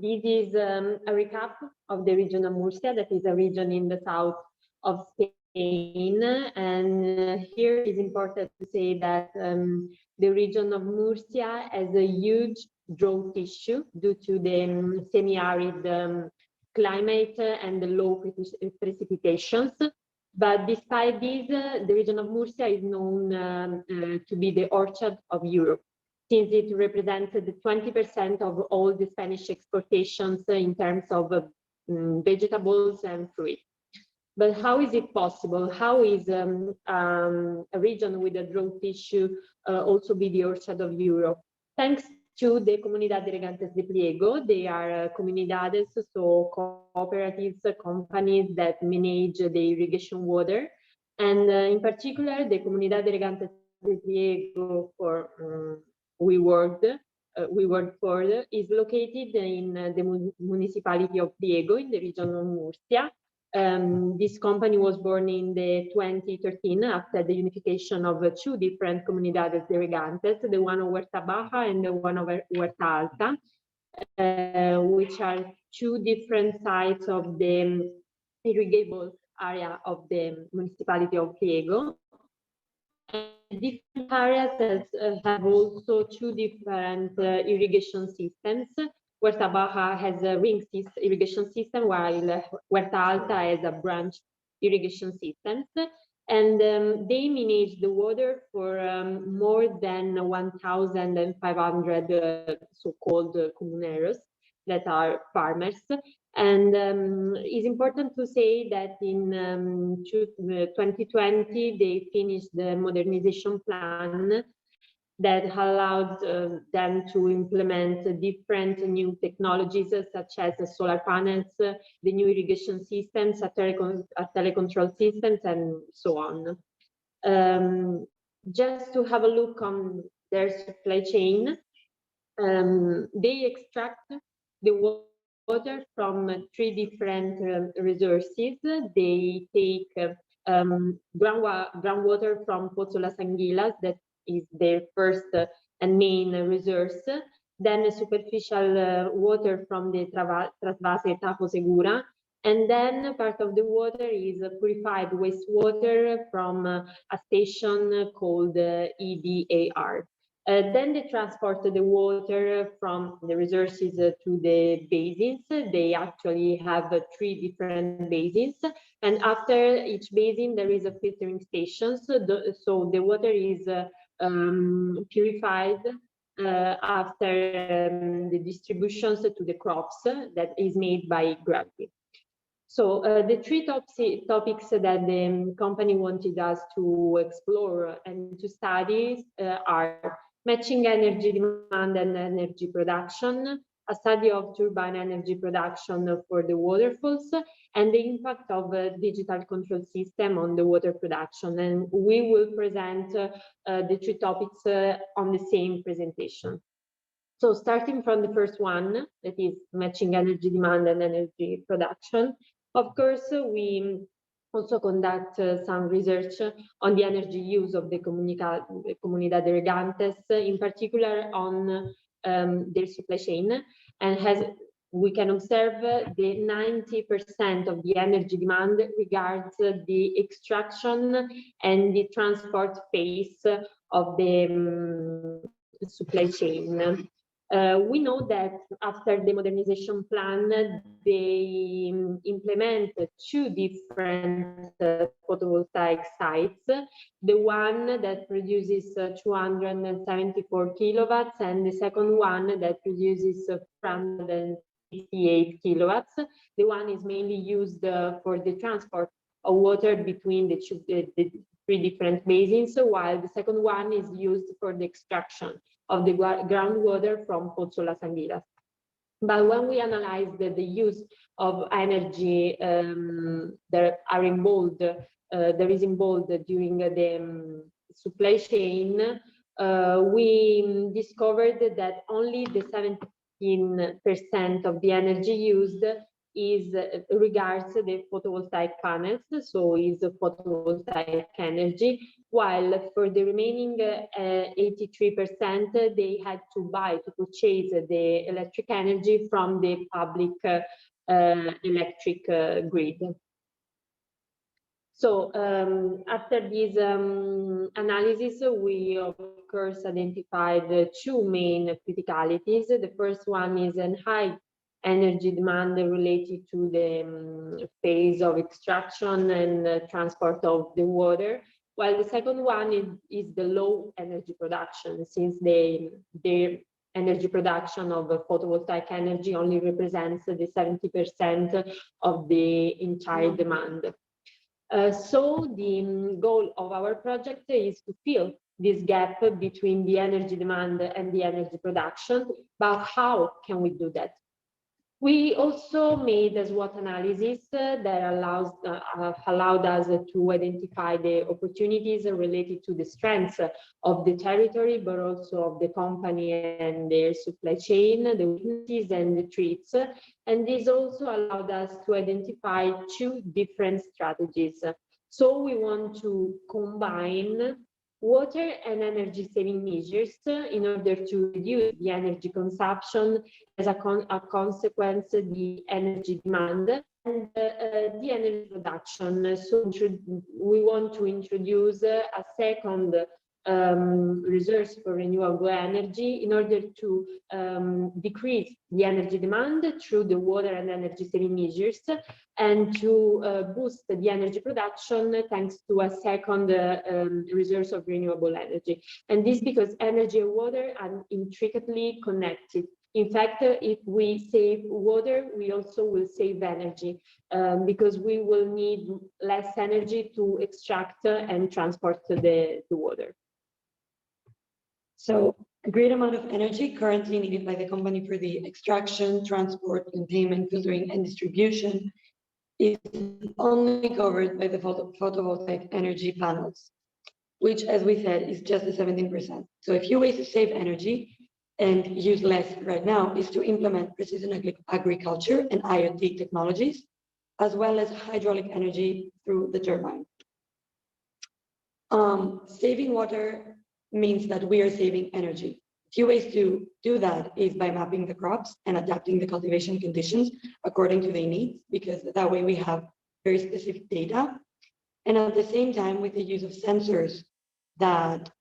S2: This is a recap of the region of Murcia, that is a region in the south of Spain. And here it's important to say that the region of Murcia has a huge drought issue due to the semi-arid climate and the low precipitations. But despite this, the region of Murcia is known to be the orchard of Europe, since it represented 20% of all the Spanish exportations in terms of vegetables and fruit. But how is it possible? How is a region with a drought issue also be the orchard of Europe? Thanks to the Comunidad de Regantes de Pliego. They are comunidades, so cooperatives, companies that manage the irrigation water. And in particular, the Comunidad de Regantes de Pliego for we worked for is located in the municipality of Pliego in the region of Murcia. This company was born in the 2013 after the unification of two different comunidades de regantes, the one of Huerta Baja and the one of Huerta Alta, which are two different sides of the irrigable area of the municipality of Priego. Different areas have also two different irrigation systems. Huerta Baja has a ring irrigation system, while Huerta Alta has a branch irrigation system. And they manage the water for more than 1,500 so-called comuneros that are farmers. And it's important to say that in 2020, they finished the modernization plan that allowed them to implement different new technologies such as solar panels, the new irrigation systems, telecontrol systems, and so on. Just to have a look on their supply chain, they extract the water from three different resources. They take groundwater from Pozo Las Anguilas, that is their first and main resource. Then superficial water from the Trasvase Tajo Segura. And then part of the water is purified wastewater from a station called EDAR. Then they transport the water from the resources to the basins. They actually have three different basins, and after each basin there is a filtering station. So the water is purified after the distributions to the crops that is made by gravity. So the three topics that the company wanted us to explore and to study are matching energy demand and energy production, a study of turbine energy production for the waterfalls, and the impact of a digital control system on the water production. And we will present the three topics on the same presentation. So starting from the first one, that is matching energy demand and energy production, of course, we also conduct some research on the energy use of the Comunidad de Regantes, in particular on their supply chain. And as we can observe, the 90% of the energy demand regards the extraction and the transport phase of the supply chain. We know that after the modernization plan, they implement two different photovoltaic sites. The one that produces 274 kilowatts and the second one that produces 468 kilowatts. The one is mainly used for the transport of water between the three different basins, while the second one is used for the extraction of the groundwater from Pozo Las Anguilas. But when we analyze the use of energy that are involved, that is involved during the supply chain, we discovered that only the 17% of the energy used is regards the photovoltaic panels, so is photovoltaic energy, while for the remaining 83%, they had to purchase the electric energy from the public electric grid. So after this analysis, we of course identified two main criticalities. The first one is a high energy demand related to the phase of extraction and transport of the water, while the second one is the low energy production, since their energy production of photovoltaic energy only represents the 70% of the entire demand. So the goal of our project is to fill this gap between the energy demand and the energy production, but how can we do that? We also made a SWOT analysis that allowed us to identify the opportunities related to the strengths of the territory, but also of the company and their supply chain, the weaknesses and the threats. And this also allowed us to identify two different strategies. So we want to combine water and energy saving measures in order to reduce the energy consumption, as a consequence the energy demand and the energy production. So we want to introduce a second resource for renewable energy in order to decrease the energy demand through the water and energy saving measures, and to boost the energy production thanks to a second resource of renewable energy. And this because energy and water are intricately connected. In fact, if we save water, we also will save energy because we will need less energy to extract and transport the water.
S4: So a great amount of energy currently needed by the company for the extraction, transport, containment, filtering, and distribution is only covered by the photovoltaic energy panels, which, as we said, is just the 17%. So a few ways to save energy and use less right now is to implement precision agriculture and IoT technologies, as well as hydraulic energy through the turbine. Saving water means that we are saving energy. A few ways to do that is by mapping the crops and adapting the cultivation conditions according to their needs, because that way we have very specific data. And at the same time, with the use of sensors that,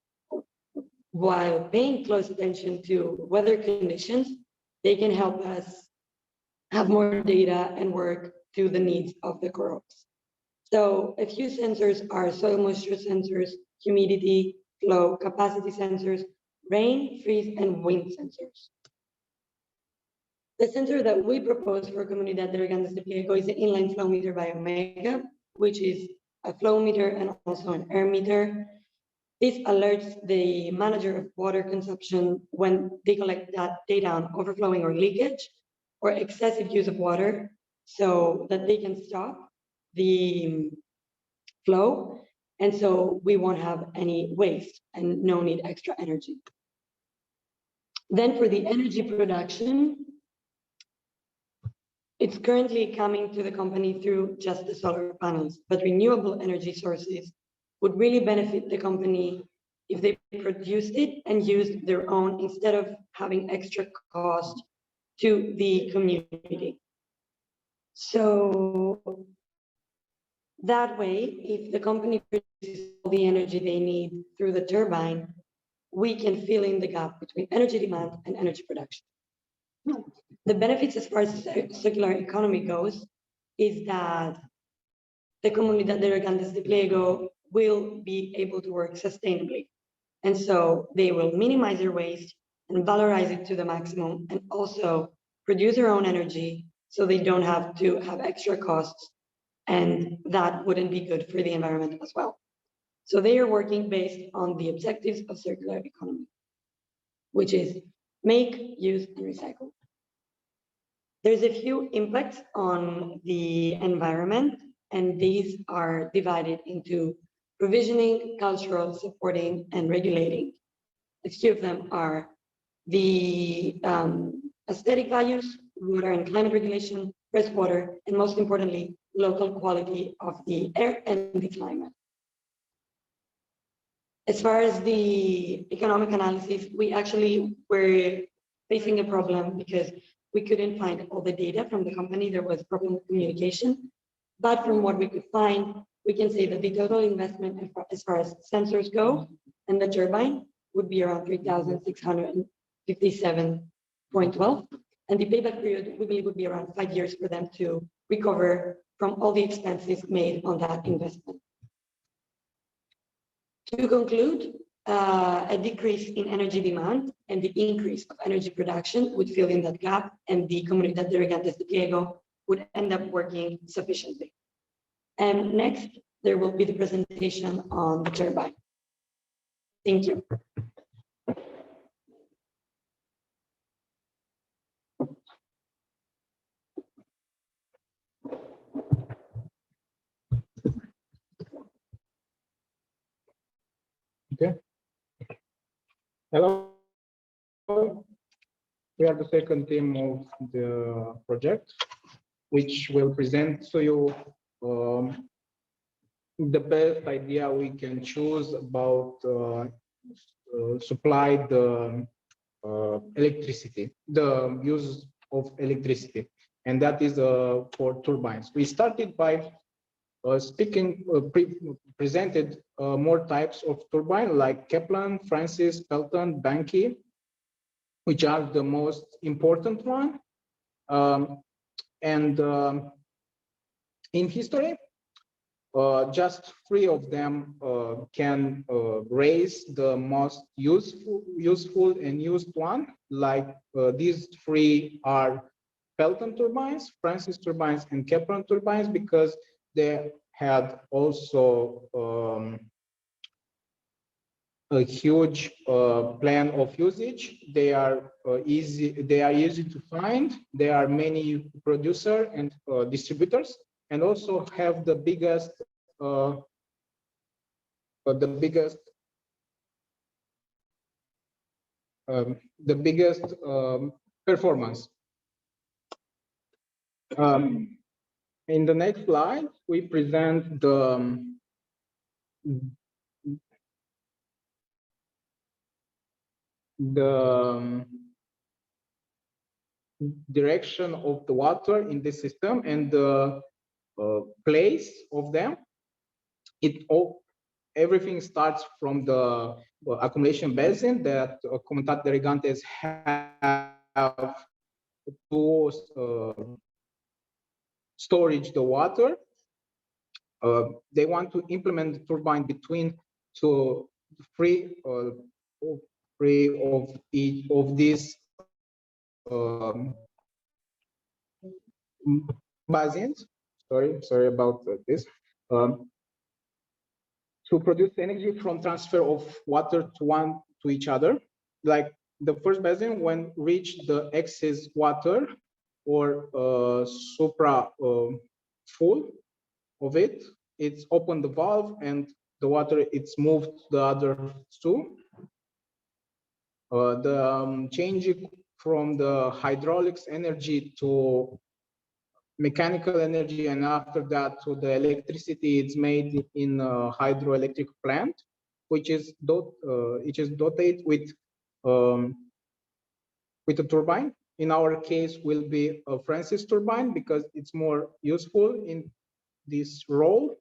S4: while paying close attention to weather conditions, they can help us have more data and work to the needs of the crops. So a few sensors are soil moisture sensors, humidity, flow, capacity sensors, rain, freeze, and wind sensors. The sensor that we propose for Comunidad de Regantes de Pliego is the inline flow meter by Omega, which is a flow meter and also an air meter. This alerts the manager of water consumption when they collect that data on overflowing or leakage or excessive use of water, so that they can stop the flow. And so we won't have any waste and no need extra energy. Then for the energy production, it's currently coming to the company through just the solar panels, but renewable energy sources would really benefit the company if they produced it and used their own instead of having extra cost to the community. So that way, if the company produces all the energy they need through the turbine, we can fill in the gap between energy demand and energy production. The benefits as far as circular economy goes is that the Comunidad de Regantes de Pliego will be able to work sustainably. And so they will minimize their waste and valorize it to the maximum, and also produce their own energy so they don't have to have extra costs, and that wouldn't be good for the environment as well. So they are working based on the objectives of circular economy, which is make, use, and recycle. There's a few impacts on the environment, and these are divided into provisioning, cultural, supporting, and regulating. A few of them are the aesthetic values, water and climate regulation, fresh water, and most importantly, local quality of the air and the climate. As far as the economic analysis, we actually were facing a problem because we couldn't find all the data from the company. There was a problem with communication. But from what we could find, we can say that the total investment as far as sensors go and the turbine would be around 3,657.12. And the payback period, we believe, would be around 5 years for them to recover from all the expenses made on that investment. To conclude, a decrease in energy demand and the increase of energy production would fill in that gap, and the Comunidad de Regantes de Pliego would end up working sufficiently. And next, there will be the presentation on the turbine. Thank you.
S1: Okay. Hello. We are the second team of the project, which will present to you the best idea we can choose about supply the electricity, the use of electricity, and that is for turbines. We started by presented more types of turbine like Kaplan, Francis, Pelton, Banky, which are the most important one. In history, just 3 of them can raise the most useful and used one. Like these 3 are Pelton turbines, Francis turbines, and Kaplan turbines, because they had also a huge plan of usage. They are easy to find. There are many producers and distributors, and also have the biggest performance. In the next slide, we present the direction of the water in the system and the place of them. Everything starts from the accumulation basin that Comunidad de Regantes have to storage the water. They want to implement the turbine between 3 of each of these basins. Sorry about this. To produce energy from transfer of water to each other. Like the first basin, when reach the excess water or supra full of it, it's open the valve and the water it's moved to the other 2. Changing from the hydraulics energy to mechanical energy, and after that to the electricity, it's made in a hydroelectric plant, which is dotated with a turbine. In our case, will be a Francis turbine because it's more useful in this role.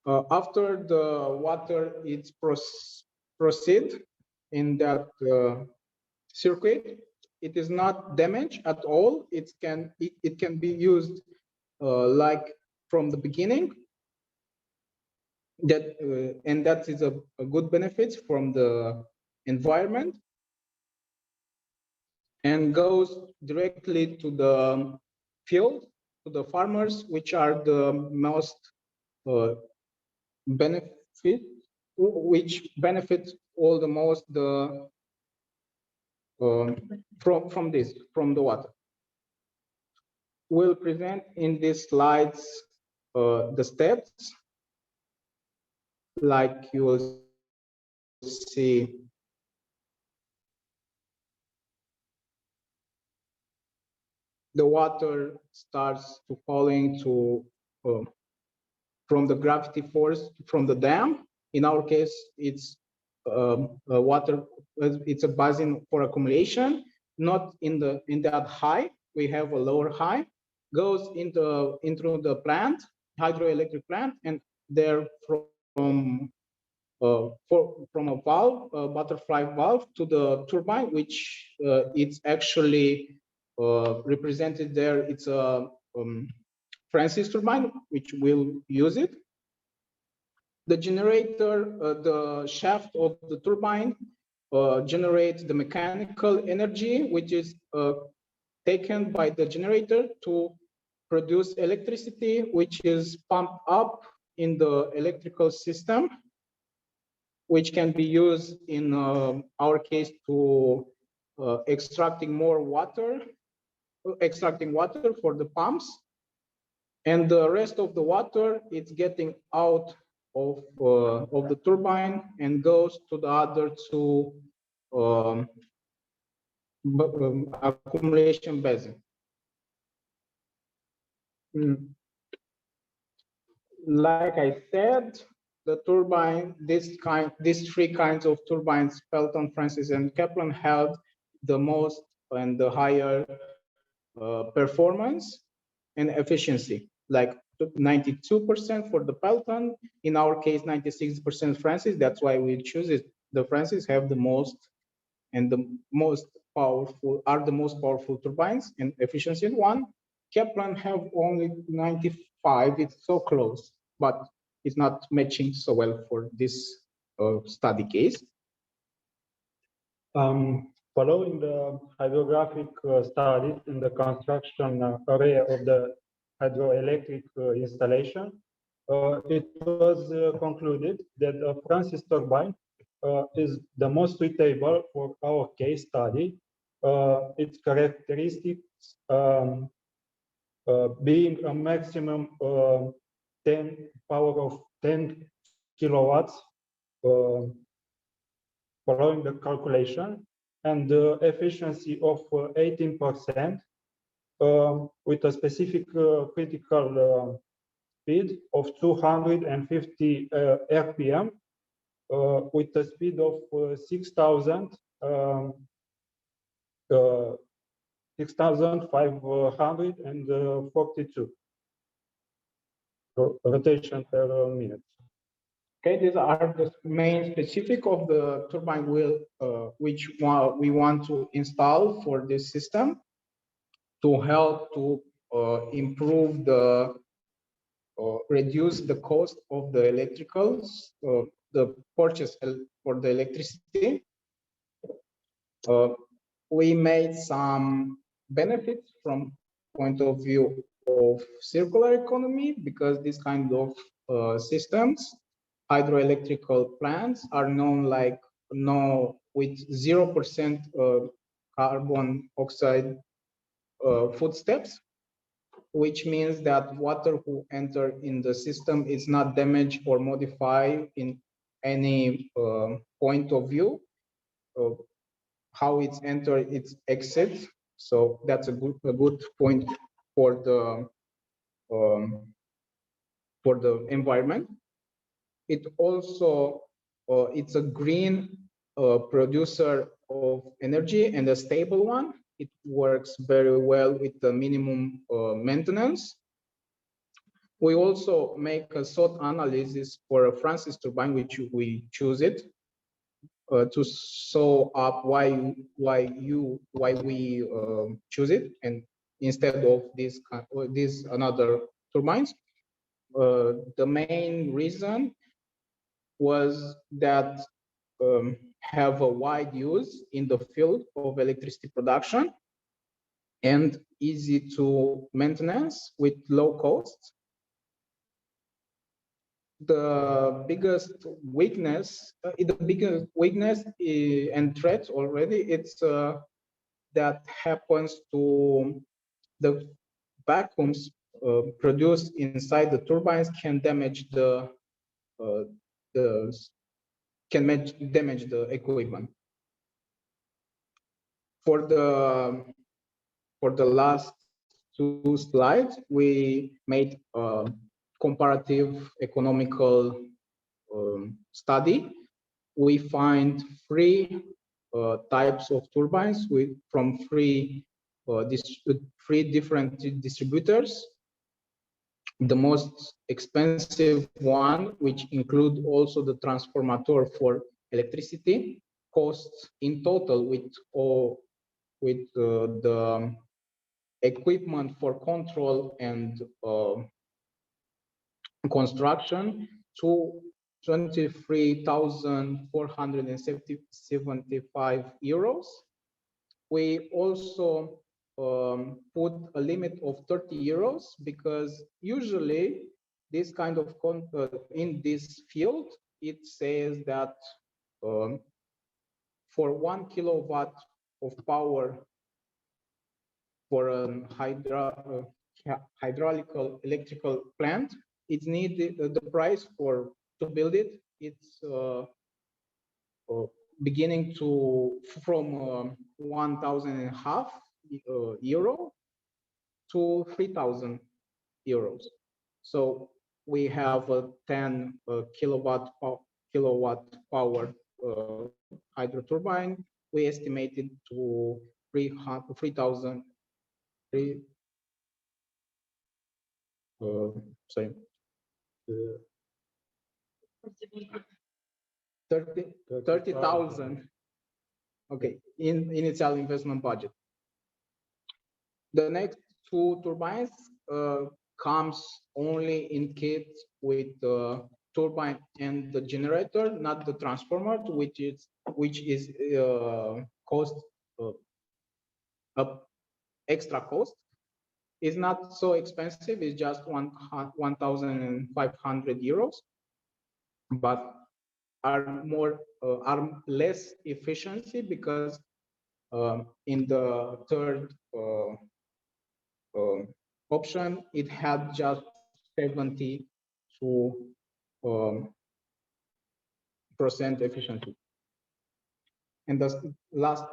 S1: After the water is proceed in that circuit, it is not damaged at all. It can be used like from the beginning. And that is a good benefit from the environment, and goes directly to the field, to the farmers, which are the most which benefit all the most from the water. We'll present in these slides the steps, like you will see. The water starts to falling to from the gravity force from the dam. In our case, it's water. It's a basin for accumulation, not in that high. We have a lower high, goes into the plant, hydroelectric plant, and there from a valve, a butterfly valve, to the turbine, which it's actually represented there. It's a Francis turbine, which will use it. The generator, the shaft of the turbine generates the mechanical energy, which is taken by the generator to produce electricity, which is pumped up in the electrical system, which can be used in our case to extracting water for the pumps. And the rest of the water, it's getting out of the turbine and goes to the other two accumulation basin. Like I said, the turbine, these three kinds of turbines, Pelton, Francis, and Kaplan, held the most and the higher performance and efficiency, like 92% for the Pelton. In our case, 96% Francis. That's why we choose it. The Francis have the most and the most powerful turbines and efficiency one. Kaplan have only 95. It's so close, but it's not matching so well for this study case.
S7: Following the hydrographic studies in the construction area of the hydroelectric installation, it was concluded that a Francis turbine is the most suitable for our case study. Its characteristics being a maximum power of 10 kilowatts following the calculation, and the efficiency of 18% with a specific critical speed of 250 RPM with a speed of 6,542 rotation per minute.
S1: Okay, these are the main specific of the turbine wheel, which we want to install for this system to help to improve the reduce the cost of the electricals, the purchase for the electricity. We made some benefits from point of view of circular economy, because this kind of systems, hydroelectrical plants, are known with 0% carbon oxide footsteps, which means that water who enter in the system is not damaged or modified in any point of view of how it's enter, its exit. So that's a good point for the environment. It also it's a green producer of energy and a stable one. It works very well with the minimum maintenance. We also make a SWOT analysis for a Francis turbine, which we choose it to show up why we choose it, and instead of these another turbines. The main reason was that have a wide use in the field of electricity production and easy to maintenance with low costs. The biggest weakness, and threat already, it's that happens to the vacuums produced inside the turbines can damage the equipment. For the last two slides, we made a comparative economical study. We find three types of turbines from three different distributors. The most expensive one, which include also the transformator for electricity, costs in total with the equipment for control and construction to 23,475 euros. We also put a limit of 30 euros because usually this kind of in this field, it says that for 1 kilowatt of power for a hydraulic electrical plant, it's needed the price for to build it. It's beginning from 1,500 euro to 3,000 euros. So we have a 10 kilowatt power hydro turbine. We estimated to 3,000. Sorry. 30,000. Okay, in initial investment budget. The next two turbines comes only in kit with the turbine and the generator, not the transformer, which is cost extra cost. It's not so expensive. It's just 1,500 euros, but are less efficiency because in the third option, it had just 72% efficiency. And the last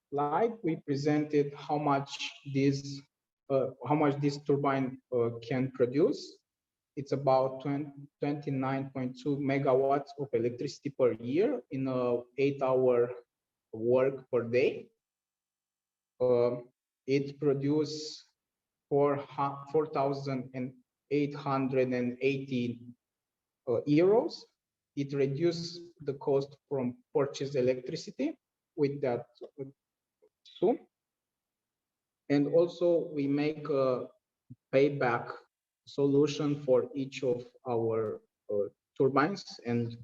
S1: slide, we presented how much this turbine can produce. It's about 29.2 megawatts of electricity per year in a 8-hour work per day. It produces 4,880 euros. It reduces the cost from purchase electricity with that soon. And also we make a payback solution for each of our turbines and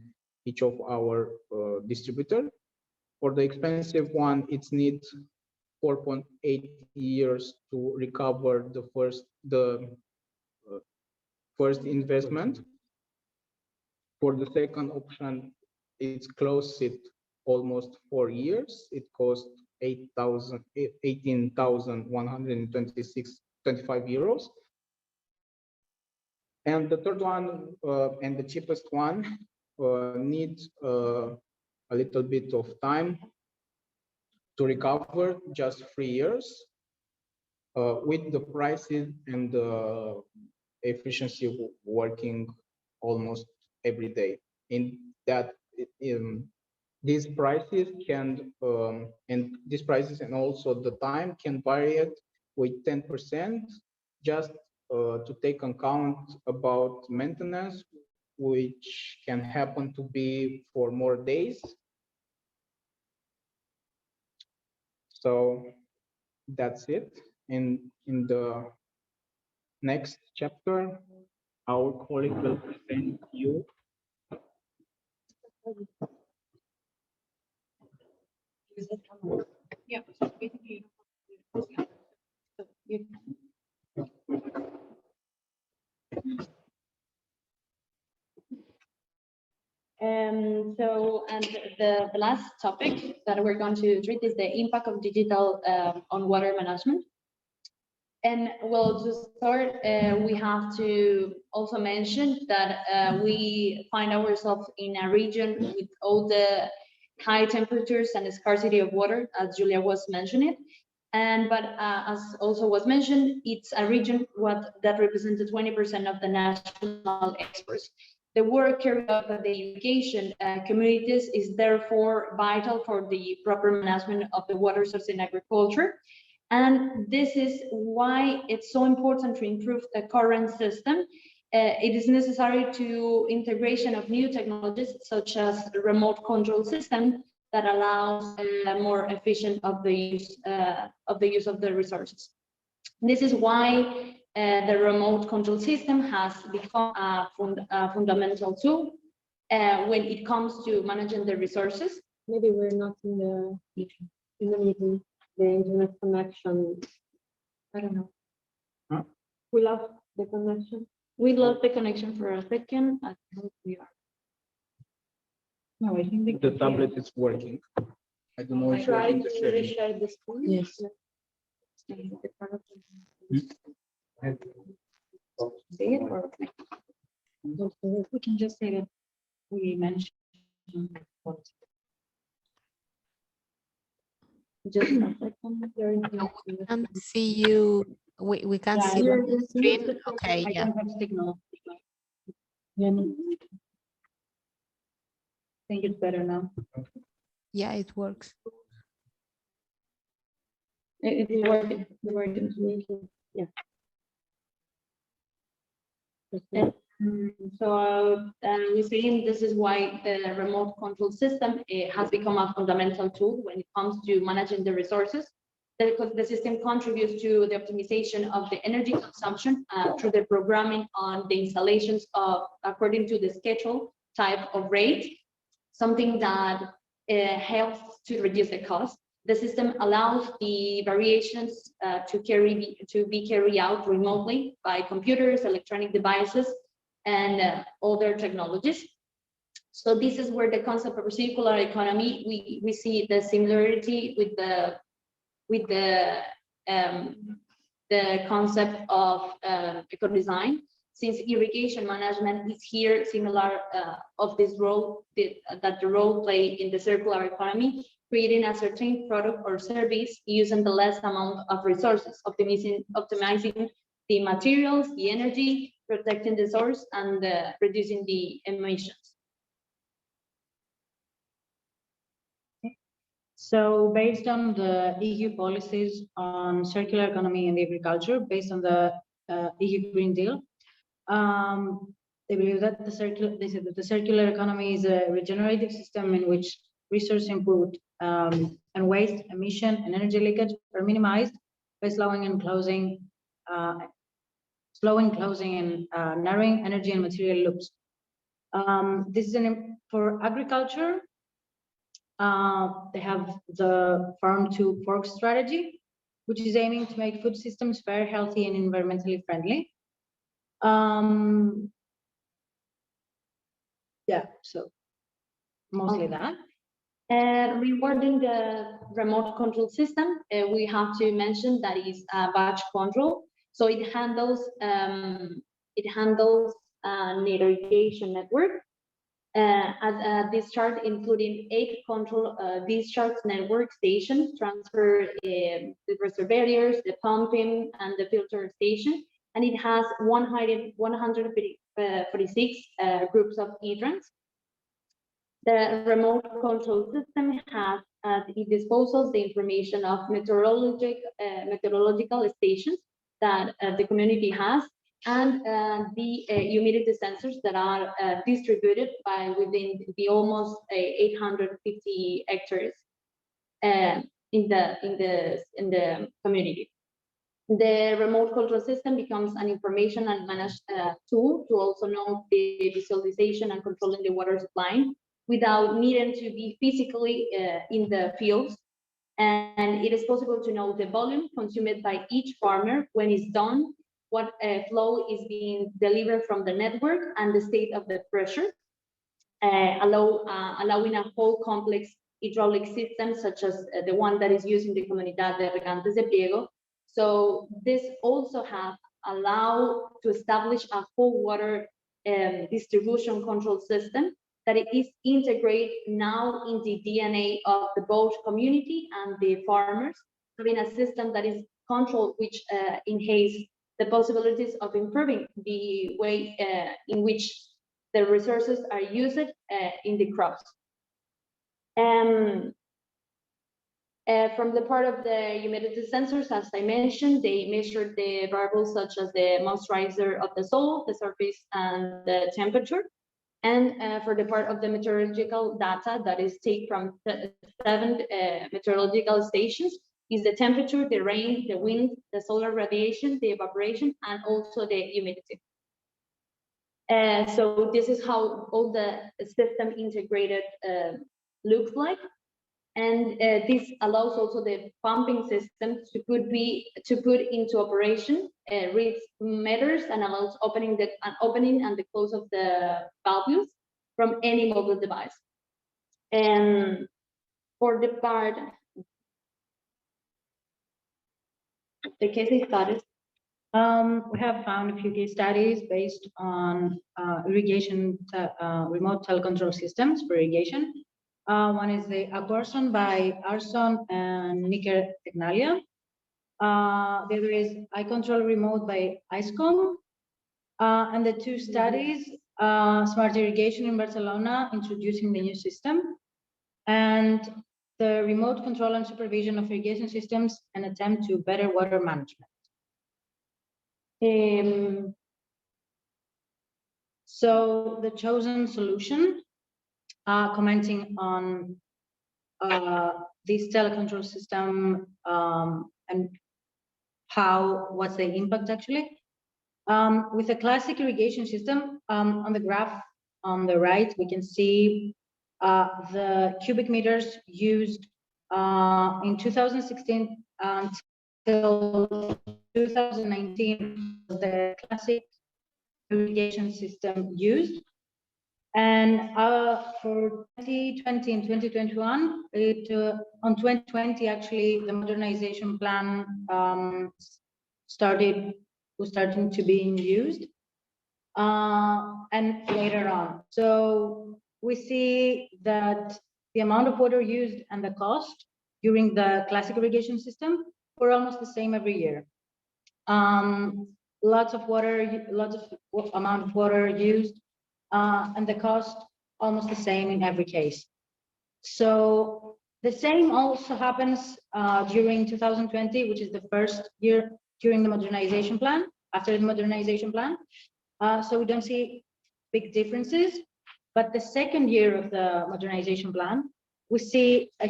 S1: each of our distributor. For the expensive one, it needs 4.8 years to recover the first investment. For the second option, it's close it almost 4 years. It costs 18,125 euros. And the third one and the cheapest one needs a little bit of time to recover, just 3 years, with the prices and the efficiency working almost every day. In that, these prices can and these prices and also the time can vary with 10%, just to take account about maintenance, which can happen to be for more days. So that's it. In the next chapter, our colleague will present you.
S2: Yeah. And the last topic that we're going to treat is the impact of digital on water management. And well, to start, we have to also mention that we find ourselves in a region with all the high temperatures and the scarcity of water, as Julia was mentioning. But as also was mentioned, it's a region that represented 20% of the national exports. The work carried out by the irrigation communities is therefore vital for the proper management of the water source in agriculture. And this is why it's so important to improve the current system. It is necessary to integration of new technologies such as the remote control system that allows more efficient of the use of the resources. This is why the remote control system has become a fundamental tool when it comes to managing the resources. Maybe we're not in the meeting. The internet connection, I don't know.
S1: Huh?
S2: We lost the connection. We lost the connection for a second. I hope we are. No, I think
S1: the tablet is working. I don't know if you're
S2: try
S1: in the
S2: to
S1: sharing.
S2: reshare the screen.
S1: Yes.
S2: Say it or we can just say it. we mentioned. Just a second.
S10: We can't see you. We can't see the screen. Okay,
S2: I
S10: yeah.
S2: don't have signal. Yeah. I think it's better now.
S10: Yeah, it works.
S2: It's working. It's working. Yeah. So we're saying this is why the remote control system has become a fundamental tool when it comes to managing the resources. The system contributes to the optimization of the energy consumption through the programming on the installations of according to the schedule type of rate, something that helps to reduce the cost. The system allows the variations to be carried out remotely by computers, electronic devices, and other technologies. So this is where the concept of circular economy, we see the similarity with the concept of eco design, since irrigation management is here similar of this role that the role play in the circular economy, creating a certain product or service using the less amount of resources, optimizing the materials, the energy, protecting the source, and reducing the emissions. So based on the EU policies on circular economy and agriculture, based on the EU Green Deal, they believe that the circular economy is a regenerative system in which resource input and waste, emission, and energy leakage are minimized by slowing, closing, and narrowing energy and material loops. This is for agriculture. They have the farm to fork strategy, which is aiming to make food systems fair, healthy, and environmentally friendly. Yeah, so mostly that. Regarding the remote control system, we have to mention that is batch control. So it handles an irrigation network as a discharge, including 8 control discharge network stations, transfer the reservoirs, the pumping, and the filter station. And it has 146 groups of hydrants. The remote control system has at its disposal the information of meteorological stations that the community has, and the humidity sensors that are distributed within the almost 850 hectares in the community. The remote control system becomes an information and managed tool to also know the visualization and controlling the water supply without needing to be physically in the fields. And it is possible to know the volume consumed by each farmer when it's done, what flow is being delivered from the network, and the state of the pressure, allowing a whole complex hydraulic system, such as the one that is used in the Comunidad de Regantes de Priego. So this also has allowed to establish a whole water distribution control system that it is integrated now in the DNA of the both community and the farmers, having a system that is controlled, which enhances the possibilities of improving the way in which the resources are used in the crops. From the part of the humidity sensors, as I mentioned, they measure the variables such as the moisturizer of the soil, the surface, and the temperature. And for the part of the meteorological data that is taken from 7 meteorological stations, is the temperature, the rain, the wind, the solar radiation, the evaporation, and also the humidity. So this is how all the system integrated looks like. And this allows also the pumping system to put into operation, reads meters, and allows opening and the close of the valves from any mobile device. And for the part, the case studies,
S3: We have found a few case studies based on irrigation remote telecontrol systems for irrigation. One is the Aquarson by Arson and Nicker Technalia. The other is iControl Remote by ICECOM. And the two studies, Smart Irrigation in Barcelona, introducing the new system, and the remote control and supervision of irrigation systems, an attempt to better water management. So the chosen solution, commenting on this telecontrol system and what's the impact actually. With a classic irrigation system, on the graph on the right, we can see the cubic meters used in 2016 until 2019, the classic irrigation system used. And for 2020 and 2021, on 2020, actually, the modernization plan was starting to be used, and later on. So we see that the amount of water used and the cost during the classic irrigation system were almost the same every year. Lots of amount of water used, and the cost almost the same in every case. So the same also happens during 2020, which is the first year during the modernization plan, after the modernization plan. So we don't see big differences, but the second year of the modernization plan, we see a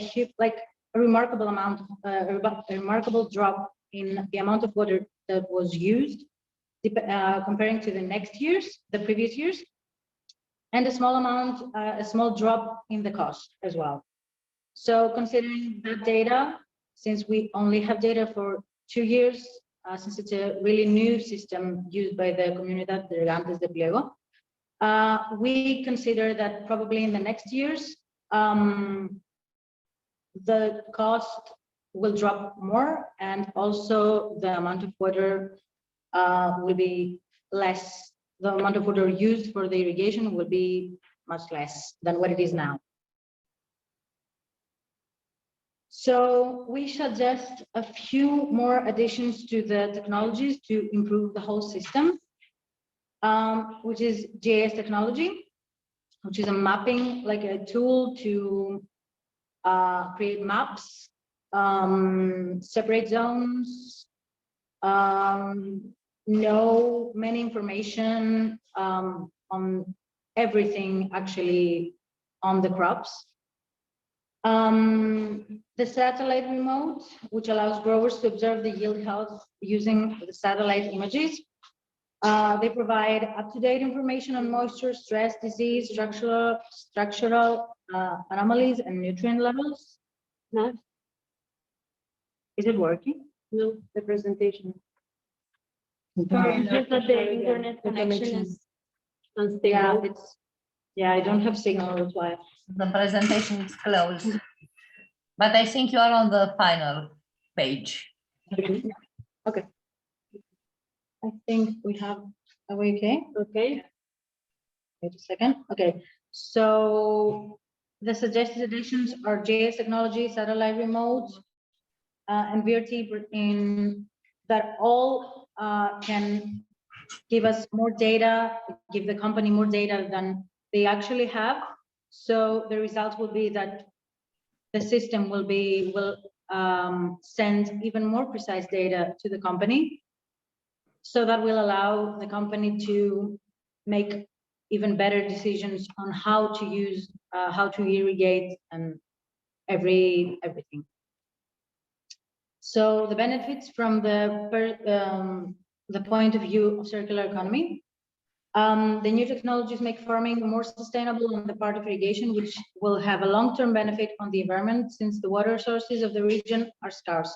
S3: remarkable amount, a remarkable drop in the amount of water that was used, comparing to the previous years, and a small drop in the cost as well. So considering that data, since we only have data for 2 years, since it's a really new system used by the Comunidad de Regantes de Pliego, we consider that probably in the next years, the cost will drop more, and also the amount of water will be less. The amount of water used for the irrigation will be much less than what it is now. So we suggest a few more additions to the technologies to improve the whole system, which is GIS technology, which is a mapping, like a tool to create maps, separate zones, know many information on everything actually on the crops. The satellite remote, which allows growers to observe the yield health using the satellite images. They provide up-to-date information on moisture, stress, disease, structural anomalies, and nutrient levels. No. Is it working? No, the presentation.
S2: Sorry, just that the internet connection is unstable.
S3: Yeah, I don't have signal, that's why.
S5: The presentation is closed. But I think you are on the final page.
S3: Okay. I think we have, are we okay? Okay. Wait a second. Okay. So the suggested additions are JS technology, satellite remote, and VRT that all can give us more data, give the company more data than they actually have. So the result will be that the system will send even more precise data to the company. So that will allow the company to make even better decisions on how to use, how to irrigate, and everything. So the benefits from the point of view of circular economy. The new technologies make farming more sustainable on the part of irrigation, which will have a long-term benefit on the environment since the water sources of the region are scarce.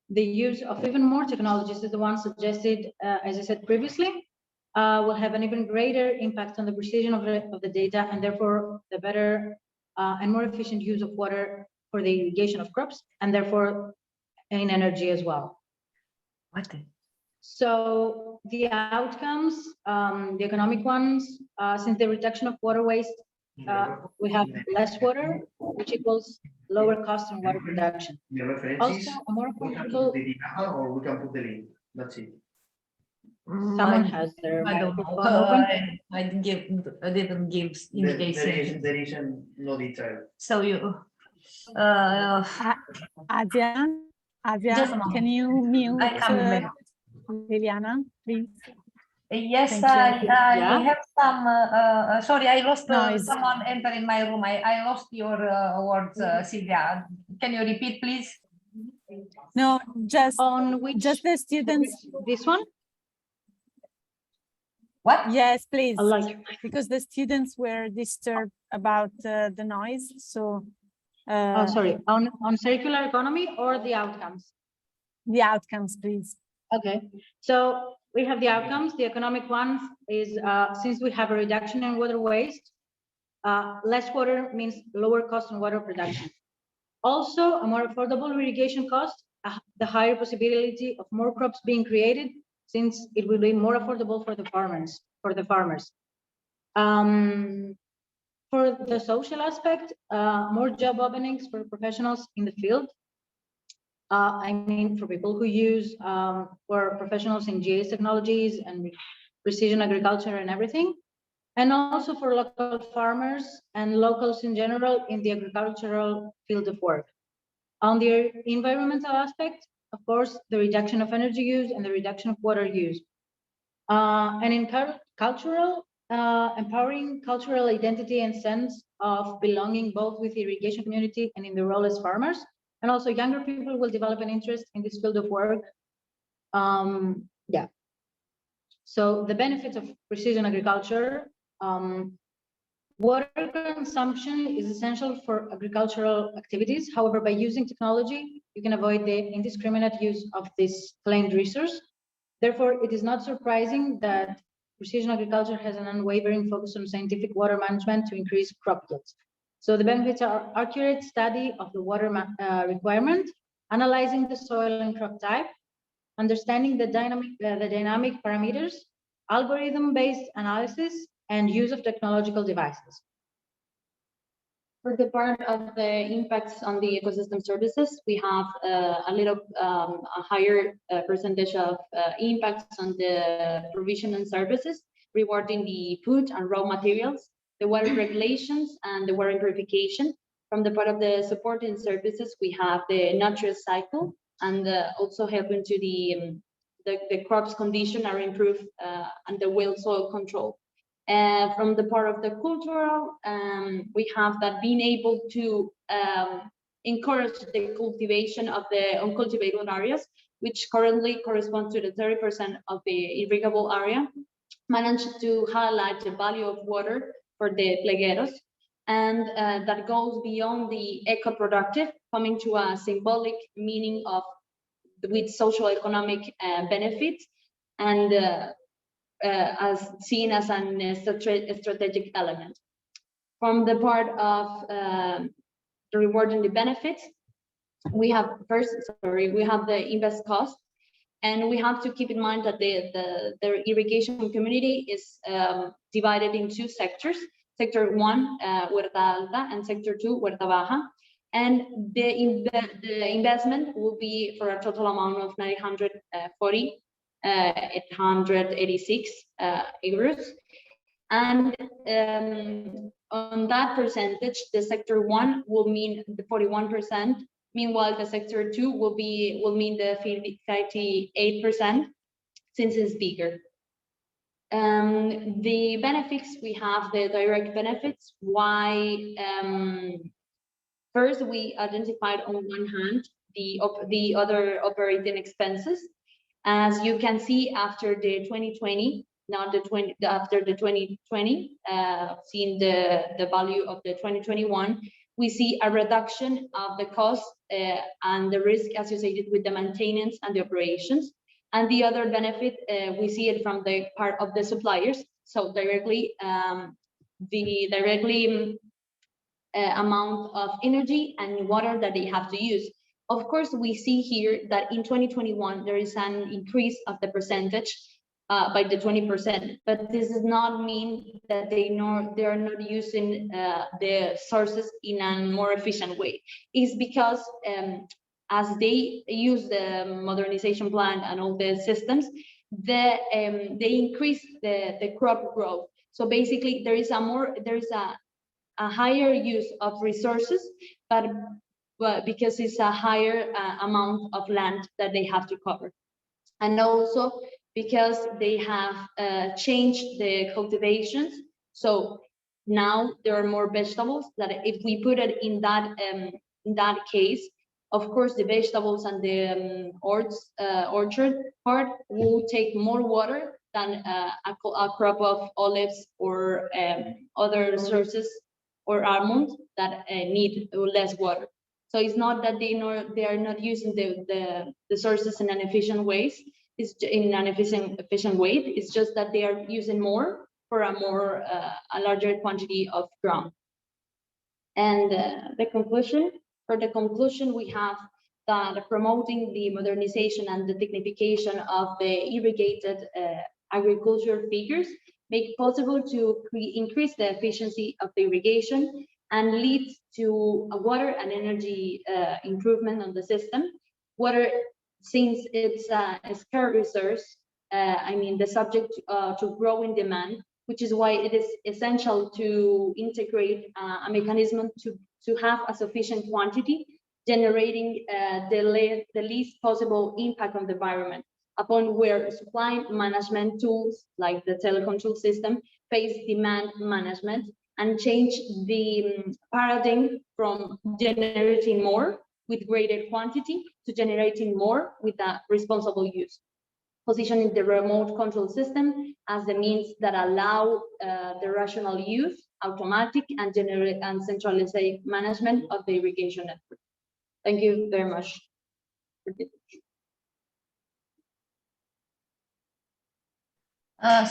S3: The use of even more technologies is the one suggested, as I said previously, will have an even greater impact on the precision of the data, and therefore the better and more efficient use of water for the irrigation of crops, and therefore in energy as well. So the outcomes, the economic ones, since the reduction of water waste, we have less water, which equals lower cost in water production. Also, a more affordable.
S8: Or we can put the link. That's it.
S3: Someone has their
S5: I don't know.
S3: microphone open.
S5: I didn't give indication.
S8: There is no detail.
S5: So you.
S11: Asia,
S5: Just a moment.
S11: can you mute
S5: I come back.
S11: Liliana, please?
S5: Yes,
S11: Thank you.
S5: I have some. Sorry, I lost
S11: Noise.
S5: someone entering my room. I lost your words, Silvia. Can you repeat, please?
S11: No, just
S3: on which,
S11: just the students.
S3: This one?
S5: What?
S11: Yes, please.
S3: Like,
S11: because the students were disturbed about the noise. So.
S3: Oh, sorry. On circular economy or the outcomes?
S11: The outcomes, please.
S3: Okay. So we have the outcomes. The economic ones is since we have a reduction in water waste, less water means lower cost in water production. Also, a more affordable irrigation cost, the higher possibility of more crops being created, since it will be more affordable for the farmers. For the social aspect, more job openings for professionals in the field. I mean, for people who use, for professionals in GIS technologies and precision agriculture and everything. And also for local farmers and locals in general in the agricultural field of work. On the environmental aspect, of course, the reduction of energy use and the reduction of water use. And in cultural, empowering cultural identity and sense of belonging both with the irrigation community and in the role as farmers. And also younger people will develop an interest in this field of work. Yeah. So the benefits of precision agriculture, water consumption is essential for agricultural activities. However, by using technology, you can avoid the indiscriminate use of this claimed resource. Therefore, it is not surprising that precision agriculture has an unwavering focus on scientific water management to increase crop yields. So the benefits are accurate study of the water requirement, analyzing the soil and crop type, understanding the dynamic parameters, algorithm-based analysis, and use of technological devices.
S2: For the part of the impacts on the ecosystem services, we have a higher percentage of impacts on the provision and services, rewarding the food and raw materials, the water regulations, and the water purification. From the part of the supporting services, we have the natural cycle, and also helping to the crops condition or improve and the well soil control. From the part of the cultural, we have that being able to encourage the cultivation of the uncultivated areas, which currently corresponds to the 30% of the irrigable area, managed to highlight the value of water for the plegueros, and that goes beyond the eco-productive, coming to a symbolic meaning of with social economic benefits, and as seen as a strategic element. From the part of rewarding the benefits, we have we have the invest cost, and we have to keep in mind that the irrigation community is divided in two sectors. Sector 1, Huerta Alta, and Sector 2, Huerta Baja. And the investment will be for a total amount of 886 euros. And on that percentage, the Sector 1 will mean the 41%. Meanwhile, the Sector 2 will mean the 58%, since it's bigger. The benefits, we have the direct benefits. Why? First, we identified on one hand the other operating expenses. As you can see, after the 2020, after the 2020, seeing the value of the 2021, we see a reduction of the cost and the risk associated with the maintenance and the operations. And the other benefit, we see it from the part of the suppliers. So directly, amount of energy and water that they have to use.
S14: Of course, we see here that in 2021, there is an increase of the percentage by the 20%, but this does not mean that they are not using the sources in a more efficient way. It's because as they use the modernization plan and all the systems, they increase the crop growth. So basically, there is a higher use of resources, but because it's a higher amount of land that they have to cover, and also because they have changed the cultivations. So now there are more vegetables that if we put it in that case, of course, the vegetables and the orchard part will take more water than a crop of olives or other sources or almonds that need less water. So it's not that they are not using the sources in an efficient ways. It's in an efficient way. It's just that they are using more for a larger quantity of ground. And the conclusion. For the conclusion, we have that promoting the modernization and the technification of the irrigated agriculture figures make possible to increase the efficiency of the irrigation and lead to a water and energy improvement on the system. Water, since it's a scarce resource, the subject to growing demand, which is why it is essential to integrate a mechanism to have a sufficient quantity, generating the least possible impact on the environment, upon where supply management tools like the telecontrol system face demand management and change the paradigm from generating more with greater quantity to generating more with a responsible use. Positioning the remote control system as the means that allow the rational use, automatic and centralized management of the irrigation network. Thank you very much.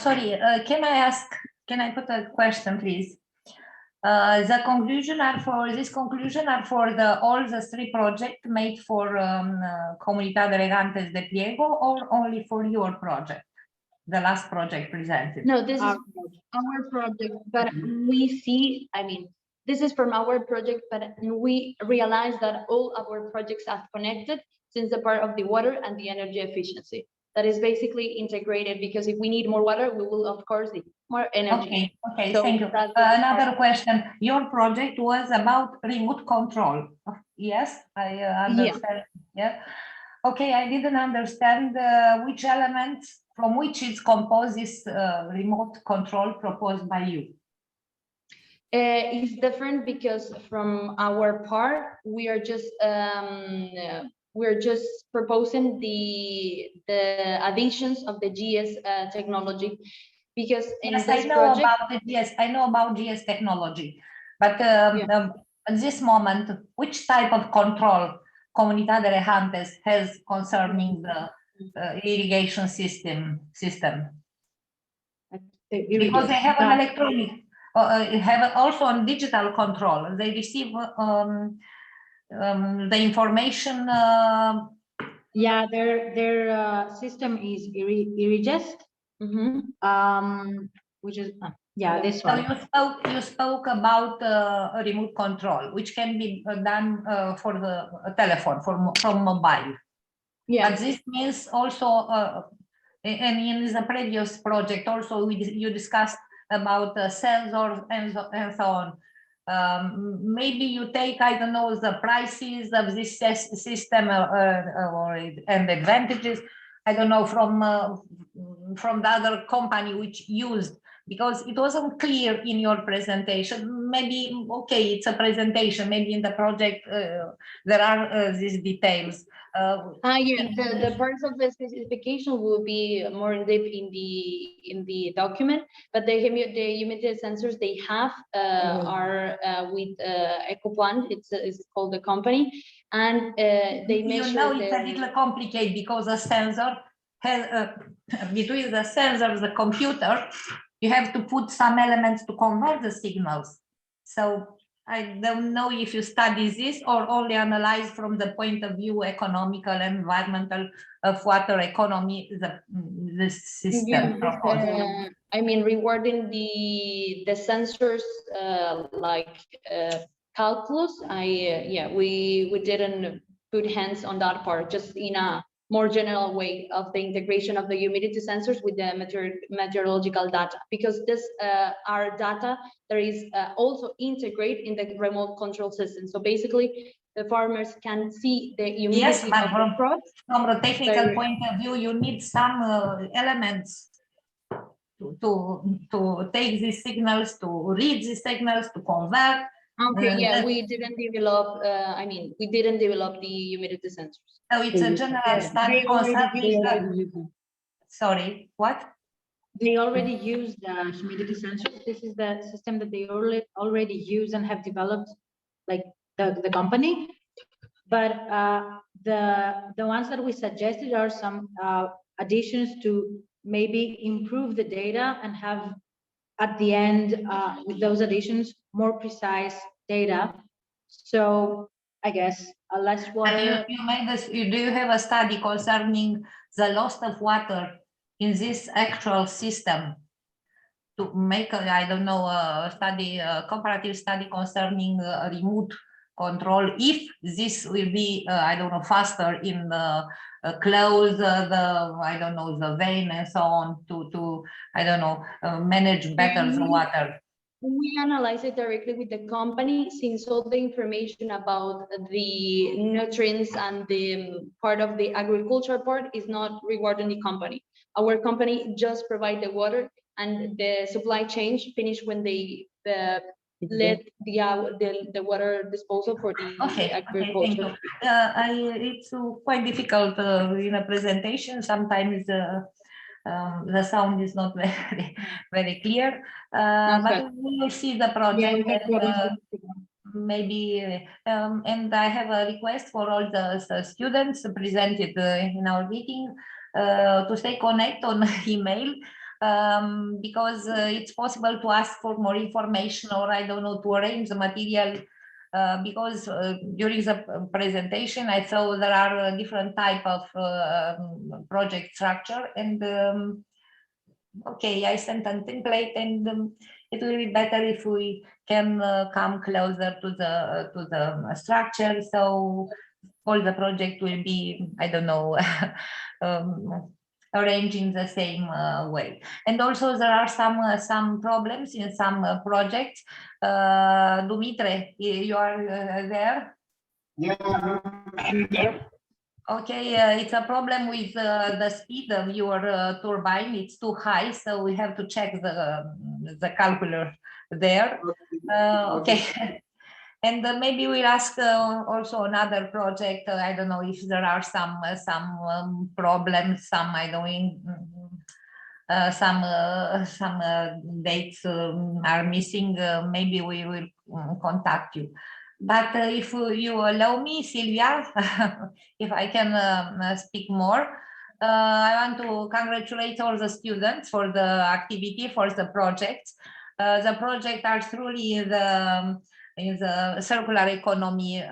S5: Sorry, can I put a question, please? The conclusion are for all the three projects made for Comunidad de Regantes de Pliego, or only for your project, the last project presented?
S14: No, this is our project, but we see, this is from our project, but we realize that all our projects are connected since the part of the water and the energy efficiency. That is basically integrated, because if we need more water, we will of course need more energy.
S5: Okay, so thank you. Another question. Your project was about remote control. Yes, I understand. Yeah. Okay, I didn't understand which elements from which is composed this remote control proposed by you.
S14: It's different because from our part, we're just proposing the additions of the GS technology, because in
S5: yes,
S14: this
S5: I know
S14: project,
S5: about the GS. I know about GS technology, but at this moment, which type of control Comunidad de Regantes has concerning the irrigation system? Because they have an electronic, have also on digital control. They receive the information.
S3: Yeah, their system is Irigest, which is this
S5: So
S3: one.
S5: you spoke about remote control, which can be done for the telephone from mobile. Yeah. But this means also, and in the previous project also you discussed about sensors and so on. Maybe you take, I don't know, the prices of this system and advantages, I don't know, from the other company which used, because it wasn't clear in your presentation. Maybe, okay, it's a presentation, maybe in the project there are these details.
S14: The parts of the specification will be more in depth in the document, but the humidity sensors they have are with Ecoplant. It's called the company, and they measure.
S5: You know, it's a little complicated because the sensor has between the sensors, the computer, you have to put some elements to convert the signals. So I don't know if you study this or only analyze from the point of view economical, environmental, of water economy, the system.
S14: I mean, rewarding the sensors calculus. Yeah, we didn't put hands on that part, just in a more general way of the integration of the humidity sensors with the meteorological data, because this are data that is also integrated in the remote control system. So basically, the farmers can see the humidity
S5: yes, but
S14: of the crops.
S5: From the technical point of view, you need some elements to take these signals, to read these signals, to convert.
S14: Okay, yeah, we didn't develop. I mean, we didn't develop the humidity sensors.
S5: So it's a general study concerning. Sorry, what?
S3: They already use the humidity sensors. This is the system that they already use and have developed, like the company. But the ones that we suggested are some additions to maybe improve the data and have at the end with those additions more precise data. So I guess less water.
S5: You made this. Do you have a study concerning the loss of water in this actual system? To make I don't know, a study, a comparative study concerning remote control, if this will be I don't know, faster in the close the I don't know, the vein and so on, to I don't know, manage better the water.
S14: We analyze it directly with the company, since all the information about the nutrients and the part of the agriculture part is not regarding the company. Our company just provide the water, and the supply chain finish when they let the water disposal for the agriculture.
S5: Okay, it's quite difficult in a presentation. Sometimes the sound is not very clear, but we will see the project. Yeah, maybe and I have a request for all the students presented in our meeting to stay connected on email, because it's possible to ask for more information, or I don't know, to arrange the material, because during the presentation I saw there are different type of project structure, and okay, I sent a template, and it will be better if we can come closer to the structure, so all the project will be, I don't know, arranged in the same way. And also there are some problems in some projects. Dumitre, you are there?
S1: Yeah, I'm there.
S5: Okay, it's a problem with the speed of your turbine. It's too high, so we have to check the calculator there. Okay. And maybe we'll ask also another project. I don't know if there are some problems, some I don't some dates are missing. Maybe we will contact you. But if you allow me, Silvia, if I can speak more, I want to congratulate all the students for the activity, for the project. The project are truly in the circular economy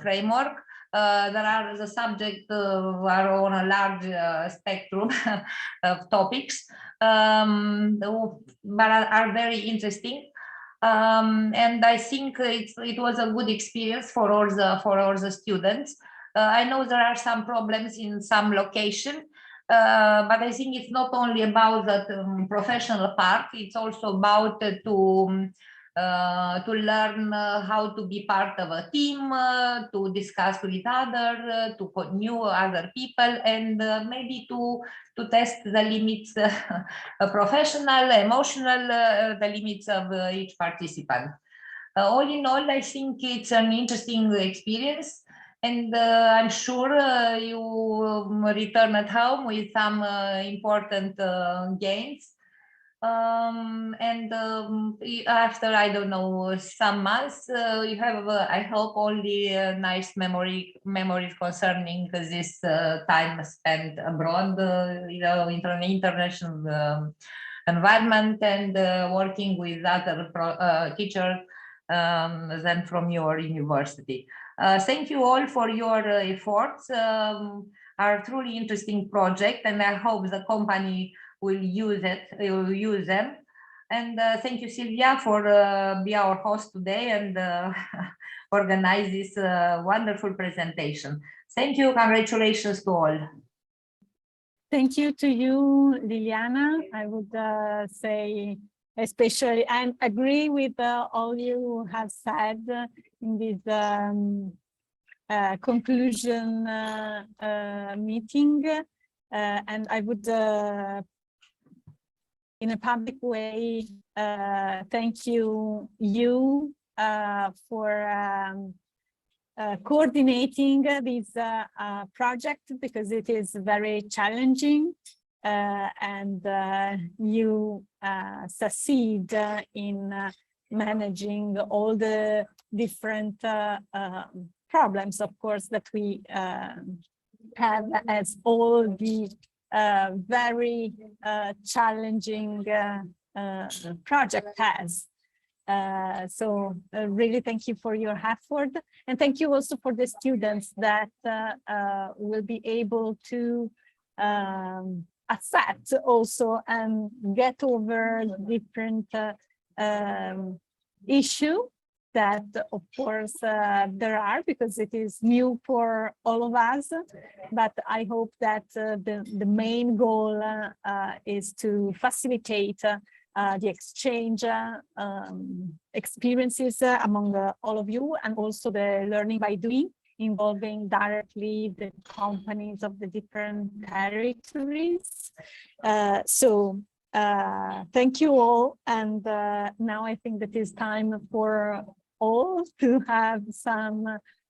S5: framework. There are the subject are on a large spectrum of topics, but are very interesting. And I think it was a good experience for all the students. I know there are some problems in some location, but I think it's not only about the professional part. It's also about to learn how to be part of a team, to discuss with other, to new other people, and maybe to test the limits, professional, emotional, the limits of each participant. All in all, I think it's an interesting experience, and I'm sure you return at home with some important gains. After, I don't know, some months, you have, I hope, all the nice memories concerning this time spent abroad, you know, in an international environment, and working with other teachers than from your university. Thank you all for your efforts. Are truly interesting project, and I hope the company will use them. And thank you, Silvia, for be our host today and organize this wonderful presentation. Thank you. Congratulations to all.
S11: Thank you to you, Liliana. I would say, especially, I agree with all you have said in this conclusion meeting. And I would, in a public way, thank you for coordinating this project, because it is very challenging, and you succeed in managing all the different problems, of course, that we have, as all the very challenging project has. So really thank you for your effort, and thank you also for the students that will be able to accept also and get over different issue that of course there are, because it is new for all of us. But I hope that the main goal is to facilitate the exchange experiences among all of you, and also the learning by doing, involving directly the companies of the different territories. Thank you all, and now I think that it's time for all to have some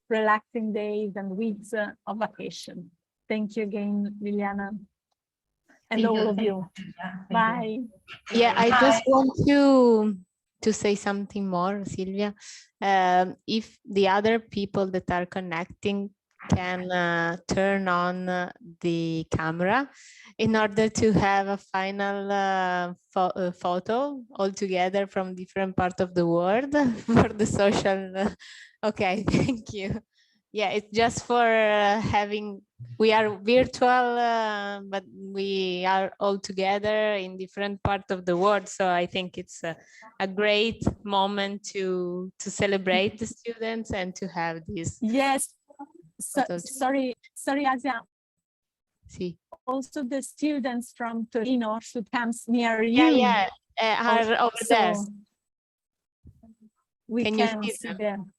S11: relaxing days and weeks of vacation. Thank you again, Liliana, and all of you. Bye.
S10: Yeah, I just want to say something more, Silvia. If the other people that are connecting can turn on the camera in order to have a final photo all together from different parts of the world for the social. Okay, thank you. Yeah, it's just for having, we are virtual, but we are all together in different parts of the world. So I think it's a great moment to celebrate the students and to have this.
S11: Yes. Sorry, Asia.
S10: See.
S11: Also, the students from Torino should come near you.
S10: Yeah, are over there.
S11: We
S10: Can
S11: can
S10: you
S11: see them.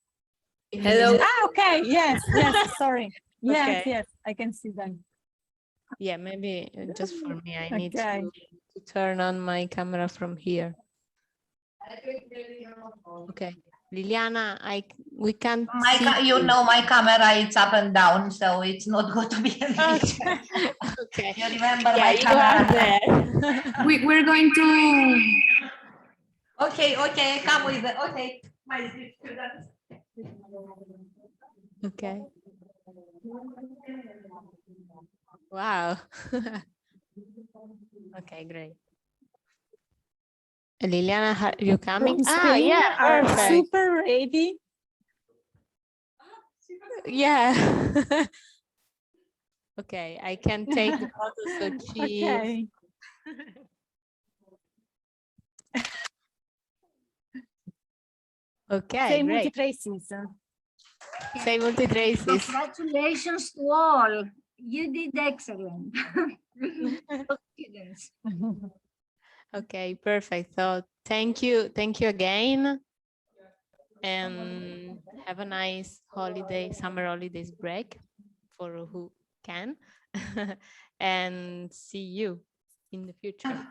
S10: Hello.
S11: Ah, okay. Yes. Sorry. Yes,
S10: Okay.
S11: yes, I can see them.
S10: Yeah, maybe just for me, I need
S11: Okay.
S10: to turn on my camera from here. Okay, Liliana, we can't see
S5: you know, my camera is up and down, so it's not going to be an issue.
S10: Okay.
S5: You remember
S10: Yeah,
S5: my
S10: you
S5: camera?
S10: are there.
S5: We're going to. Okay, come with it. Okay, my students.
S10: Okay. Wow. Okay, great. Liliana, are you coming?
S11: From Spain
S10: Yeah,
S11: are
S10: perfect.
S11: super ready.
S10: Yeah. Okay, I can take the photo, so she.
S11: Okay.
S10: Okay,
S11: Say
S10: great.
S11: multi-traces.
S10: Say multi-traces.
S12: Congratulations to all. You did excellent. Students.
S10: Okay, perfect. So thank you again, and have a nice holiday, summer holidays break for who can, and see you in the future.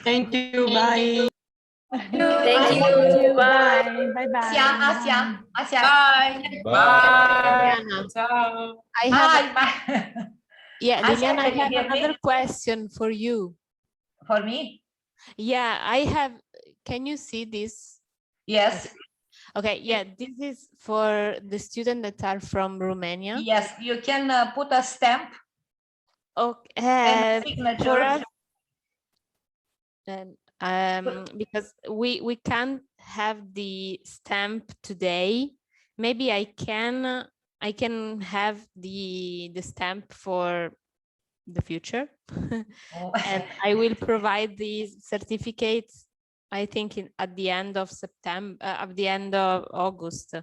S13: Thank you. Bye.
S11: Thank you. Bye. Bye. Bye.
S5: Asia.
S13: Bye.
S10: Liliana,
S13: Ciao.
S10: I have
S5: Bye.
S10: yeah,
S5: Asia,
S10: Liliana, I
S5: can you
S10: have
S5: hear me?
S10: another question for you.
S5: For me?
S10: Yeah, I have. Can you see this?
S5: Yes.
S10: Okay, yeah, this is for the students that are from Romania.
S5: Yes, you can put a stamp.
S10: Okay,
S5: And
S10: for
S5: signature.
S10: us, because we can't have the stamp today, maybe I can have the stamp for the future. And I will provide these certificates, I think at the end of September, at the end of August.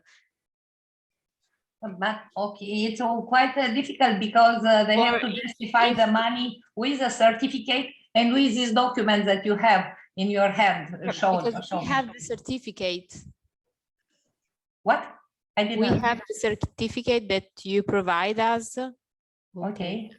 S5: But okay, it's all quite difficult because they have to justify the money with a certificate and with these documents that you have in your hand.
S10: Because we have the certificate.
S5: What? I didn't
S10: We
S5: know.
S10: have the certificate that you provide us.
S5: Okay.